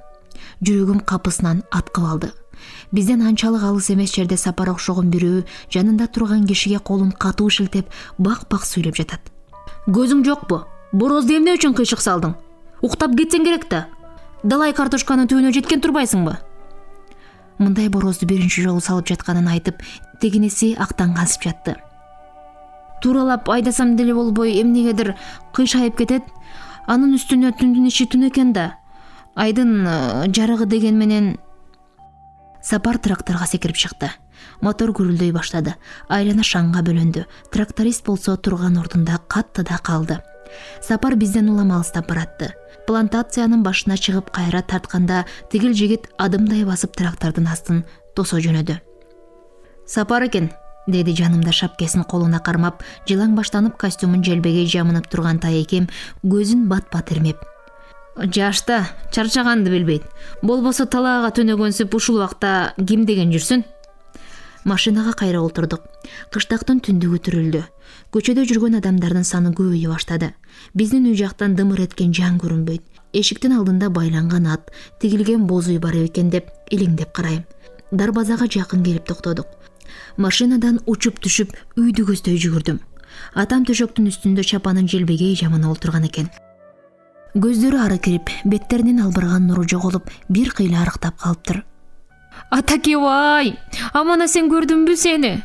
Жүрөгүм капысынан аткып алды. Бизден анчалык алыс эмес жерде Сапар окшогон бирөө жанында турган кишиге колун катуу шилтеп, бак-бак сүйлөп жатат. Көзүң жокпу? Борозду эмне үчүн кыйшык салдың? Уктап кетсең керек да. Далай картошканын түбүнө жеткен турбайсыңбы? Мындай борозду биринчи жолу салып жатканын айтып, тегинеси актангансып жатты. Туралап айдасам деле болбой, эмнегедир кыйшайып кетет. Анын үстүнө түндүн ичи түн экен да. Айдын жарыгы деген менен Сапар тракторга секирип чыкты. Мотор гүрүлдөй баштады. Айлана шаңга бөлөндү. Тракторист болсо турган ордунда каттыда калды. Сапар бизден улам алыстап баратты. Плантациянын башына чыгып кайра тартканда тигил жигит адымдай басып трактордун астын тосо жөнөдү. Сапар экен, деди жанымда шапкесин колуна кармап, жылаң баштанып костюмун желбегей жамынып турган тайекем көзүн бат-бат ирмеп. Жашта чарчаганды билбейт. Болбосо талаага төнөгөнсүп ушул убакта ким деген жүрсүн? Машинага кайра отурдук. Кыштактын түндүгү түрүлдү. Көчөдө жүргөн адамдардын саны көбөйө баштады. Биздин үй жактан дымыр эткен жан көрүнбөйт. Эшиктин алдында байланган ат, тигилген боз үй бар экен деп элеңдеп карайм. Дарбазага жакын келип токтодук. Машинадан учуп түшүп үйдү көздөй жүгүрдүм. Атам төшөктүн үстүндө чапанын желбегей жамына олтурган экен. Көздөрү ары кирип, беттеринин албырган нуру жоголуп, бир кыйла арыктап калыптыр. Атакебай, амана сен көрдүмбү сени?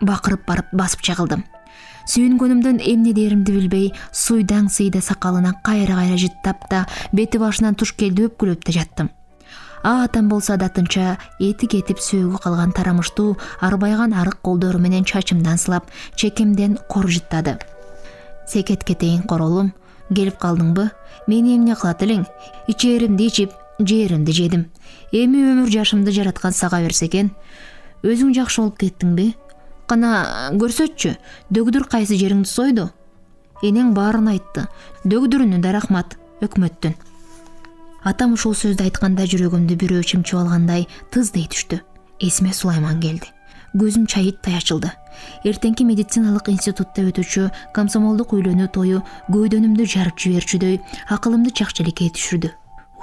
Бакырып барып басып чагылдым. Сүйүнгөнүмдөн эмне деримди билбей, суйдаң сыйда сакалынан кайра жыттап да, бети башынан туш келди өпкүлөп да жаттым. Атам болсо да тынча эти кетип сөөгү калган тарамыштуу арбайган арык колдору менен чачымдан сылап, чекемден кор жыттады. Секет кетейин королум, келип калдыңбы? Мени эмне кылат элең? Ичеримди ичип, жээримди жедим. Эми өмүр жашымды жараткан сага берсе экен. Өзүң жакшы болуп кеттиңби? Кана көрсөтчү, дөгдүр кайсы жериңди сойду? Энең баарын айтты. Дөгдүрүнө да рахмат, өкмөттүн. Атам ушул сөздү айтканда жүрөгүмдү бирөө чымчып алгандай тыздей түштү. Эсиме Сулайман келди. Көзүм чайыттай ачылды. Эртеңки медициналык институтта өтүүчү комсомолдук үйлөнүү тою көйдөнүмдү жарып жиберчүдөй акылымды чакчелекке түшүрдү.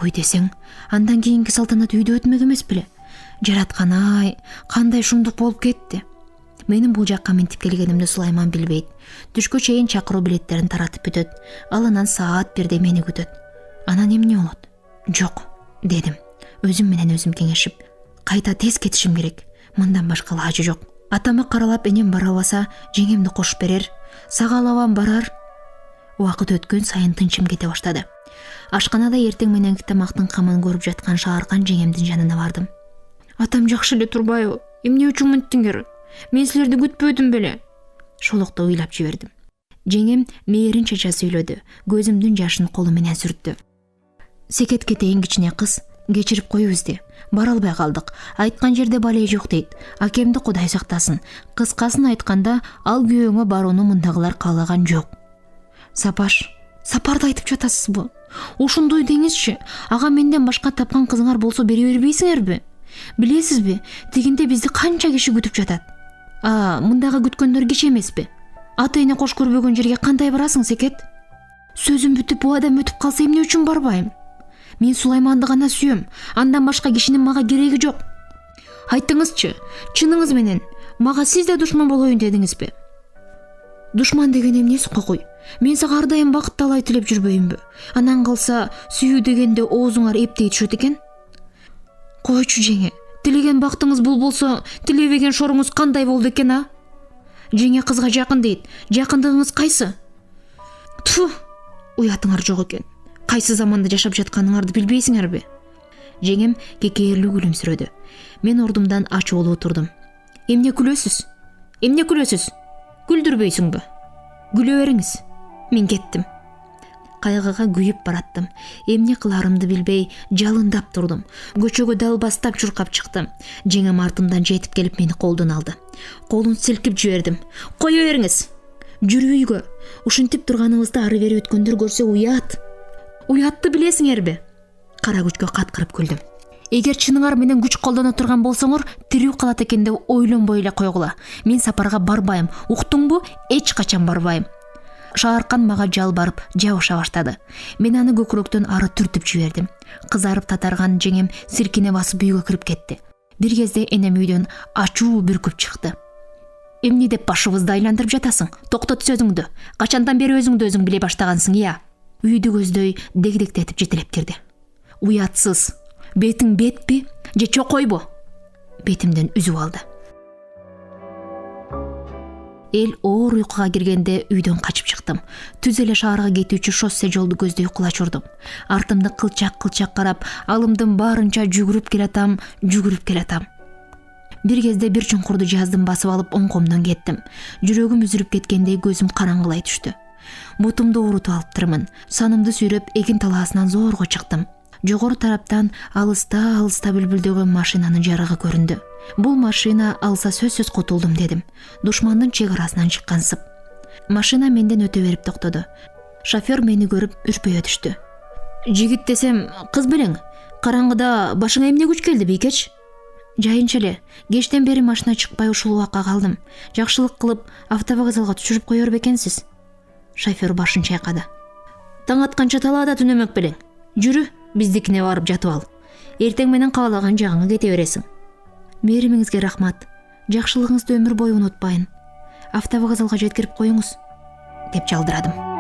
Ой десең, андан кийинки салтанат үйдө өтмөк эмес беле? Жараткан-ай, кандай шумдук болуп кетти. Менин бул жакка минтип келгенимди Сулайман билбейт. Түшкө чейин чакыруу билеттерин таратып бүтөт. Ал анан саат 1де мени күтөт. Анан эмне болот? Жок, дедим, өзүм менен өзүм кеңешип. Кайта тез кетишим керек. Мындан башка лажы жок. Атама каралап энем бара албаса, жеңемди кошуп берер. Сагалабам барар. Убакыт өткөн сайын тынчым кете баштады. Ашканада эртең мененки тамактын камын көрүп жаткан шааркан жеңемдин жанына бардым. Атам жакшы эле турбайбы? Эмне үчүн мынттиңер? Мен силерди күтпөдүм беле. Шолокто ыйлап жибердим. Жеңем мээринче сүйлөдү. Көзүмдүн жашын колу менен сүрттү. Секет кетейин кичине кыз, кечирип коюбузди. Бара албай калдык. Айткан жерде бале жок дейт. Акемди Кудай сактасын. Кыскасын айтканда, ал күйөөңө барууну мындагылар каалаган жок. Сапарды айтып жатасызбы? Ошондой деңизчи. Ага менден башка тапкан кызыңар болсо бере бербейсиңерби? Билесизби, тигинде бизди канча киши күтүп жатат. Мындагы күткөндөр киши эмеспи? Ата эне кош көрбөгөн жерге кандай барасың, Секет? Сөзүм бүтүп, бул адам өтүп калса эмне үчүн барбайм? Мен Сулайманды гана сүйөм. Андан башка кишинин мага кереги жок. Айтыңызчы, чыныңыз менен, мага сиз да душман болоюн дедиңизби? Душман деген эмнеси кокуй? Мен сага ар дайым бакыт талай тилеп жүрбөйүмбү? Анан калса, сүйүү дегенде оозуңар эптей түшөт экен. Койчу жеңе, тилеген бактыңыз бул болсо, тилебеген шоруңуз кандай болду экен, а? Жеңе кызга жакын дейт. Жакындыгыңыз кайсы? Тфу, уятыңар жок экен. Кайсы заманда жашап жатканыңарды билбейсиңерби? Жеңем кекээрлүү күлүмсүрөдү. Мен ордумдан ачуулуу турдум. Эмне күлөсүз? Күлдүрбөйсүңбү? Күлө бериңиз. Мен кеттим. Кайгыга күйүп бараттым. Эмне кыларымды билбей жалындап турдум. Көчөгө далбастап чуркап чыктым. Жеңем артымдан жетип келип мени колдон алды. Колун силкип жибердим. Кое бериңиз. Жүрү үйгө. Ушинтип турганыңызды ары бери өткөндөр көрсө уят. Уятты билесиңерби? Кара күчкө каткырып күлдүм. Эгер чыныңар менен күч колдоно турган болсоңор, тирүү калат экен деп ойлонбой эле койгула. Мен сапарга барбайм. Уктуңбу? Эч качан барбайм. Шааркан мага жалбарып, жабыша баштады. Мен аны көкүрөктөн ары түртүп жибердим. Кызарып татарган жеңем силкине басып үйгө кирип кетти. Бир кезде энем үйдөн ачуу бүркүп чыкты. Эмне деп башыбызды айландырып жатасың? Токтот сөзүңдү. Качандан бери өзүңдү өзүң биле баштагансың, я? Үйдү көздөй дегдектетип жетелеп кирди. Уятсыз. Бетиң бетпи же чокойбу? Бетимден үзүп алды. Эл оор уйкуга киргенде үйдөн качып чыктым. Түз эле шаарга кетүүчү шоссе жолду көздөй кулач урдум. Артымды кылчак карап, алымдын баарынча жүгүрүп келатам. Бир кезде бир чуңкурду жаздым басып алып оңкомдон кеттим. Жүрөгүм үзүлүп кеткендей көзүм караңгылай түштү. Бутумду оорутуп алыптырмын. Санымды сүйрөп эгин талаасынан зорго чыктым. Жогору тараптан алыста бүлбүлдөгөн машинанын жарыгы көрүндү. Бул машина алса сөзсүз кутулдум дедим. Душмандын чек арасынан чыккансып. Машина менден өтө берип токтоду. Шофёр мени көрүп үрпөйө түштү. Жигит десем, кыз белең. Караңгыда башыңа эмне күч келди, бейкеч? Жайынча эле, кештен бери машина чыкпай ушул убакка калдым. Жакшылык кылып, автовокзалга түшүрүп коёр бекенсиз. Шофер башын чайкады. Таң атканча талаада түнөмөк белең. Жүрү, биздикине барып жатып ал. Эртең менен каалаган жагыңа кете бересиң. Мээримиңизге рахмат. Жакшылыгыңызды өмүр бою унутпайын. Автовокзалга жеткирип коюңуз, деп жалдырадым.